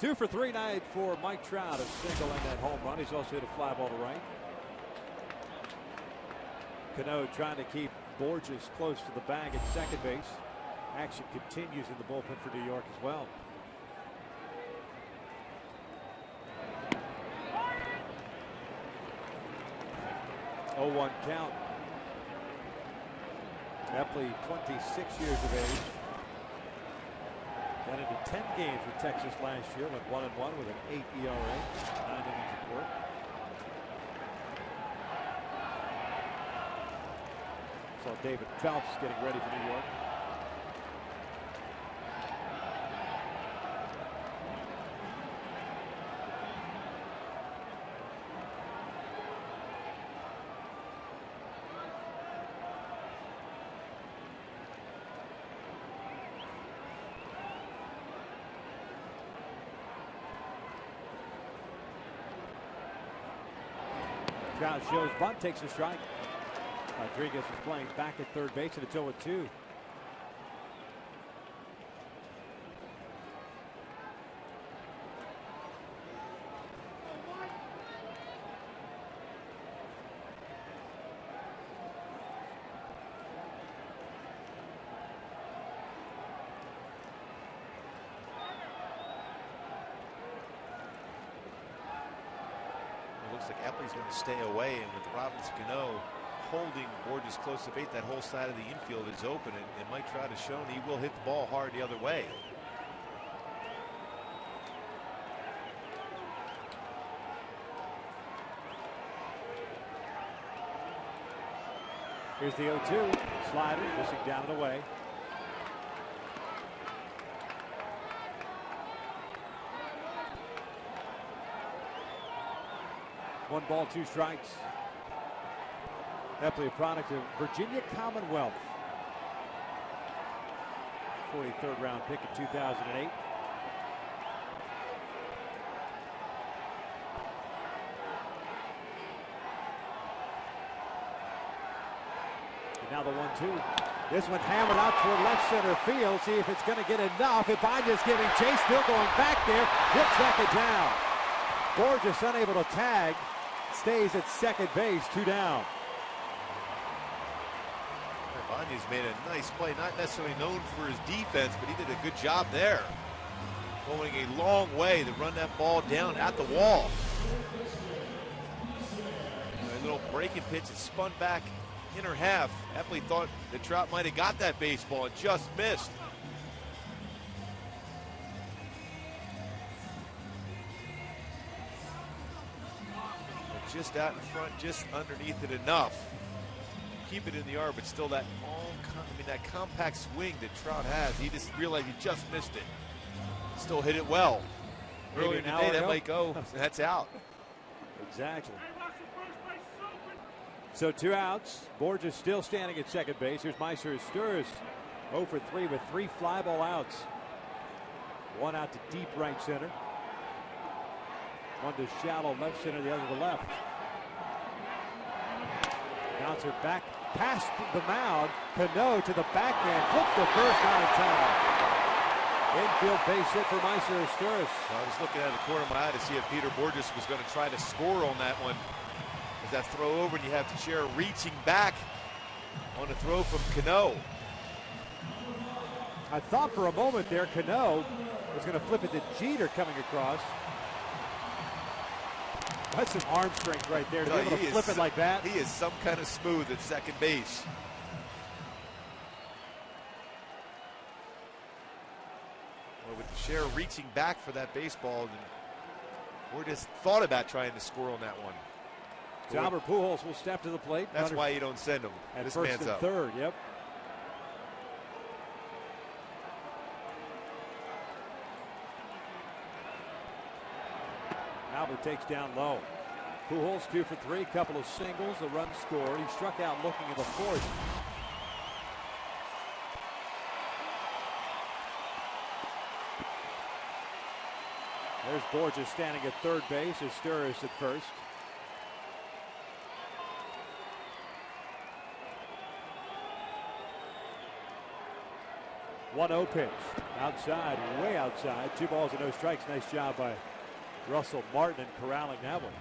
2 for 3 night for Mike Trout, a single and that home run. He's also hit a fly ball to right. Cano trying to keep Borges close to the bag at second base. Action continues in the bullpen for New York as well. Oh, 1 count. Epley, 26 years of age. Got into 10 games with Texas last year. Went 1-1 with an 8 ERA, 9 innings of work. Saw David Phelps getting ready for New York. Trout shows bunt, takes a strike. Rodriguez is playing back at third base, and it's 0-2. Looks like Epley's going to stay away, and with Robinson Cano holding Borges close to bait, that whole side of the infield is open, and Mike Trout has shown he will hit the ball hard the other way. Here's the 0-2. Slider, missing down and away. One ball, two strikes. Epley, a product of Virginia Commonwealth. 43rd round pick in 2008. And now the 1-2. This one hammered out toward left center field. See if it's going to get enough. Ibanez giving chase, still going back there. He'll track it down. Borges unable to tag. Stays at second base, 2 down. Ibanez made a nice play, not necessarily known for his defense, but he did a good job there. Going a long way to run that ball down at the wall. A little breaking pitch, it spun back inner half. Epley thought that Trout might have got that baseball and just missed. Just out in front, just underneath it enough. Keep it in the yard, but still that long, that compact swing that Trout has. He just realized he just missed it. Still hit it well. Earlier today, that might go. That's out. Exactly. So 2 outs. Borges still standing at second base. Here's Meiser Sturris, 0 for 3 with 3 fly ball outs. 1 out to deep right center. 1 to shallow left center, the other to left. Bouncer back past the mound. Cano to the backhand. Flips the first, not in time. Infield base hit for Meiser Sturris. I was looking out of the corner of my eye to see if Peter Borges was going to try to score on that one. As that throw over, and you have Teixeira reaching back on a throw from Cano. I thought for a moment there Cano was going to flip it to Jeter coming across. That's some arm strength right there to be able to flip it like that. He is some kind of smooth at second base. Well, with Teixeira reaching back for that baseball, we're just thought about trying to score on that one. So Albert Pujols will step to the plate. That's why you don't send him. At this first man's and up. third, yep. Albert takes down low. Pujols 2 for 3, couple of singles, a run scored. He struck out looking in the fourth. There's Borges standing at third base as Sturris at first. One 0 pitch. Outside, way outside. 2 balls and no strikes. Nice job by Russell Martin in corralling that one.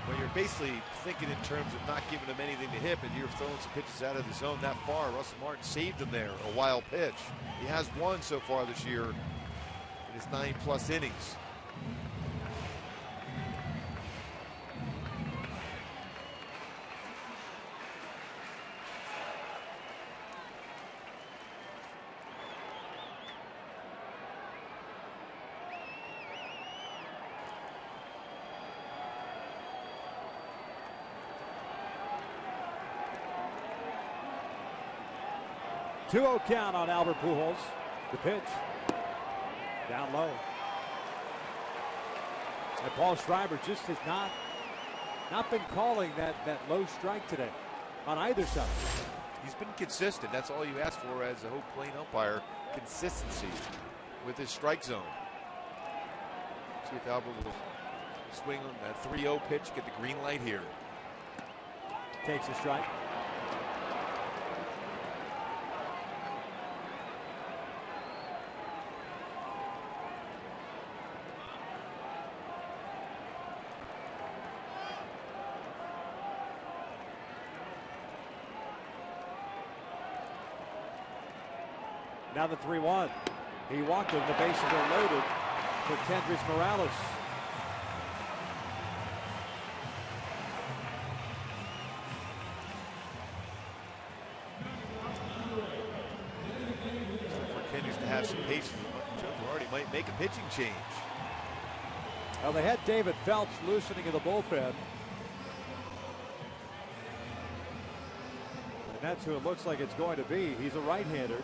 Well, you're basically thinking in terms of not giving him anything to hit, but you're throwing some pitches out of the zone that far. Russell Martin saved him there, a wild pitch. He has won so far this year in his 9+ innings. Two 2-0 count on Albert Pujols. The pitch. Down low. And Paul Schreiber just has not been calling that low strike today on either side. He's been consistent. That's all you ask for as a Hope Plain umpire. Consistency with his strike zone. See if Albert will swing on that 3-0 pitch, get the green light here. Takes a strike. Now the 3-1. He walked him. The bases are loaded. for Kendrys Morales. For Kendrys to have some patience, Joe Girardi might make a pitching change. Well, they had David Phelps loosening in the bullpen. And that's who it looks like it's going to be. He's a right-hander.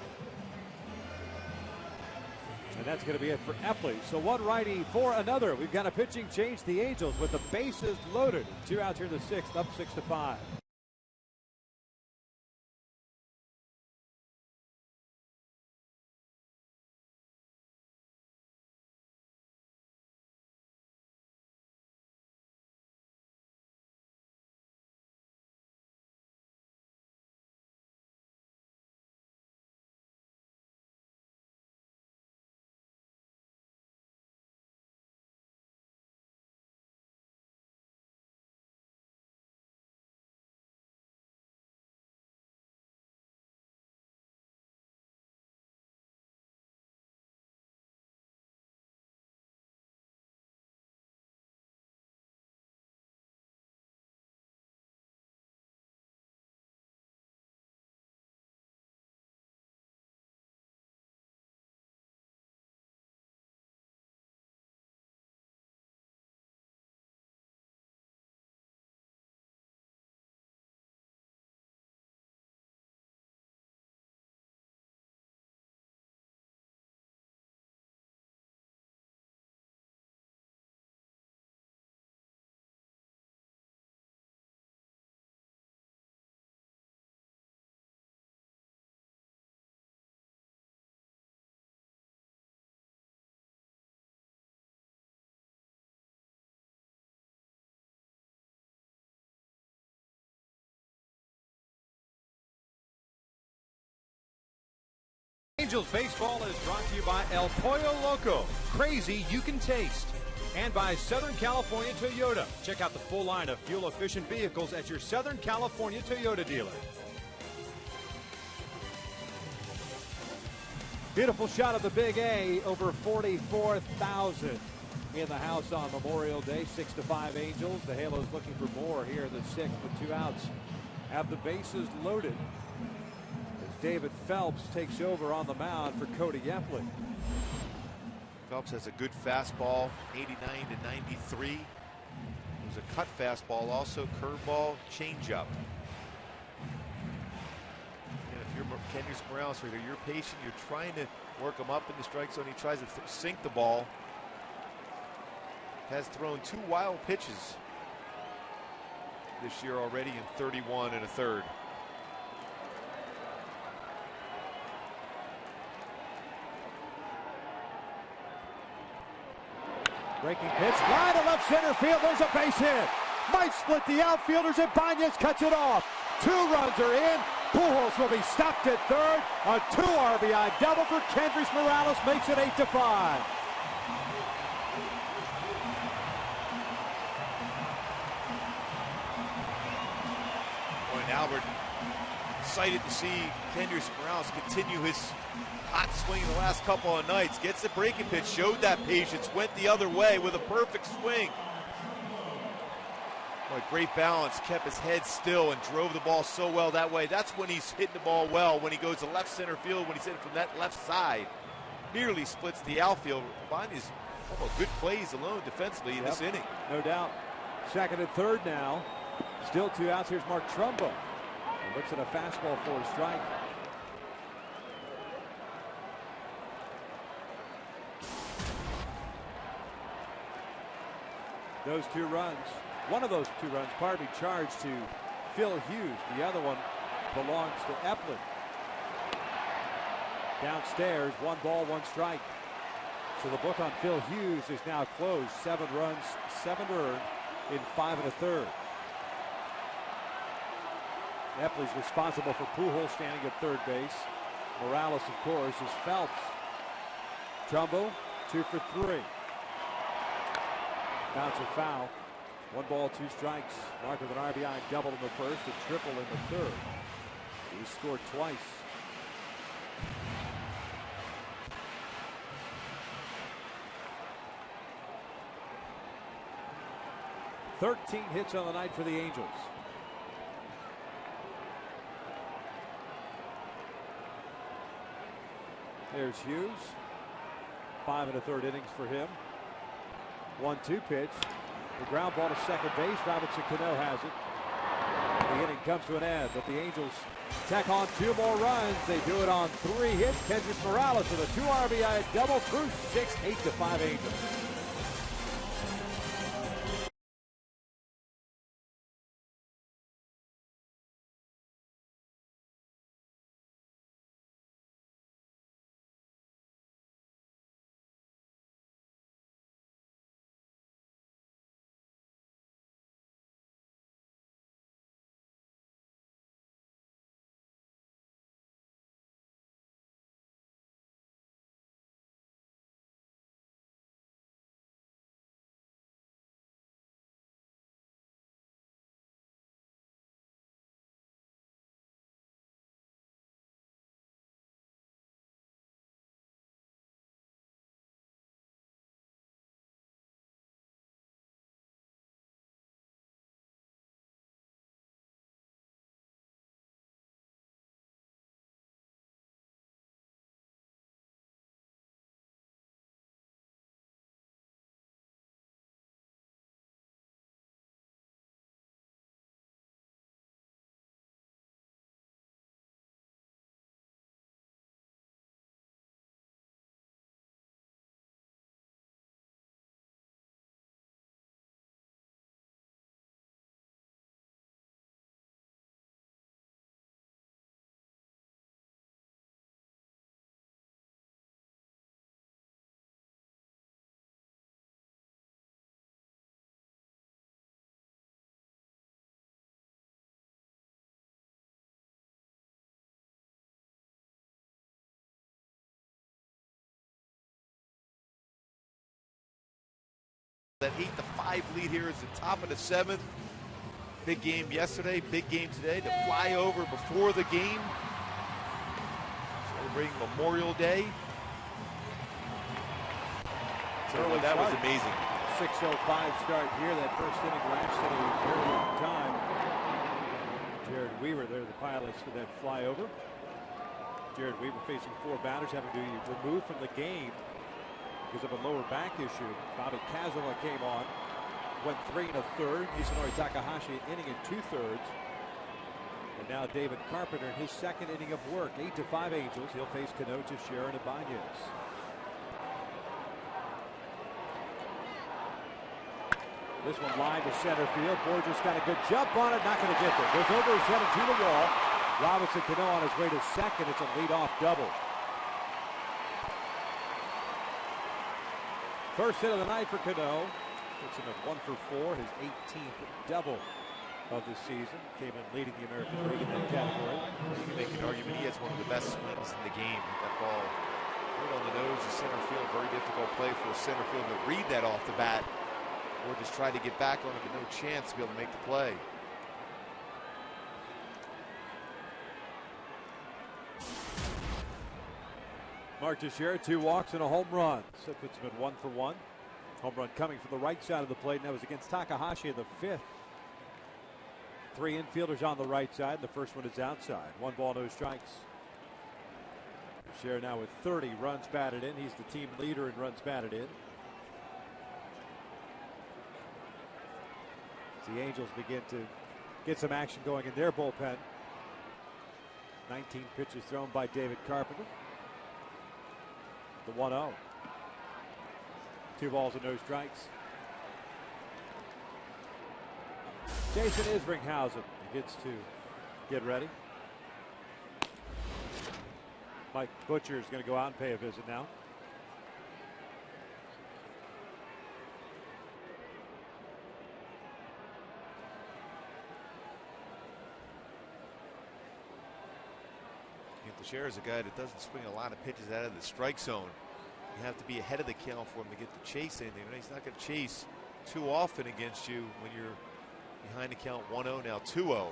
And that's going to be it for Epley. So one righty for another. We've got a pitching change. The Angels with the bases loaded. 2 outs here in the 6th, up 6-5. Angels baseball is brought to you by El Pollo Loco. Crazy you can taste. And by Southern California Toyota. Check out the full line of fuel-efficient vehicles at your Southern California Toyota dealer. Beautiful shot of the Big A. Over 44,000 in the house on Memorial Day. 6-5 Angels. The Halos looking for more here in the 6th with 2 outs. Have the bases loaded. David Phelps takes over on the mound for Cody Epley. Phelps has a good fastball, 89 to 93. It was a cut fastball, also curveball, changeup. And if you're Kendrys Morales, you're patient, you're trying to work him up in the strike zone. He tries to sink the ball. Has thrown 2 wild pitches this year already in 31 1/3. Breaking pitch, line to left center field. There's a base hit. Might split the outfielders, and Banez cuts it off. 2 runs are in. Pujols will be stopped at third. A 2 RBI double for Kendrys Morales makes it 8-5. Boy, and Albert excited to see Kendrys Morales continue his hot swing the last couple of nights. Gets the breaking pitch, showed that patience, went the other way with a perfect swing. Boy, great balance, kept his head still and drove the ball so well that way. That's when he's hitting the ball well, when he goes to left center field, when he's hitting from that left side. Nearly splits the outfield. Banez, good plays alone defensively in this inning. No doubt. 2nd and 3rd now. Still 2 outs. Here's Mark Trumbo. He looks at a fastball for a strike. Those 2 runs, one of those 2 runs, pardon me, charged to Phil Hughes. The other one belongs to Epley. Downstairs, 1 ball, 1 strike. So the book on Phil Hughes is now closed. 7 runs, 7 earned in 5 1/3. Epley's responsible for Pujols standing at third base. Morales, of course, is Phelps. Trumbo, 2 for 3. Bounce a foul. 1 ball, 2 strikes. Mark with an RBI double in the first, a triple in the 3rd. He scored twice. 13 hits on the night for the Angels. There's Hughes. 5 1/3 innings for him. 1-2 pitch. The ground ball to second base. Robinson Cano has it. The inning comes to an end, but the Angels tack on 2 more runs. They do it on 3 hits. Kendrys Morales with a 2 RBI double through 6, 8-5 Angels. That 8-5 lead here is the top of the 7th. Big game yesterday, big game today. The flyover before the game. Celebrating Memorial Day. So that was amazing. 6:05 start here. That first inning lasted a very long time. Jared Weaver there, the pilots for that flyover. Jared Weaver facing 4 batters, having to be removed from the game because of a lower back issue. Bobby Kazola came on, went 3 1/3. Isanori Takahashi an inning and 2/3. And now David Carpenter in his second inning of work. 8-5 Angels. He'll face Cano, Teixeira, and Ibanez. This one line to center field. Borges got a good jump on it, not going to get there. Goes over his head and to the wall. Robinson Cano on his way to second. It's a leadoff double. First hit of the night for Cano. Puts him at 1 for 4, his 18th double of the season. Came in leading the American League in that category. You can make an argument he has one of the best swings in the game. With that ball right on the nose of center field. Very difficult play for a center field to read that off the bat. Or just try to get back on it, but no chance to be able to make the play. Mark Teixeira, 2 walks and a home run. So puts him at 1 for 1. Home run coming from the right side of the plate, and that was against Takahashi in the 5th. 3 infielders on the right side. The first one is outside. 1 ball, no strikes. Teixeira now with 30 runs batted in. He's the team leader in runs batted in. The Angels begin to get some action going in their bullpen. 19 pitches thrown by David Carpenter. The 1-0. 2 balls and no strikes. Jason Isringhausen gets to get ready. Mike Butcher is going to go out and pay a visit now. Teixeira is a guy that doesn't swing a lot of pitches out of the strike zone. You have to be ahead of the count for him to get to chase anything. He's not going to chase too often against you when you're behind the count 1-0, now 2-0.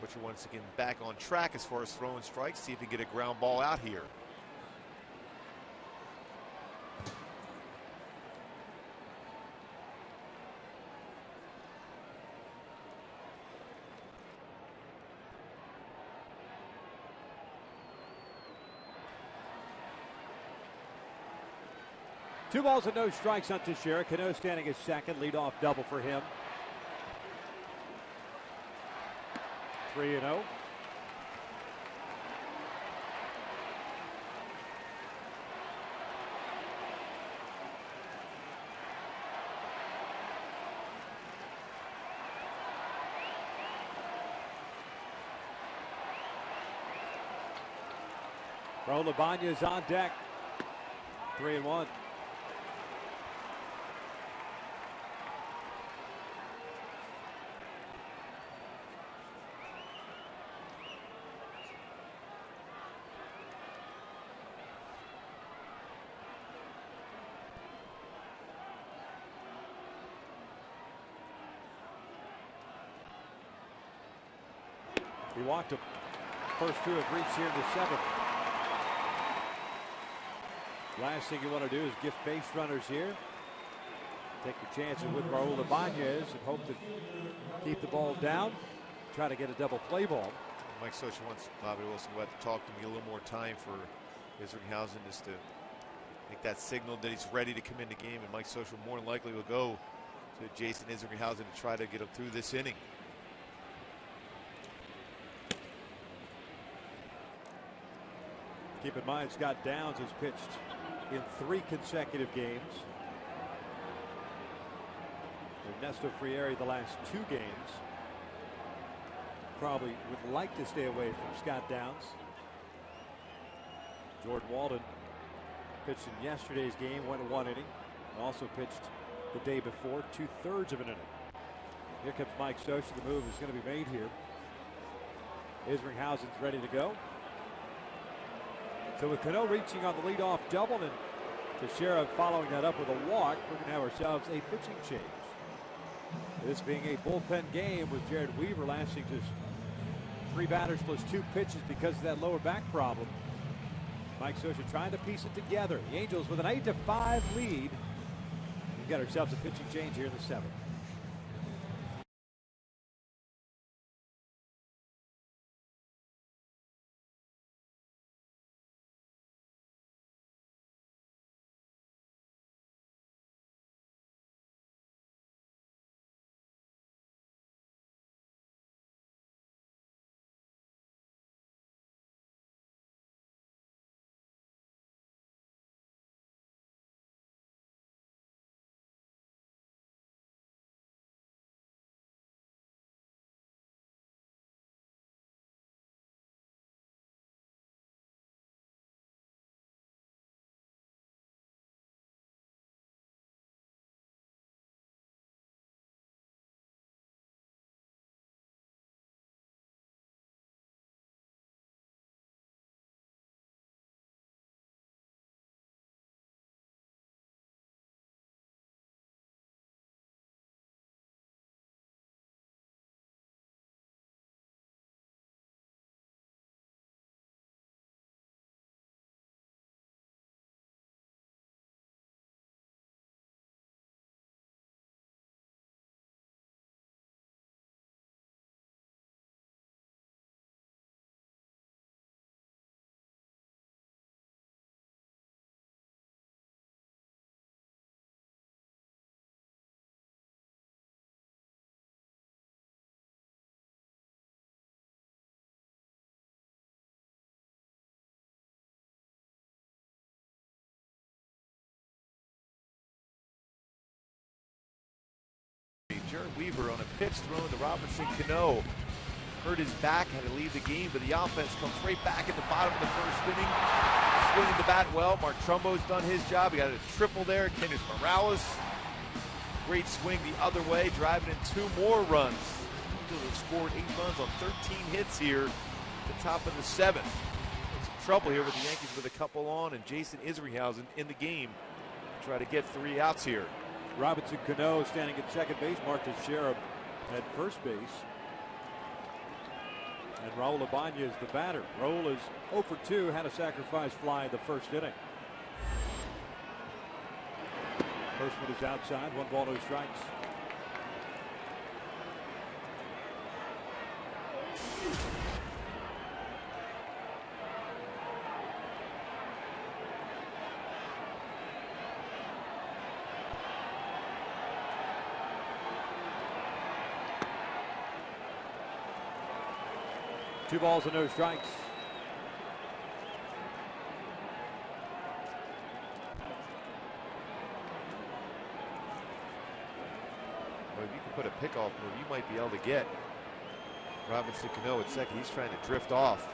Butcher once again back on track as far as throwing strikes. See if he can get a ground ball out here. 2 balls and no strikes on Teixeira. Cano standing at second. Leadoff double for him. 3-0. Raul Ibanez on deck. 3-1. He walked him. First 2 have reached here in the 7th. Last thing you want to do is gift base runners here. Take your chances with Raul Ibanez and hope to keep the ball down. Try to get a double play ball. Mike Scioscia wants Bobby Wilson to talk to me a little more time for Isringhausen just to make that signal that he's ready to come in the game. And Mike Scioscia more than likely will go to Jason Isringhausen to try to get him through this inning. Keep in mind, Scott Downs has pitched in 3 consecutive games. Ernesto Frieri the last 2 games. Probably would like to stay away from Scott Downs. Jordan Walden pitched in yesterday's game, went 1 inning. Also pitched the day before, 2/3 of an inning. Here comes Mike Scioscia. The move is going to be made here. Isringhausen's ready to go. So with Cano reaching on the leadoff double and Teixeira following that up with a walk, we're going to have ourselves a pitching change. This being a bullpen game with Jared Weaver lasting just 3 batters plus 2 pitches because of that lower back problem. Mike Scioscia trying to piece it together. The Angels with an 8-5 lead. We've got ourselves a pitching change here in the 7th. Jared Weaver on a pitch thrown to Robinson Cano. Hurt his back, had to leave the game, but the offense comes right back at the bottom of the 1st inning. Swinging the bat well. Mark Trumbo's done his job. He got a triple there. Kenneth Morales. Great swing the other way, driving in 2 more runs. Angels have scored 8 runs on 13 hits here at the top of the 7th. Some trouble here with the Yankees with a couple on, and Jason Isringhausen in the game to try to get 3 outs here. Robinson Cano standing at second base. Mark Teixeira at first base. And Raul Ibanez the batter. Raul is 0 for 2, had a sacrifice fly in the 1st inning. First one is outside, 1 ball, no strikes. 2 balls and no strikes. Well, if you can put a pickoff move, you might be able to get Robinson Cano at second. He's trying to drift off.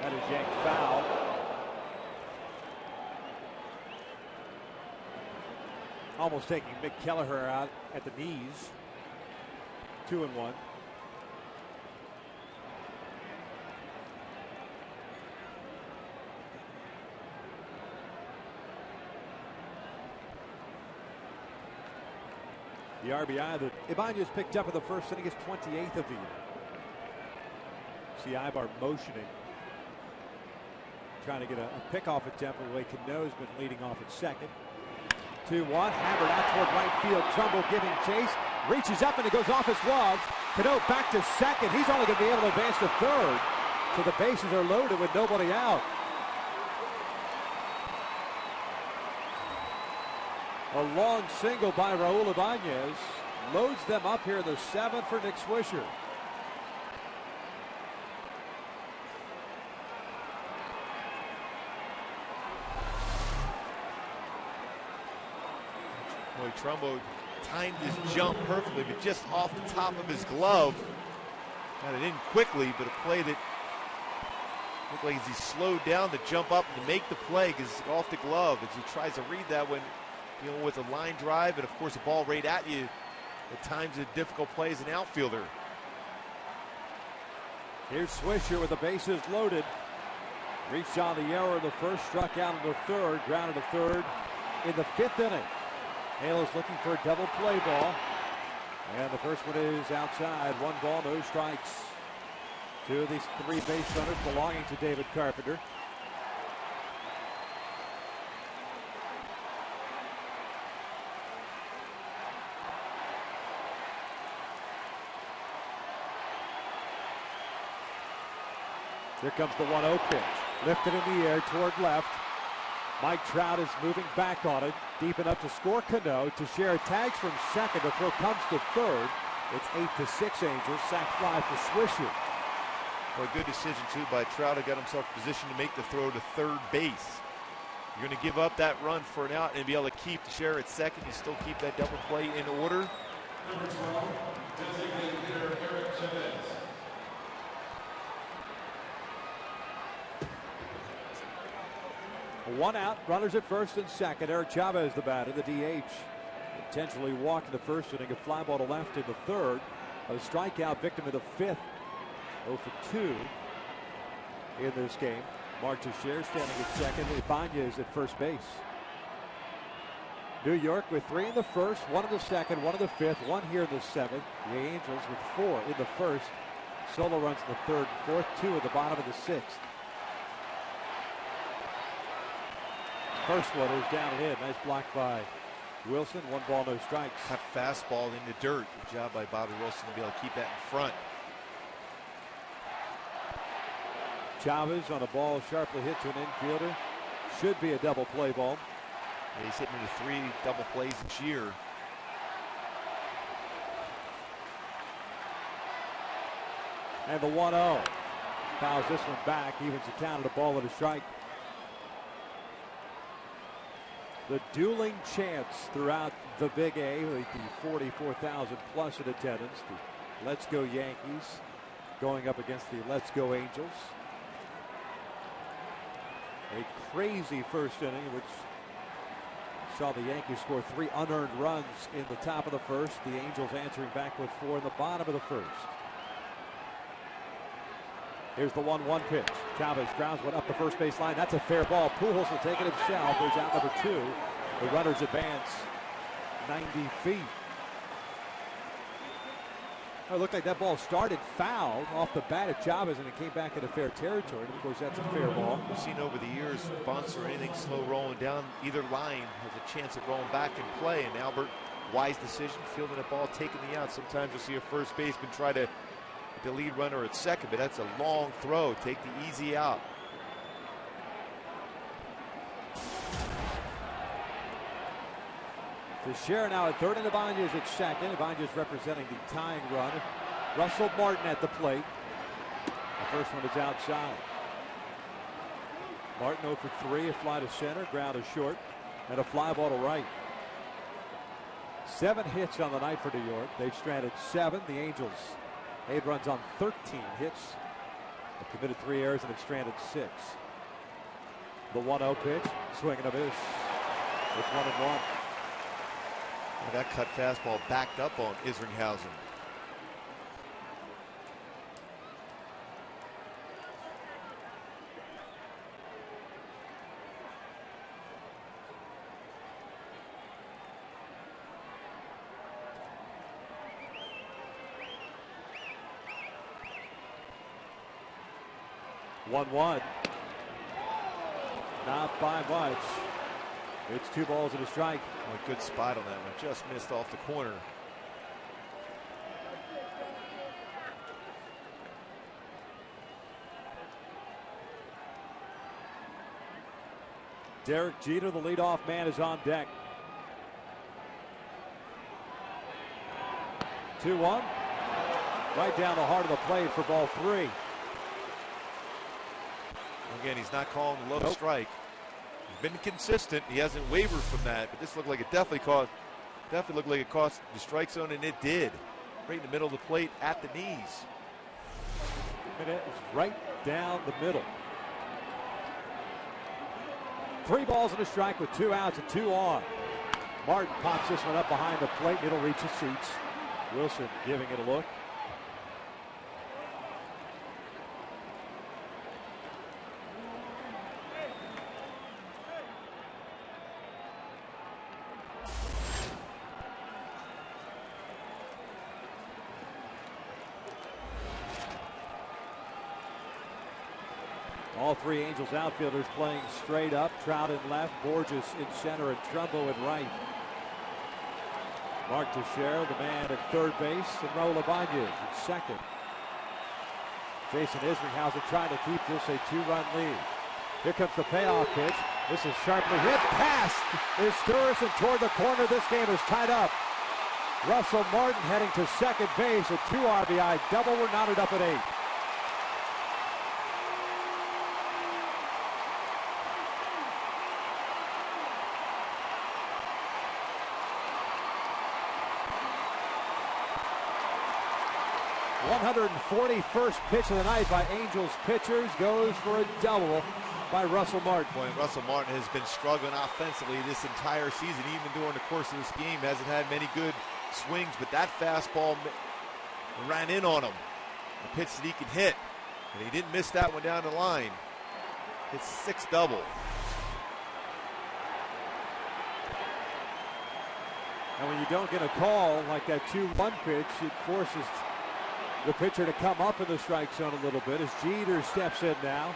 That is yanked foul. Almost taking Mick Kelleher out at the knees. 2-1. The RBI that Ibanez picked up in the first inning is 28th of the year. See Ibar motioning, trying to get a pickoff attempt the way Cano's been leading off at second. 2-1, hammered out toward right field. Trumbo giving chase, reaches up and it goes off his glove. Cano back to second. He's only going to be able to advance to third. So the bases are loaded with nobody out. A long single by Raul Ibanez loads them up here in the 7th for Nick Swisher. Boy, Trumbo timed his jump perfectly, but just off the top of his glove. Got it in quickly, but a play that looked like as he slowed down to jump up and to make the play because off the glove as he tries to read that one, dealing with a line drive and of course a ball right at you. At times a difficult play as an outfielder. Here's Swisher with the bases loaded. Reached on the error in the first, struck out in the third, grounded to third in the 5th inning. Hale is looking for a double play ball. And the first one is outside. 1 ball, no strikes. 2 of these 3 base runners belonging to David Carpenter. Here comes the 1-0 pitch. Lifted in the air toward left. Mike Trout is moving back on it. Deep enough to score Cano. Teixeira tags from second. The throw comes to third. It's 8-6 Angels. Sac fly for Swisher. Well, a good decision, too, by Trout. He got himself positioned to make the throw to third base. You're going to give up that run for an out and be able to keep Teixeira at second. You still keep that double play in order. Number 12, designated hitter Eric Chavez. One out, runners at first and second. Eric Chavez, the batter, the DH. Intentionally walked in the first inning, a fly ball to left in the third. A strikeout victim in the 5th. 0 for 2 in this game. Mark Teixeira standing at second. Ibanez at first base. New York with 3 in the first, 1 in the second, 1 in the 5th, 1 here in the 7th. The Angels with 4 in the first. Solo runs in the 3rd and 4th, 2 at the bottom of the 6th. First one is down and in. Nice block by Wilson. 1 ball, no strikes. Cut fastball in the dirt. Good job by Bobby Wilson to be able to keep that in front. Chavez on a ball sharply hit to an infielder. Should be a double play ball. Yeah, he's hitting into 3 double plays each year. And the 1-0. Fouls this one back. Evens the count at a ball and a strike. The dueling chants throughout the Big A, like the 44,000 plus in attendance. The Let's Go Yankees going up against the Let's Go Angels. A crazy first inning, which saw the Yankees score 3 unearned runs in the top of the first. The Angels answering back with 4 in the bottom of the first. Here's the 1-1 pitch. Chavez grounds one up the first base line. That's a fair ball. Pujols will take it himself. There's out number 2. The runners advance 90 feet. It looked like that ball started foul off the bat at Chavez, and it came back into fair territory. And of course, that's a fair ball. We've seen over the years, bunts or anything slow rolling down either line has a chance of rolling back and play. And Albert, wise decision, fielding a ball, taking the out. Sometimes you'll see a first baseman try to the lead runner at second, but that's a long throw. Take the easy out. Teixeira now at third, and Ibanez at second. Ibanez representing the tying run. Russell Martin at the plate. The first one is outside. Martin 0 for 3, a fly to center, ground to short, and a fly ball to right. 7 hits on the night for New York. They've stranded 7. The Angels, 8 runs on 13 hits. They've committed 3 errors and have stranded 6. The 1-0 pitch, swing and a miss. It's 1-1. Well, that cut fastball backed up on Isringhausen. One. Not by much. It's 2 balls and a strike. A good spot on that one. Just missed off the corner. Derek Jeter, the leadoff man, is on deck. 2-1. Right down the heart of the plate for ball 3. Again, he's not calling the low strike. He's been consistent. He hasn't wavered from that, but this looked like it definitely looked like it cost the strike zone, and it did. Right in the middle of the plate at the knees. And it was right down the middle. 3 balls and a strike with 2 outs and 2 on. Martin pops this one up behind the plate. It'll reach the seats. Wilson giving it a look. All 3 Angels outfielders playing straight up. Trout in left, Borges in center, and Trumbo in right. Mark Teixeira, the man at third base, and Raul Ibanez at second. Jason Isringhausen trying to keep this a 2-run lead. Here comes the payoff pitch. This is sharply hit. Pass is Sturrison toward the corner. This game is tied up. Russell Martin heading to second base. A 2 RBI double. We're knotted up at 8. '41st pitch of the night by Angels pitchers goes for a double by Russell Martin. Boy, Russell Martin has been struggling offensively this entire season. Even during the course of this game, hasn't had many good swings, but that fastball ran in on him. A pitch that he can hit, and he didn't miss that one down the line. It's 6 double. And when you don't get a call like that 2-1 pitch, it forces the pitcher to come up in the strike zone a little bit as Jeter steps in now.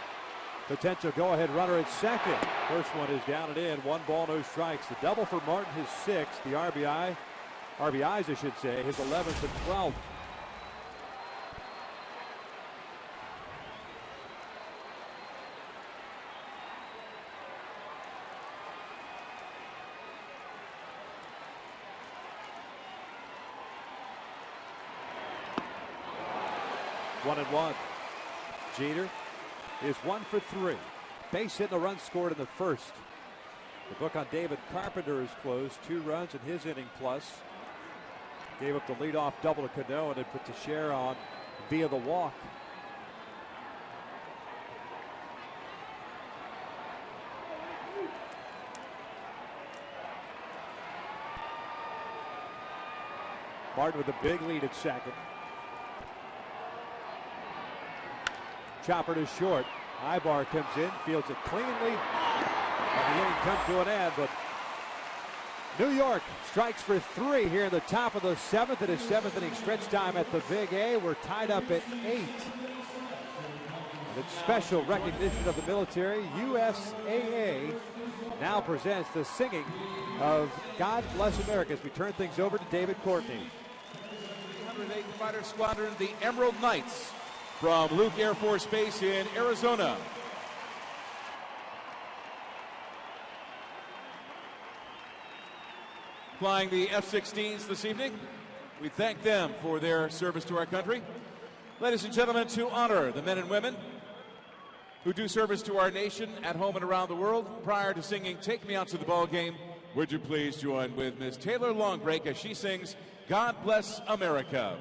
Potential go-ahead runner at second. First one is down and in. 1 ball, no strikes. The double for Martin, his 6th. The RBIs, I should say, his 11th and 12th. One and one. Jeter is 1 for 3. Base hit and a run scored in the first. The book on David Carpenter is closed. 2 runs in his inning plus. Gave up the leadoff double to Cano and then put Teixeira on via the walk. Martin with a big lead at second. Chopper to short. Ibar comes in, fields it cleanly, and the inning comes to an end. But New York strikes for 3 here in the top of the 7th. It is 7th inning stretch time at the Big A. We're tied up at 8. And it's special recognition of the military. USAA now presents the singing of God Bless America as we turn things over to David Courtney. 108 Fighter Squadron, the Emerald Knights, from Luke Air Force Base in Arizona. flying the F-16s this evening. We thank them for their service to our country. Ladies and gentlemen, to honor the men and women who do service to our nation at home and around the world, prior to singing Take Me Out to the Ball Game, would you please join with Miss Taylor Longbreak as she sings God Bless America.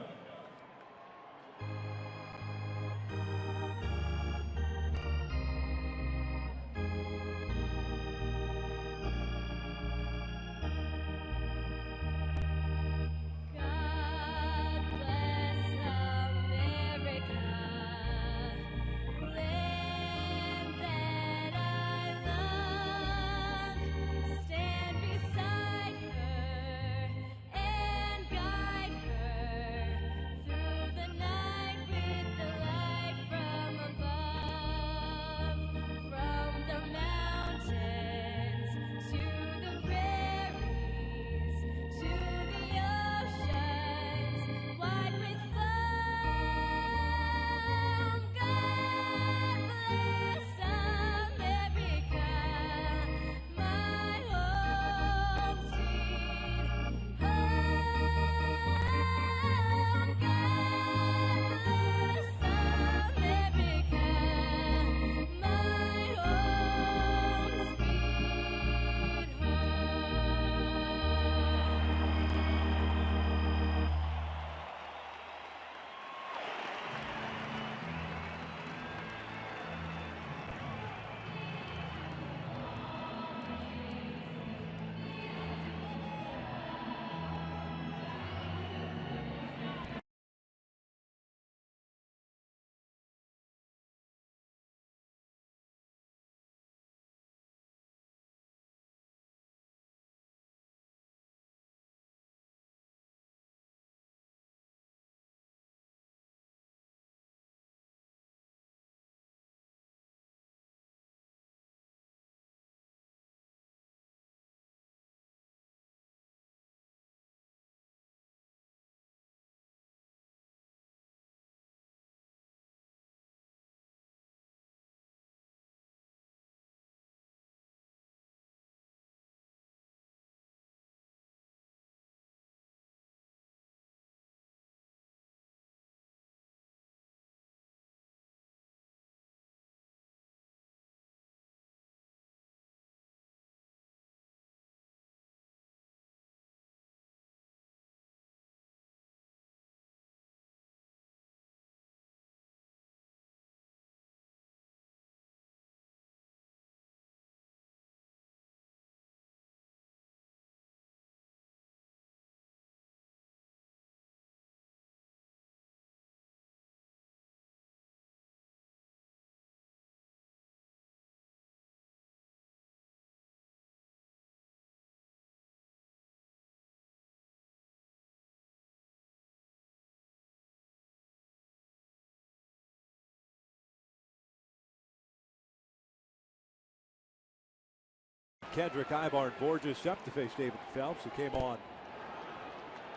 Kendrick, Ibar, and Borges up to face David Phelps, who came on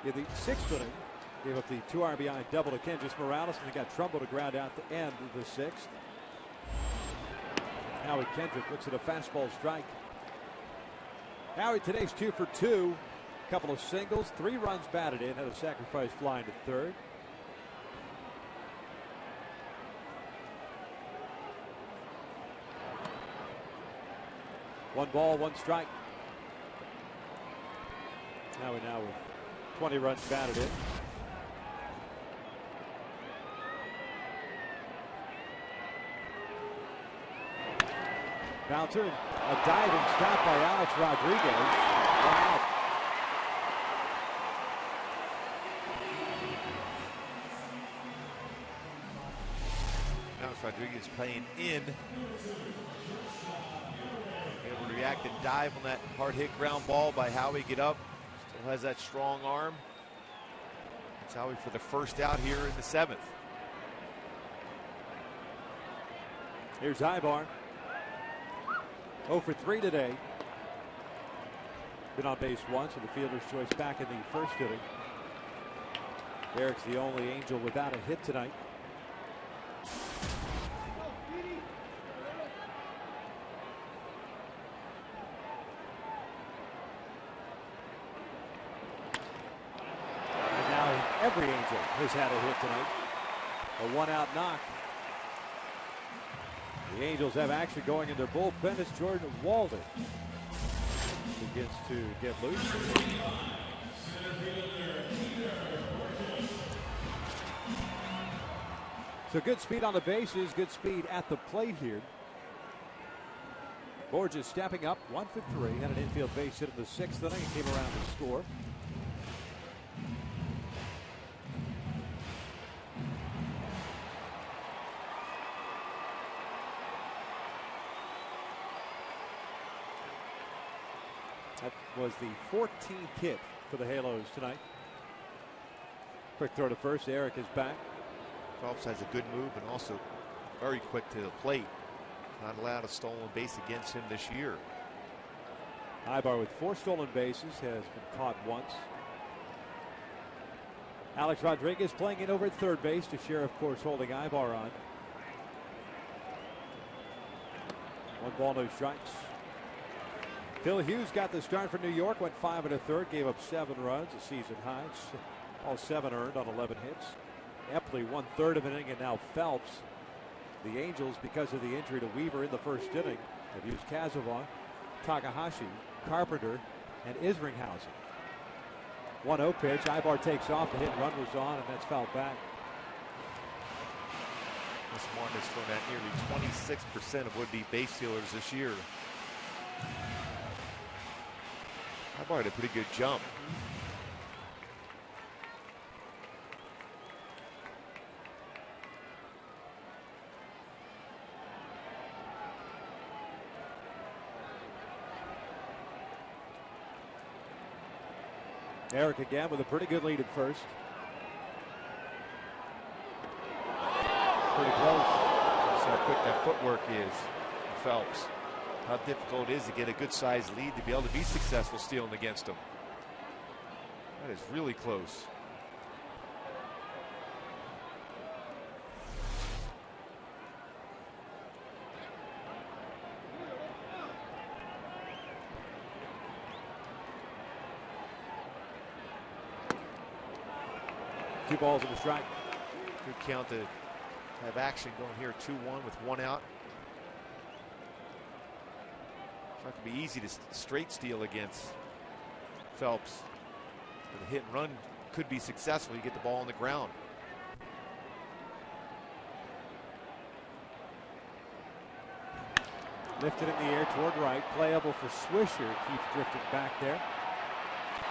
in the 6th inning. Gave up the 2 RBI double to Kendrick Morales, and they got Trumbo to ground out the end of the 6th. Howie Kendrick looks at a fastball strike. Howie today's 2 for 2. A couple of singles, 3 runs batted in, had a sacrifice fly into third. One ball, 1 strike. Howie now with 20 runs batted in. Bouncer, a diving stop by Alex Rodriguez. Wow. Alex Rodriguez playing in. Able to react and dive on that hard hit ground ball by Howie. Get up. Still has that strong arm. It's Howie for the first out here in the 7th. Here's Ibar. 0 for 3 today. Been on base once with the fielder's choice back in the 1st inning. Eric's the only Angel without a hit tonight. Every Angel has had a hit tonight. A one-out knock. The Angels have action going in their bullpen as Jordan Walden begins to get loose. So good speed on the bases, good speed at the plate here. Borges stepping up, 1 for 3, had an infield base hit in the 6th inning and came around to score. That was the 14th hit for the Halos tonight. Quick throw to first. Eric is back. Phelps has a good move and also very quick to the plate. Not allowed a stolen base against him this year. Ibar with 4 stolen bases, has been caught once. Alex Rodriguez playing in over at third base. Teixeira, of course, holding Ibar on. 1 ball, no strikes. Phil Hughes got the start for New York, went 5 1/3, gave up 7 runs, a season high. All 7 earned on 11 hits. Epley 1/3 of an inning, and now Phelps. The Angels, because of the injury to Weaver in the first inning, have used Kazava, Takahashi, Carpenter, and Isringhausen. 1-0 pitch. Ibar takes off. The hit and run was on, and that's fouled back. This Martin has thrown out nearly 26% of would-be base stealers this year. Ibar had a pretty good jump. Eric again with a pretty good lead at first. Pretty close. That's how quick that footwork is. Phelps. How difficult it is to get a good sized lead to be able to be successful stealing against him. That is really close. Two balls and a strike. Good count to have action going here. 2-1 with 1 out. It's not going to be easy to straight steal against Phelps. But the hit and run could be successful. You get the ball on the ground. Lifted in the air toward right. Playable for Swisher. Keeps drifting back there.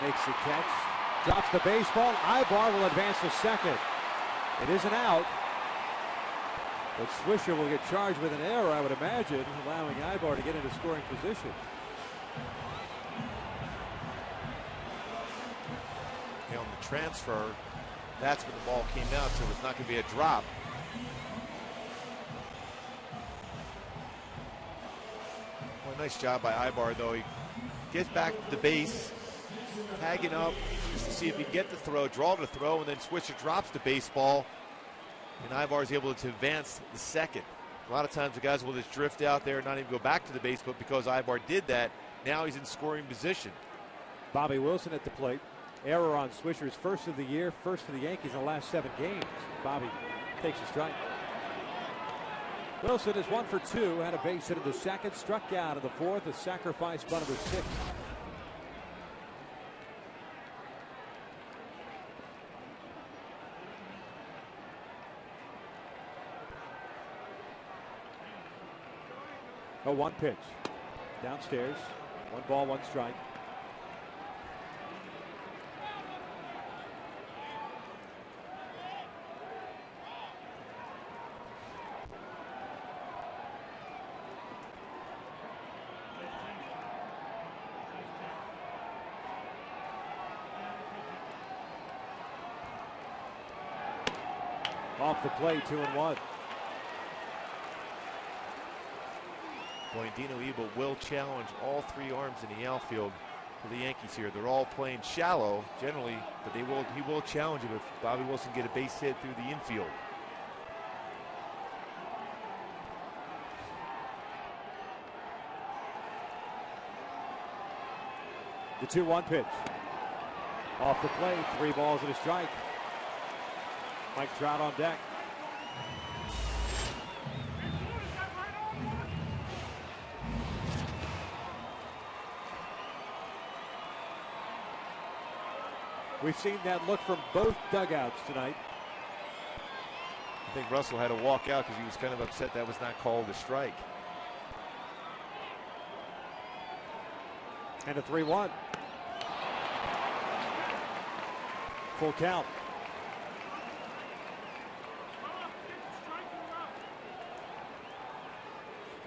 Makes the catch. Drops the baseball. Ibar will advance to second. It is an out. But Swisher will get charged with an error, I would imagine, allowing Ibar to get into scoring position. On the transfer, that's when the ball came out, so it's not going to be a drop. Well, nice job by Ibar, though. He gets back to the base, tagging up just to see if he can get the throw, draw the throw, and then Swisher drops the baseball, and Ibar is able to advance the second. A lot of times the guys will just drift out there and not even go back to the base, but because Ibar did that, now he's in scoring position. Bobby Wilson at the plate. Error on Swisher's first of the year, first for the Yankees in the last 7 games. Bobby takes a strike. Wilson is 1 for 2, had a base hit in the second, struck out in the 4th, a sacrifice bunt of the 6th. A 1 pitch. Downstairs. 1 ball, 1 strike. Off the play, 2-1. Boy, Dino Ebel will challenge all 3 arms in the outfield for the Yankees here. They're all playing shallow generally, but he will challenge him if Bobby Wilson get a base hit through the infield. The 2-1 pitch. Off the play, 3 balls and a strike. Mike Trout on deck. We've seen that look from both dugouts tonight. I think Russell had to walk out because he was kind of upset that was not called a strike. And a 3-1. Full count.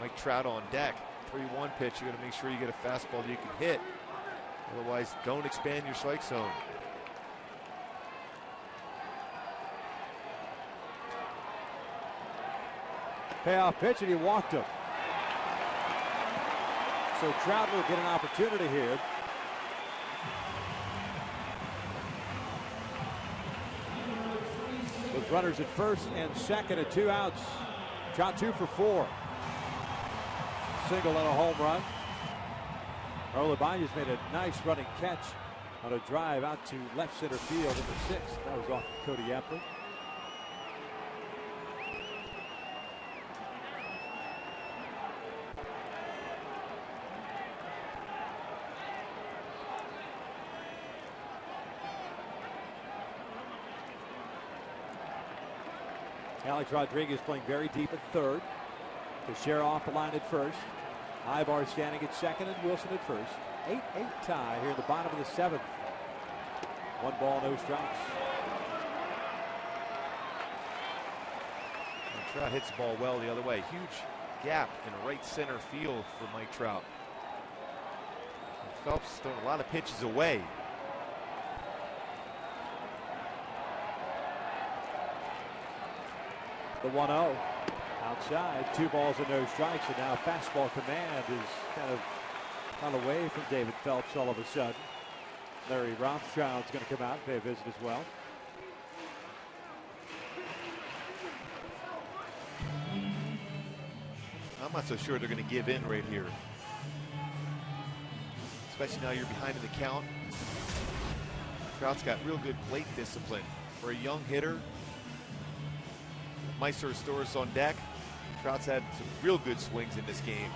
Mike Trout on deck. 3-1 pitch. You got to make sure you get a fastball that you can hit. Otherwise, don't expand your strike zone. Payoff pitch, and he walked him. So Trout will get an opportunity here. With runners at first and second at 2 outs. Trout 2 for 4. Single and a home run. Olabanez made a nice running catch on a drive out to left center field in the 6th. That was off Cody Epler. Alex Rodriguez playing very deep at third. Teixeira off the line at first. Ibar standing at second and Wilson at first. 8-8 tie here in the bottom of the 7th. 1 ball, no strikes. And Trout hits the ball well the other way. Huge gap in right center field for Mike Trout. And Phelps throwing a lot of pitches away. The 1-0 outside, 2 balls and no strikes, and now fastball command is kind of gone away from David Phelps all of a sudden. Larry Rothschild's going to come out and pay a visit as well. I'm not so sure they're going to give in right here. Especially now you're behind in the count. Trout's got real good plate discipline. For a young hitter, Meister Storis on deck. Trout's had some real good swings in this game.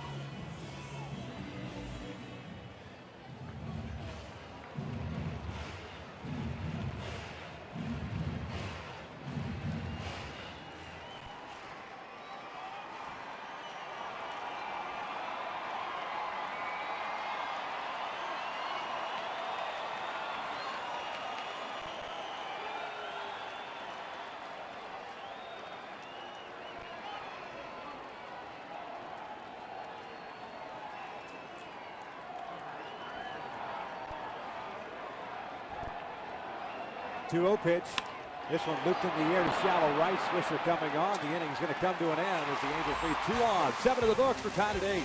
Two-0 pitch. This one looped in the air to shallow right. Swisher coming on. The inning's going to come to an end as the Angels lead 2 on. 7 to the books. We're tied at 8.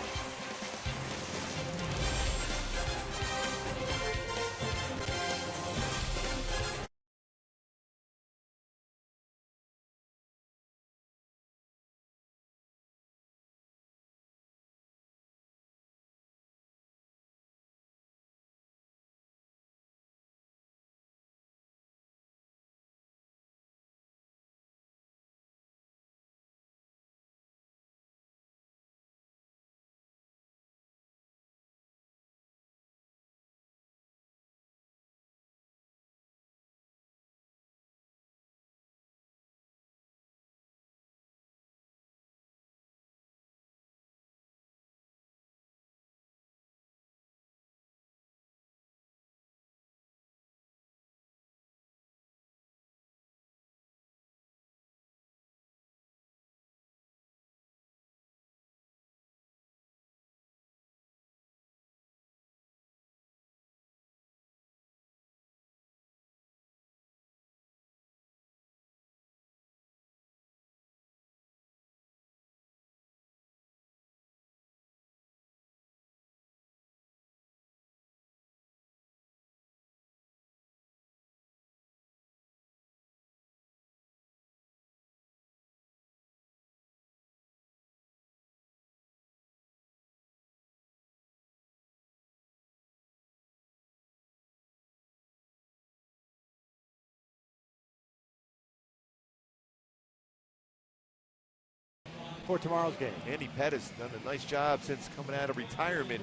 for tomorrow's game. Andy Pettis done a nice job since coming out of retirement.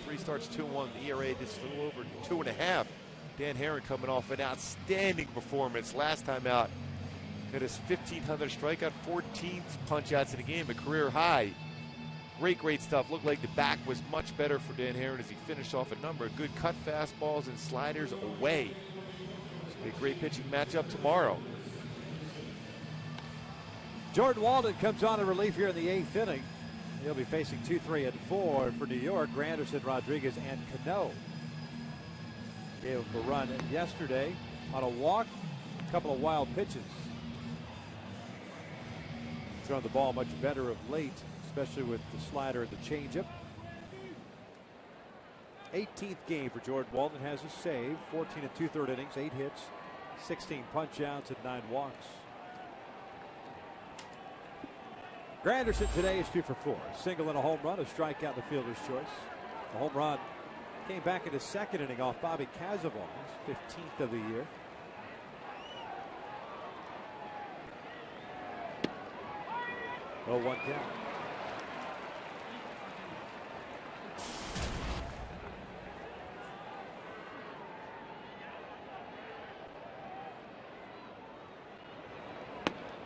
3 starts, 2-1. The ERA just a little over 2.5. Dan Herron coming off an outstanding performance last time out. Got his 1,500 strikeout, 14 punch-outs in a game, a career high. Great stuff. Looked like the back was much better for Dan Herron as he finished off a number of good cut fastballs and sliders away. It's going to be a great pitching matchup tomorrow. Jordan Walden comes on in relief here in the 8th inning. He'll be facing 2, 3, and 4 for New York. Granderson, Rodriguez, and Cano. Gave up a run yesterday on a walk, a couple of wild pitches. Throwing the ball much better of late, especially with the slider and the changeup. 18th game for Jordan Walden. Has a save, 14 2/3 innings, 8 hits, 16 punch-outs, and 9 walks. Granderson today is 2 for 4. Single and a home run, a strikeout in the fielder's choice. The home run came back in his 2nd inning off Bobby Cazaval, his 15th of the year. Oh, 1 count.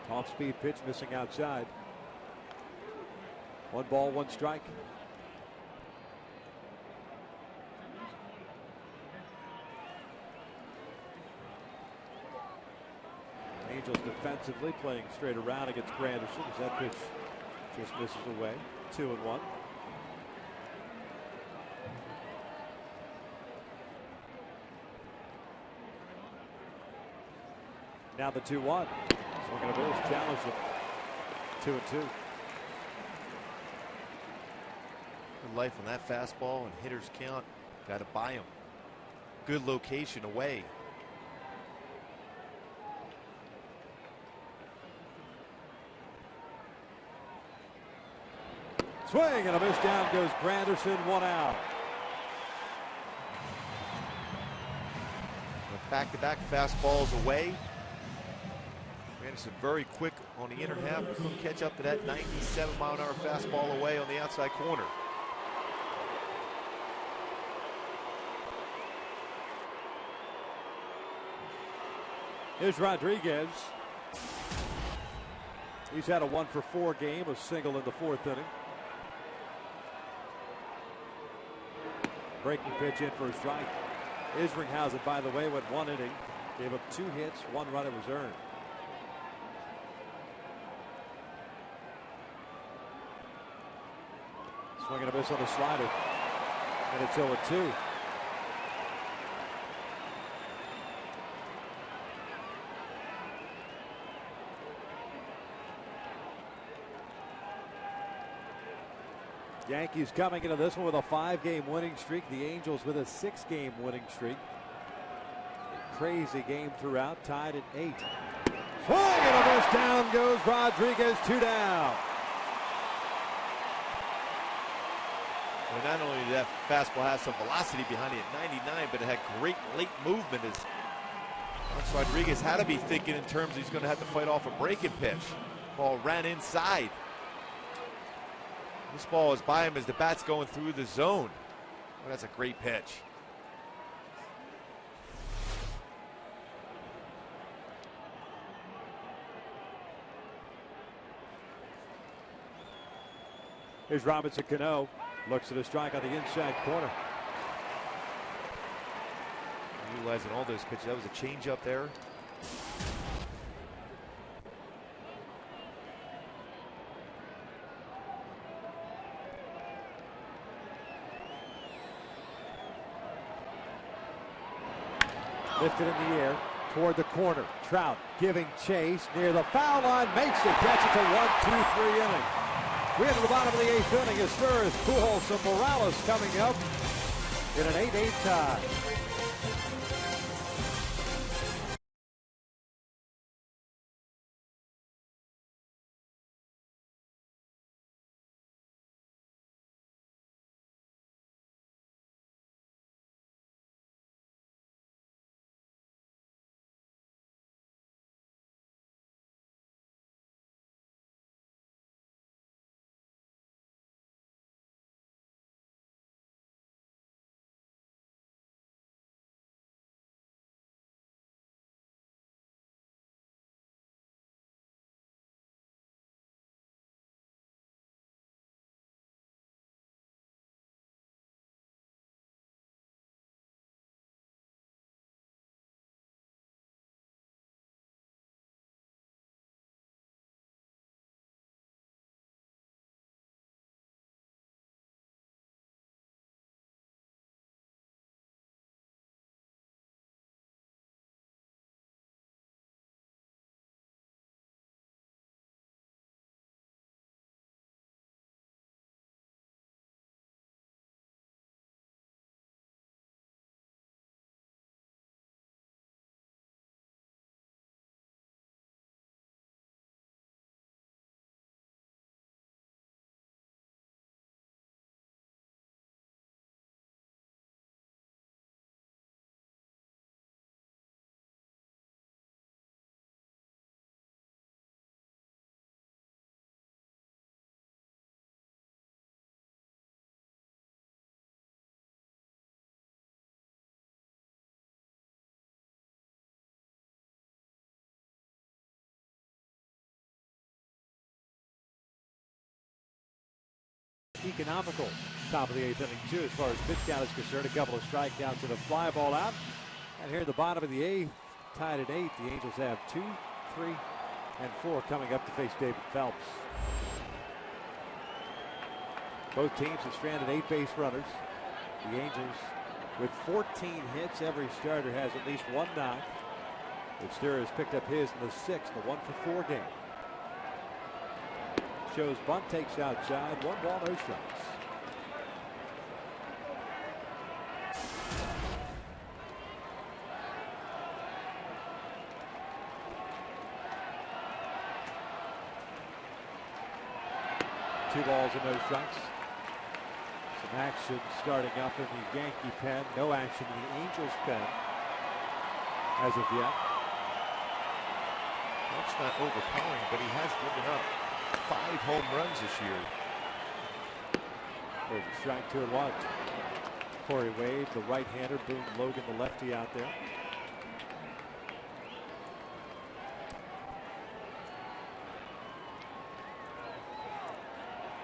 Off-speed pitch missing outside. 1 ball, 1 strike. Angels defensively playing straight around against Granderson as that pitch just misses away. 2-1. Now the 2-1. Swing and a miss, challenge him. 2-2. Good life on that fastball and hitters count. Got to buy him. Good location away. Swing and a miss, down goes Granderson, 1 out. Back-to-back fastballs away. Granderson very quick on the inner half. Couldn't catch up to that 97-mile-an-hour fastball away on the outside corner. Here's Rodriguez. He's had a 1 for 4 game, a single in the 4th inning. Breaking pitch in for a strike. Isringhausen, by the way, went 1 inning. Gave up 2 hits, 1 run it was earned. Swing and a miss on the slider. And it's 0-2. Yankees coming into this one with a 5-game winning streak. The Angels with a 6-game winning streak. Crazy game throughout, tied at 8. Swing and a miss, down goes Rodriguez, 2 down. And not only did that fastball have some velocity behind it at 99, but it had great late movement as Alex Rodriguez had to be thinking in terms he's going to have to fight off a breaking pitch. Ball ran inside. This ball is by him as the bat's going through the zone. Oh, that's a great pitch. Here's Robinson Cano. Looks at a strike on the inside corner. Utilizing all those pitches. That was a changeup there. Lifted in the air toward the corner. Trout giving chase near the foul line. Makes it. Catch it to 1-2-3 inning. We enter the bottom of the 8th inning as Spurs, Pujols, and Morales coming up in an 8-8 tie. economical top of the 8th inning, too, as far as pitch count is concerned. A couple of strikeouts and a fly ball out. And here at the bottom of the 8th, tied at 8, the Angels have 2, 3, and 4 coming up to face David Phelps. Both teams have stranded 8 base runners. The Angels, with 14 hits, every starter has at least 1 knock. Stewart has picked up his in the 6th, the 1-for-4 game. Shows bunt, takes outside, 1 ball, no strikes. Two balls and no strikes. Some action starting up in the Yankee pen. No action in the Angels pen as of yet. That's not overpowering, but he has given up 5 home runs this year. There's a strike, 2-1. Corey Wade, the right-hander, Boone Logan, the lefty out there.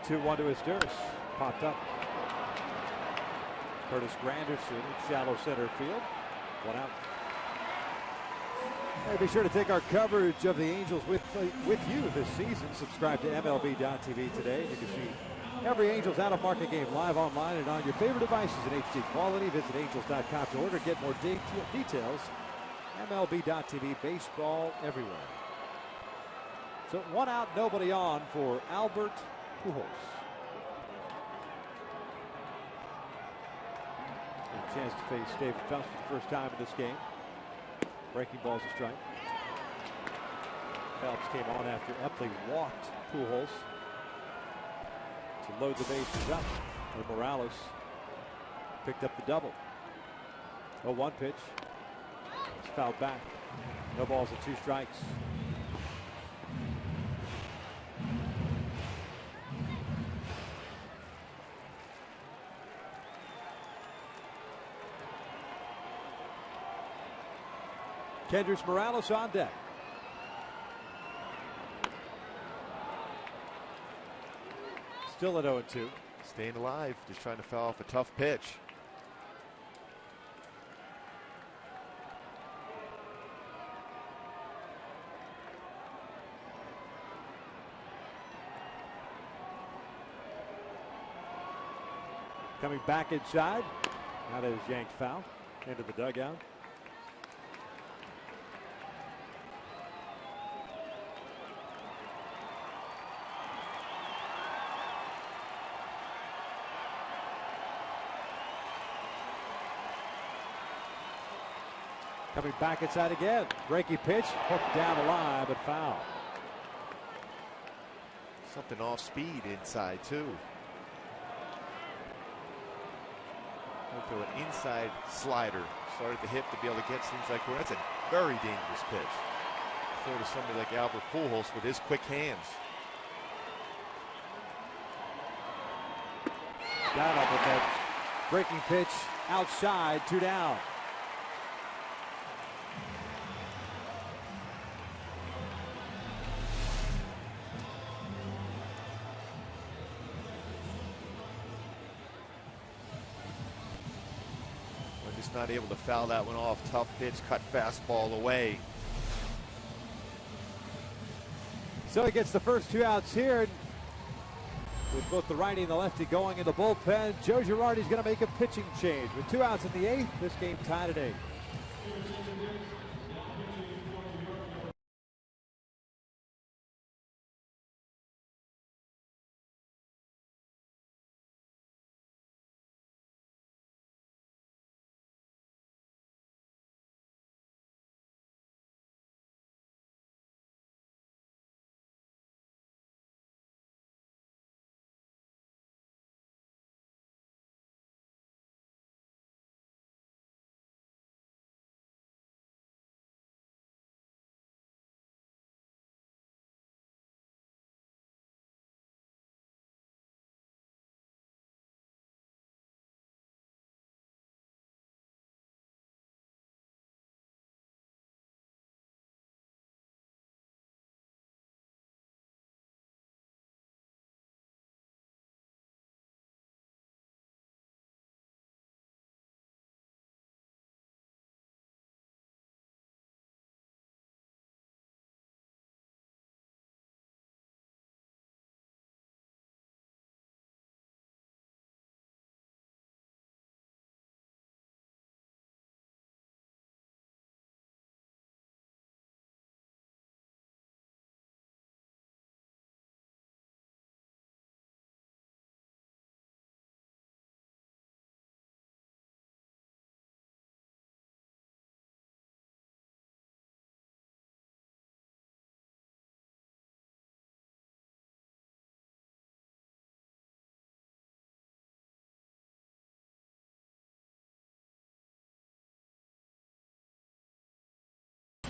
Two-one to Asturis. Popped up. Curtis Granderson in shallow center field. 1 out. Hey, be sure to take our coverage of the Angels with you this season. Subscribe to MLB.tv today. You can see every Angels out-of-market game live online and on your favorite devices in HD quality. Visit Angels.com to order. Get more details. MLB.tv, baseball everywhere. So 1 out, nobody on for Albert Pujols. A chance to face David Phelps for the first time in this game. Breaking ball's a strike. Phelps came on after Epley walked Pujols to load the bases up. And Morales picked up the double. 0-1 pitch. It's fouled back. No balls and 2 strikes. Kendrys Morales on deck. Still at 0-2. Staying alive, just trying to foul off a tough pitch. Coming back inside. Now that is yanked foul into the dugout. Coming back inside again. Breaking pitch, hooked down the line, but foul. Something off speed inside, too. Went to an inside slider. Started the hip to be able to get to the inside corner. That's a very dangerous pitch. Throw to somebody like Albert Pujols with his quick hands. Down up with that breaking pitch outside, 2 down. Not able to foul that one off. Tough pitch, cut fastball away. So he gets the first 2 outs here. With both the righty and the lefty going in the bullpen, Joe Girardi's going to make a pitching change. With 2 outs in the 8th, this game tied at 8.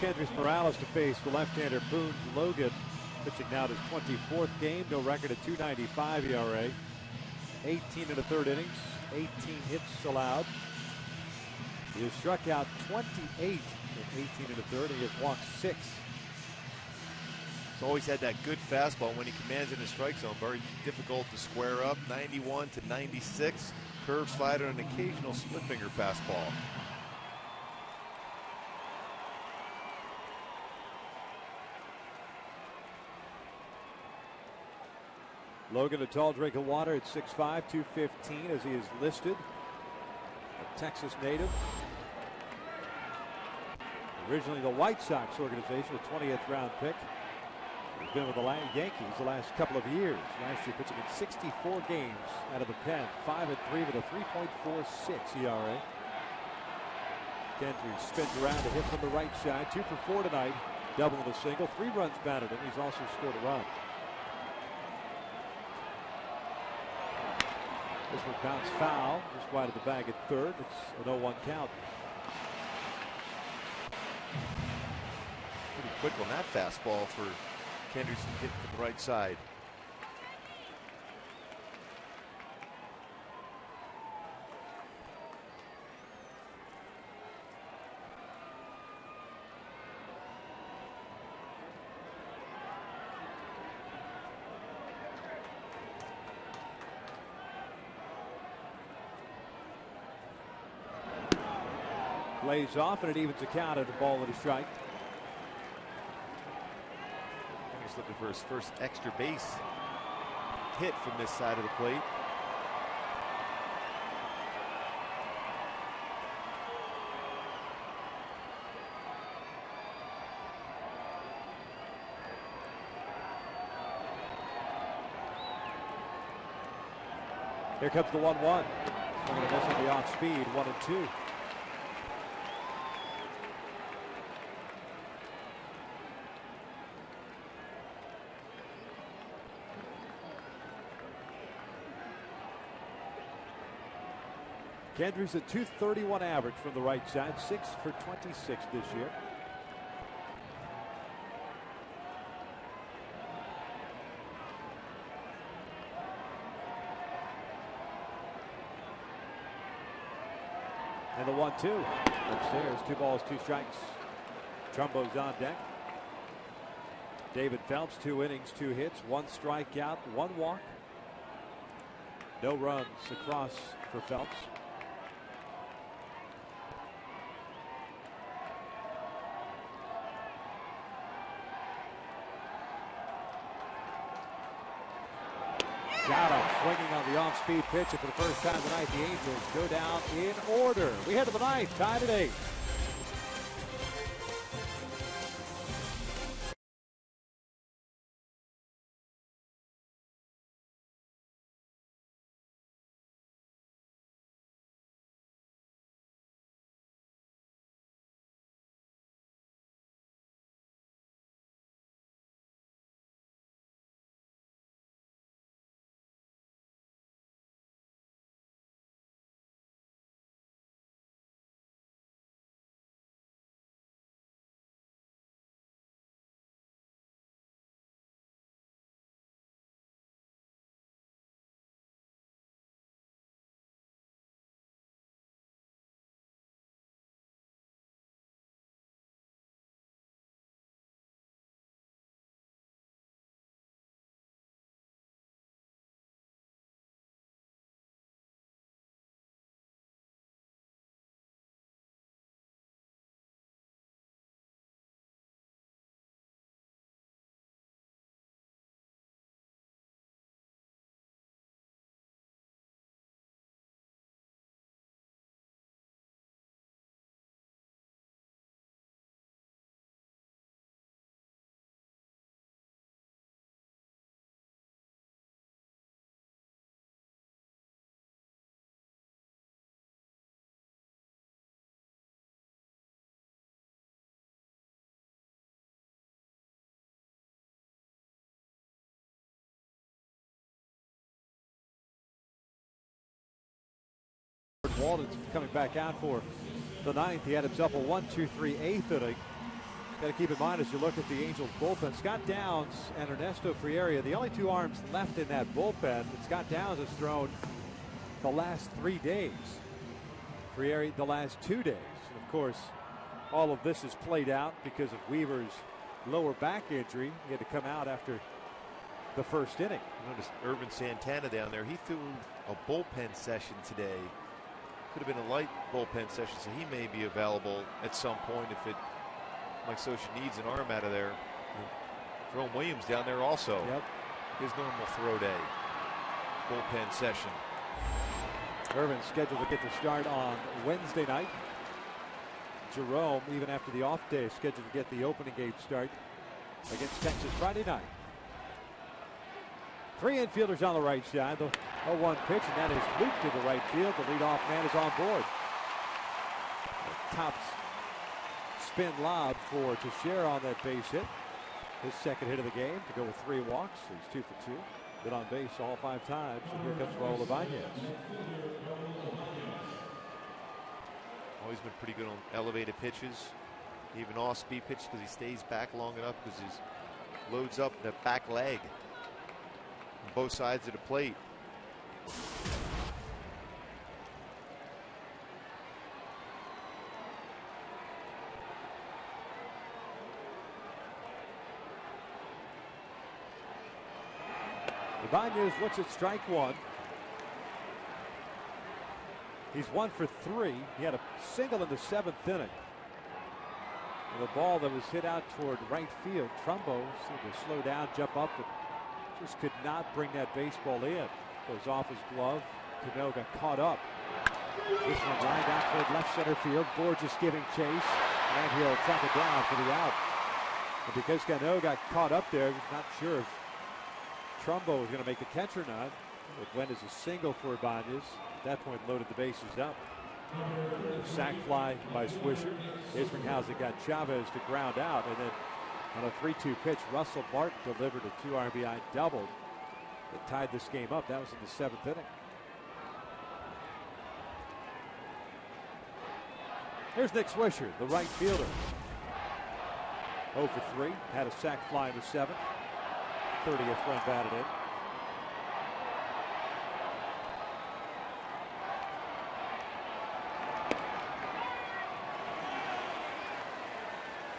Kendrys Morales to face the left-hander Boone Logan, pitching now his 24th game. No record at 2.95 ERA. 18 in the third innings, 18 hits allowed. He has struck out 28 in 18 in the third, and he has walked 6. He's always had that good fastball when he commands in the strike zone. Very difficult to square up. 91 to 96. Curve slider and an occasional split finger fastball. Logan, a tall drink of water at 6'5", 215 as he is listed. A Texas native. Originally the White Sox organization, a 20th round pick. He's been with the Yankees the last couple of years. Last year pitching in 64 games out of the pen. 5-3 with a 3.46 ERA. Kendrys spins around to hit from the right side. 2 for 4 tonight. Double and a single. 3 runs batted him. He's also scored a run. This one bounced foul, just wide of the bag at third. It's an 0-1 count. Pretty quick on that fastball for Kendrys to hit from the right side. Lays off, and it evens the count at a ball and a strike. He's looking for his first extra base hit from this side of the plate. Here comes the 1-1. Swinging a miss on the off speed, 1-2. Kendrys a 231 average from the right side, 6 for 26 this year. And the 1-2 upstairs, 2 balls, 2 strikes. Trumbo's on deck. David Phelps, 2 innings, 2 hits, 1 strikeout, 1 walk. No runs across for Phelps. Got him swinging on the off-speed pitch, and for the first time tonight, the Angels go down in order. We head to the ninth, tied at 8. Walden's coming back out for the ninth. He had himself a 1-2-3 eighth inning. Got to keep in mind as you look at the Angels bullpen, Scott Downs and Ernesto Frieri, the only two arms left in that bullpen that Scott Downs has thrown the last 3 days. Frieri the last 2 days. And of course, all of this is played out because of Weaver's lower back injury. He had to come out after the first inning. Notice Irvin Santana down there. He threw a bullpen session today. Could have been a light bullpen session, so he may be available at some point if Mike Scioscia needs an arm out of there. Jerome Williams down there also. Yep. His normal throw day. Bullpen session. Irvin scheduled to get the start on Wednesday night. Jerome, even after the off day, scheduled to get the opening game start against Texas Friday night. 3 infielders on the right side. The 0-1 pitch, and that is looped to the right field. The leadoff man is on board. Tops spin lob for Teixeira on that base hit. His second hit of the game to go with 3 walks. He's 2 for 2. Been on base all 5 times. And here comes Raul Ibanez. Always been pretty good on elevated pitches, even off-speed pitches, because he stays back long enough because he loads up the back leg on both sides of the plate. Ibanez looks at strike 1. He's 1 for 3. He had a single in the 7th inning. With a ball that was hit out toward right field. Trumbo seemed to slow down, jump up, but just could not bring that baseball in. Goes off his glove. Cano got caught up. This one lined out toward left center field. Borges giving chase, and he'll track it down for the out. And because Cano got caught up there, he's not sure if Trumbo was going to make the catch or not. It went as a single for Ibanez. At that point, loaded the bases up. Sac fly by Swisher. Isringhausen got Chavez to ground out, and then on a 3-2 pitch, Russell Martin delivered a 2 RBI double that tied this game up. That was in the 7th inning. Here's Nick Swisher, the right fielder. 0 for 3. Had a sac fly in the 7th. 30th run batted in.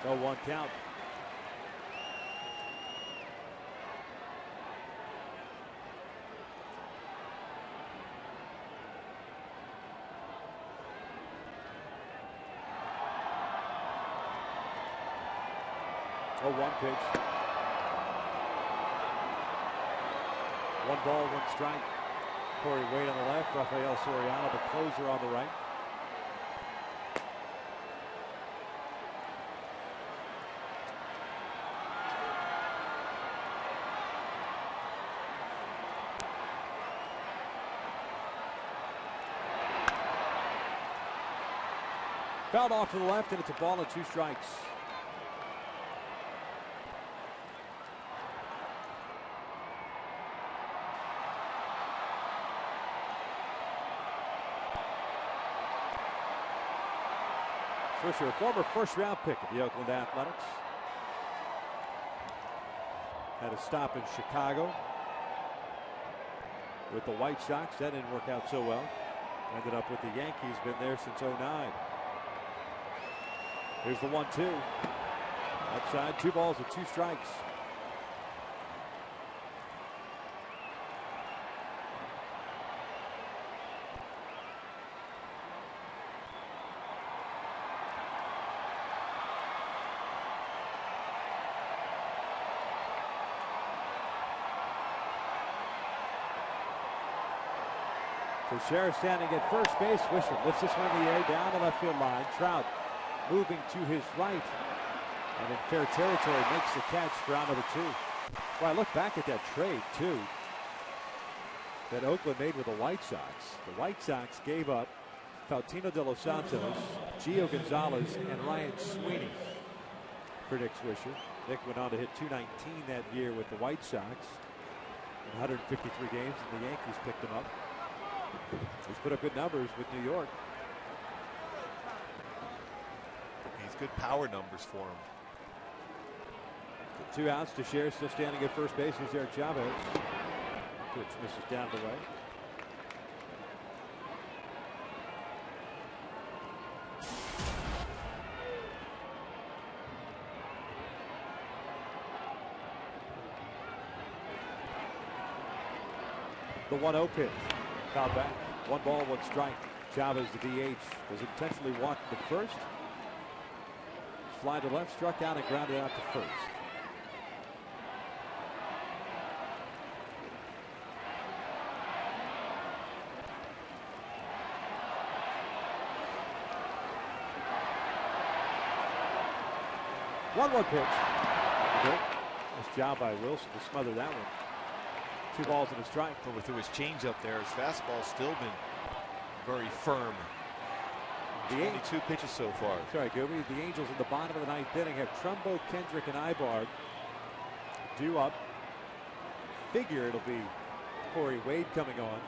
So 1 count. Oh, 1 pitch. 1 ball, 1 strike. Corey Wade on the left, Rafael Soriano, the closer, on the right. Fouled off to the left, and it's a ball and 2 strikes. Swisher, a former first-round pick of the Oakland Athletics. Had a stop in Chicago with the White Sox. That didn't work out so well. Ended up with the Yankees, been there since '09. Here's the 1-2. Outside, 2 balls and 2 strikes. Teixeira standing at first base. Swisher lifts this one in the air down the left field line. Trout moving to his right, and in fair territory makes the catch for out number 2. Well, I look back at that trade too that Oakland made with the White Sox. The White Sox gave up Faustino De Los Santos, Gio Gonzalez, and Ryan Sweeney for Nick Swisher. Nick went on to hit .219 that year with the White Sox in 153 games, and the Yankees picked him up. He's put up good numbers with New York. He's good power numbers for him. 2 outs. Teixeira still standing at first base. Here's Eric Chavez. Pitch misses down the way. The 1-0 pitch. Foul back. 1 ball, 1 strike. Chavez, the DH, was intentionally walked to first. Fly to left, struck out, and grounded out to first. One pitch. Nice job by Wilson to smother that one. 2 balls and a strike. Over through his changeup there. His fastball's still been very firm. 22 pitches so far. Sorry, Gooby. The Angels in the bottom of the 9th inning have Trumbo, Kendrick, and Ibarg due up. Figure it'll be Corey Wade coming on.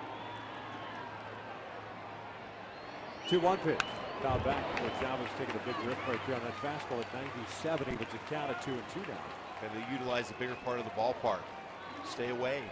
2-1 pitch. Foul back. Chavez taking a big rip right there on that fastball at 97. It's a count of 2-2 now. And they utilize the bigger part of the ballpark. Stay away.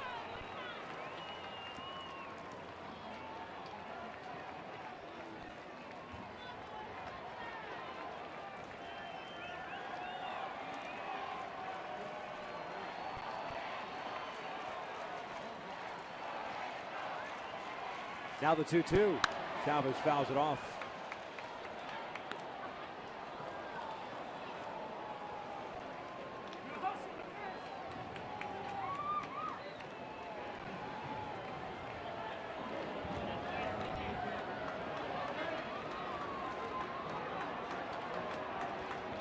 Now the 2-2. Chavez fouls it off.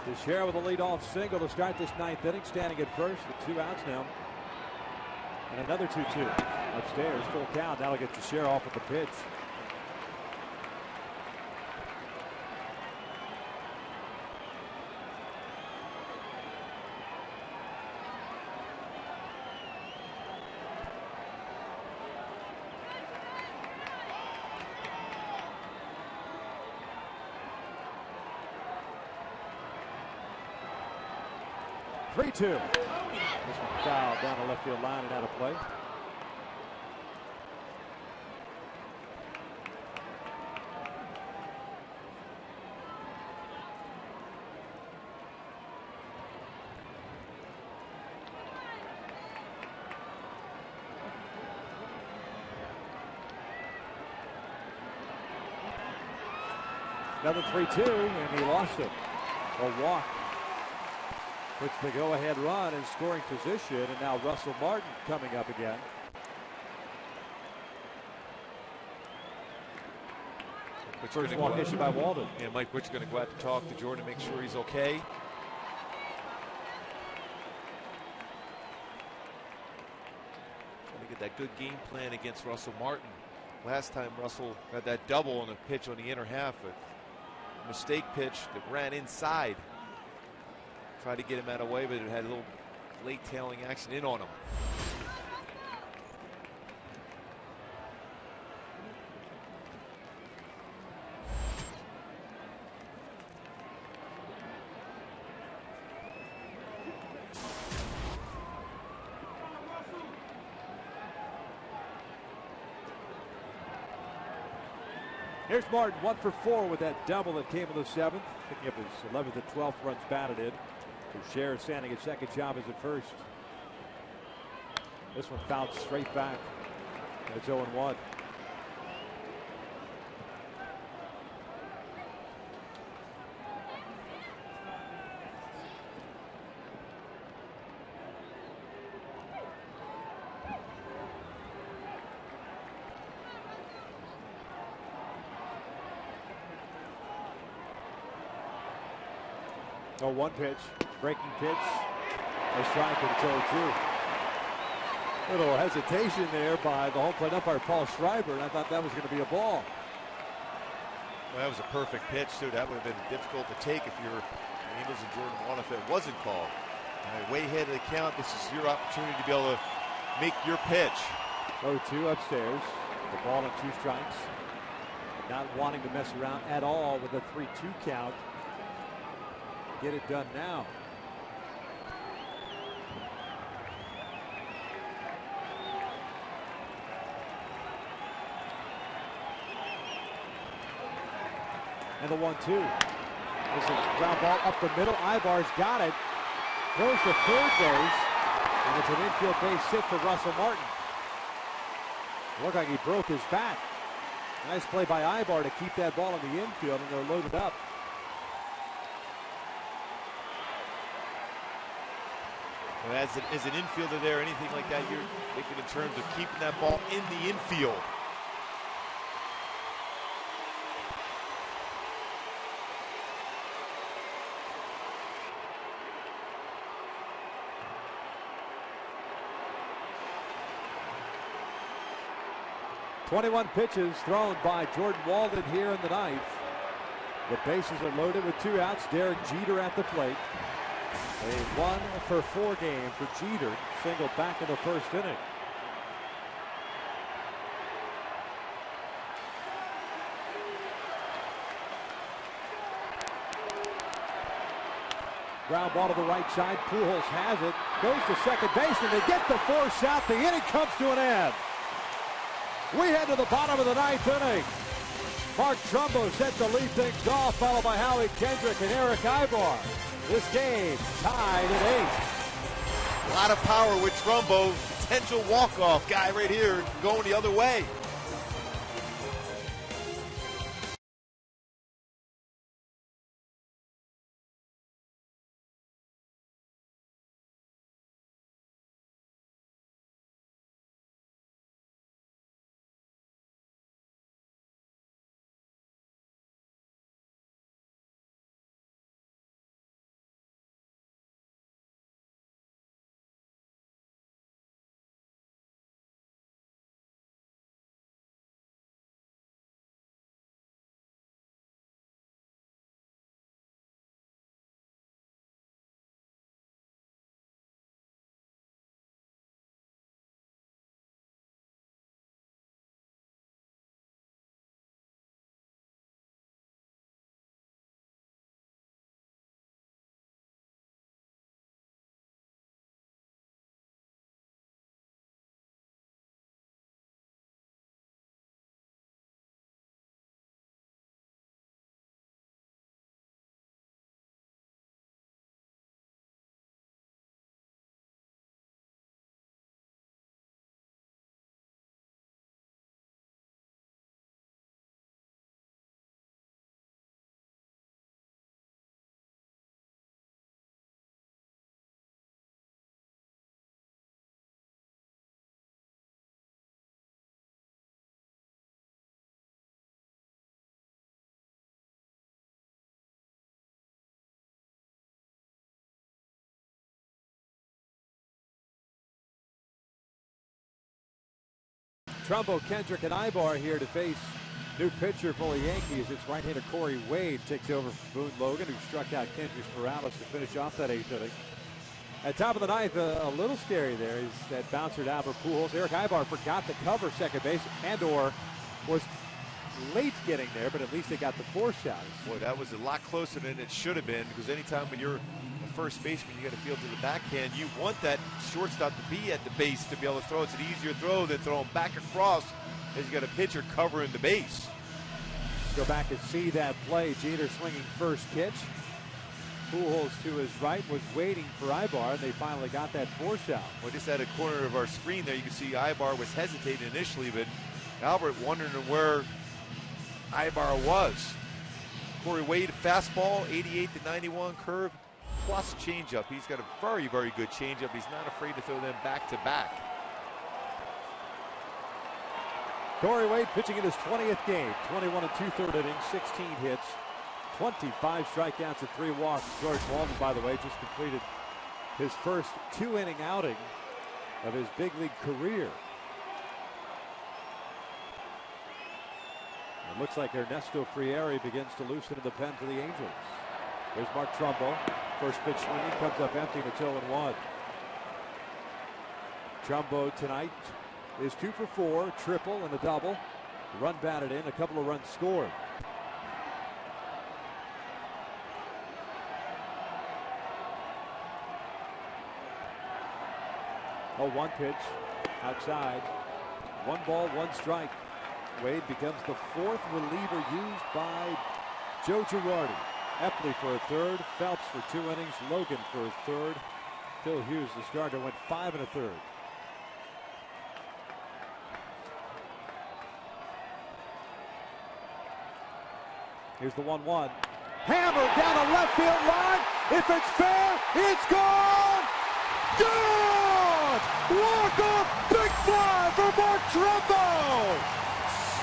Teixeira with a leadoff single to start this 9th inning, standing at first with 2 outs now. And another 2-2. Upstairs, full count. That'll get Teixeira off with the pitch. Three-two. This one fouled down the left field line and out of play. Another 3-2, and he lost it. A walk. Puts the go-ahead run in scoring position, and now Russell Martin coming up again. First walk issued by Walden. And Mike Butcher's going to go out to talk to Jordan to make sure he's okay. Trying to get that good game plan against Russell Martin. Last time Russell had that double on the pitch on the inner half. A mistake pitch that ran inside. Tried to get him out of the way, but it had a little late tailing action in on him. Here's Martin, 1 for 4 with that double that came in the 7th, picking up his 11th and 12th runs batted in. Teixeira standing at second, Chavez at first. This one fouled straight back. And it's 0-1. Oh, 1 pitch, breaking pitch, a strike, and it's 0-2. Little hesitation there by the home plate umpire Paul Schreiber, and I thought that was going to be a ball. Well, that was a perfect pitch, too. That would have been difficult to take if you're Angels and Jordan Walden if it wasn't called. Way ahead of the count. This is your opportunity to be able to make your pitch. 0-2 upstairs. The ball and 2 strikes. Not wanting to mess around at all with a 3-2 count. Get it done now. And the 1-2. This is a ground ball up the middle. Ibar's got it. Goes to third base. And it's an infield base hit for Russell Martin. Looked like he broke his bat. Nice play by Ibar to keep that ball in the infield, and they're loaded up. Well, as an infielder there, anything like that, you're thinking in terms of keeping that ball in the infield. .21 pitches thrown by Jordan Walden here in the ninth. The bases are loaded with 2 outs. Derek Jeter at the plate. A 1-for-4 game for Jeter. Single back in the first inning. Ground ball to the right side. Pujols has it. Goes to second base, and they get the force out. The inning comes to an end. We head to the bottom of the ninth inning. Mark Trumbo set to lead things off, followed by Howie Kendrick and Eric Ibar. This game tied at 8. A lot of power with Trumbo. Potential walk-off guy right here going the other way. Trumbo, Kendrick, and Ibar here to face new pitcher for the Yankees. It's right-hander Corey Wade takes over from Boone Logan, who struck out Kendrick Morales to finish off that 8th inning. At top of the ninth, a little scary there is that bouncer to Albert Pujols. Eric Ibar forgot to cover second base, and/or was late getting there, but at least they got the force out. Boy, that was a lot closer than it should have been, because anytime when you're a first baseman, you got to field to the backhand. You want that shortstop to be at the base to be able to throw. It's an easier throw than throwing back across as you got a pitcher covering the base. Go back and see that play. Jeter swinging first pitch. Pujols to his right was waiting for Ibar, and they finally got that force out. Well, just at a corner of our screen there, you can see Ibar was hesitating initially, but Albert wondering where Ibar was. Corey Wade, fastball, 88 to 91 curve, plus changeup. He's got a very, very good changeup. He's not afraid to throw them back to back. Corey Wade pitching in his 20th game, 21 2/3 innings, 16 hits, 25 strikeouts and 3 walks. George Walden, by the way, just completed his first 2-inning outing of his big league career. It looks like Ernesto Frieri begins to loosen in the pen for the Angels. There's Mark Trumbo. First pitch swinging, comes up empty, and it's 0-1. Trumbo tonight is 2 for 4, triple and a double. Run batted in, a couple of runs scored. Oh, 1 pitch outside. 1 ball, 1 strike. Wade becomes the 4th reliever used by Joe Girardi. Epley for a third. Phelps for 2 innings. Logan for a third. Phil Hughes, the starter, went 5 1/3. Here's the 1-1. Hammered down the left field line. If it's fair, it's gone! Gone! Walk-off big fly for Mark Trumbo!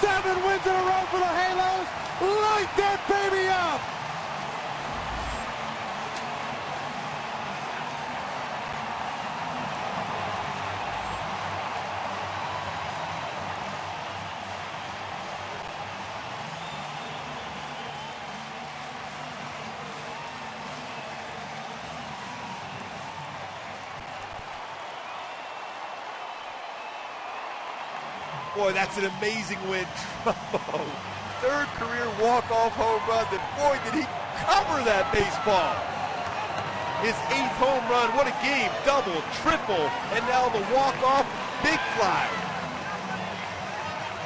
7 wins in a row for the Halos. Light that baby up! Boy, that's an amazing win. Trumbo, third career walk-off home run. And boy, did he cover that baseball. His 8th home run. What a game. Double, triple, and now the walk-off big fly.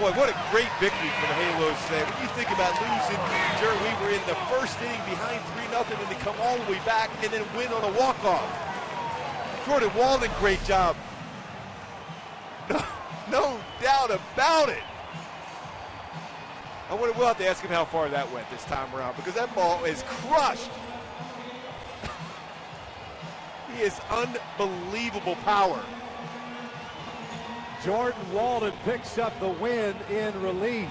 Boy, what a great victory for the Halos today. When you think about losing, Jerry Weaver in the first inning behind 3-0 and they come all the way back and then win on a walk-off. Jordan Walden, great job. No doubt about it. We'll have to ask him how far that went this time around because that ball is crushed. He is unbelievable power. Jordan Walden picks up the win in relief.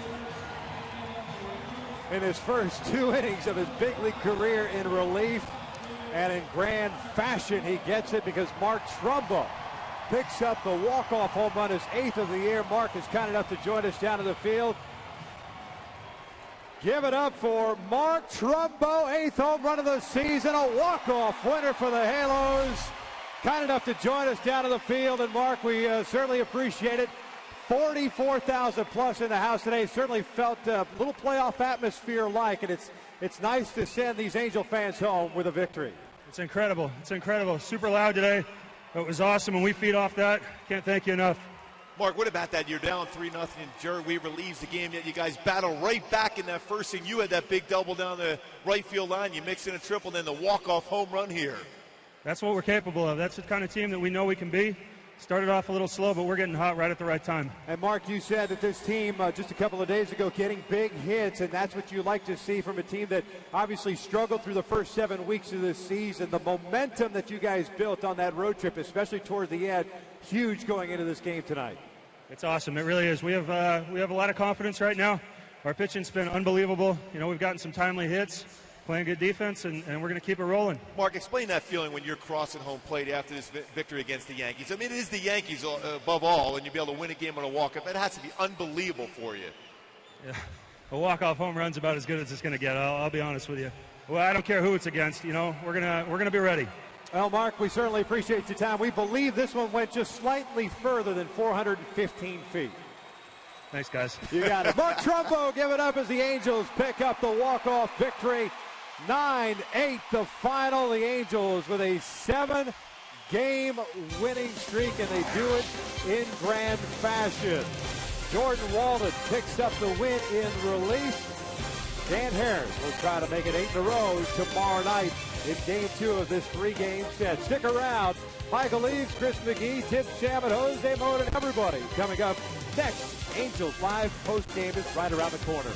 In his first 2 innings of his big league career in relief. And in grand fashion, he gets it because Mark Trumbo picks up the walk-off home run, his 8th of the year. Mark is kind enough to join us down to the field. Give it up for Mark Trumbo, 8th home run of the season, a walk-off winner for the Halos. Kind enough to join us down to the field, and Mark, we certainly appreciate it. 44,000 plus in the house today. Certainly felt a little playoff atmosphere like, and it's nice to send these Angel fans home with a victory. It's incredible. It's incredible. Super loud today. It was awesome, and we feed off that. Can't thank you enough. Mark, what about that? You're down 3-0, and Jerry Weaver leaves the game, yet you guys battle right back in that first inning. You had that big double down the right field line. You mix in a triple, and then the walk-off home run here. That's what we're capable of. That's the kind of team that we know we can be. Started off a little slow, but we're getting hot right at the right time. And Mark, you said that this team just a couple of days ago getting big hits, and that's what you like to see from a team that obviously struggled through the first 7 weeks of this season. The momentum that you guys built on that road trip, especially toward the end, huge going into this game tonight. It's awesome. It really is. We have a lot of confidence right now. Our pitching's been unbelievable. You know, we've gotten some timely hits, playing good defense, and we're going to keep it rolling. Mark, explain that feeling when you're crossing home plate after this victory against the Yankees. I mean, it is the Yankees above all, and you'll be able to win a game on a walk-up. That has to be unbelievable for you. Yeah, a walk-off home run's about as good as it's going to get. I'll be honest with you. Well, I don't care who it's against. You know, we're gonna be ready. Well, Mark, we certainly appreciate your time. We believe this one went just slightly further than 415 feet. Thanks, guys. You got it. Mark Trumbo, give it up as the Angels pick up the walk-off victory. 9-8 the final. The Angels with a 7-game winning streak, and they do it in grand fashion. Jordan Walden picks up the win in relief. Dan Harris will try to make it 8 in a row tomorrow night in Game 2 of this 3-game set. Stick around. Michael Eaves, Chris McGee, Tim Shaman, Jose Mota, and everybody coming up next. Angels Live post-game is right around the corner.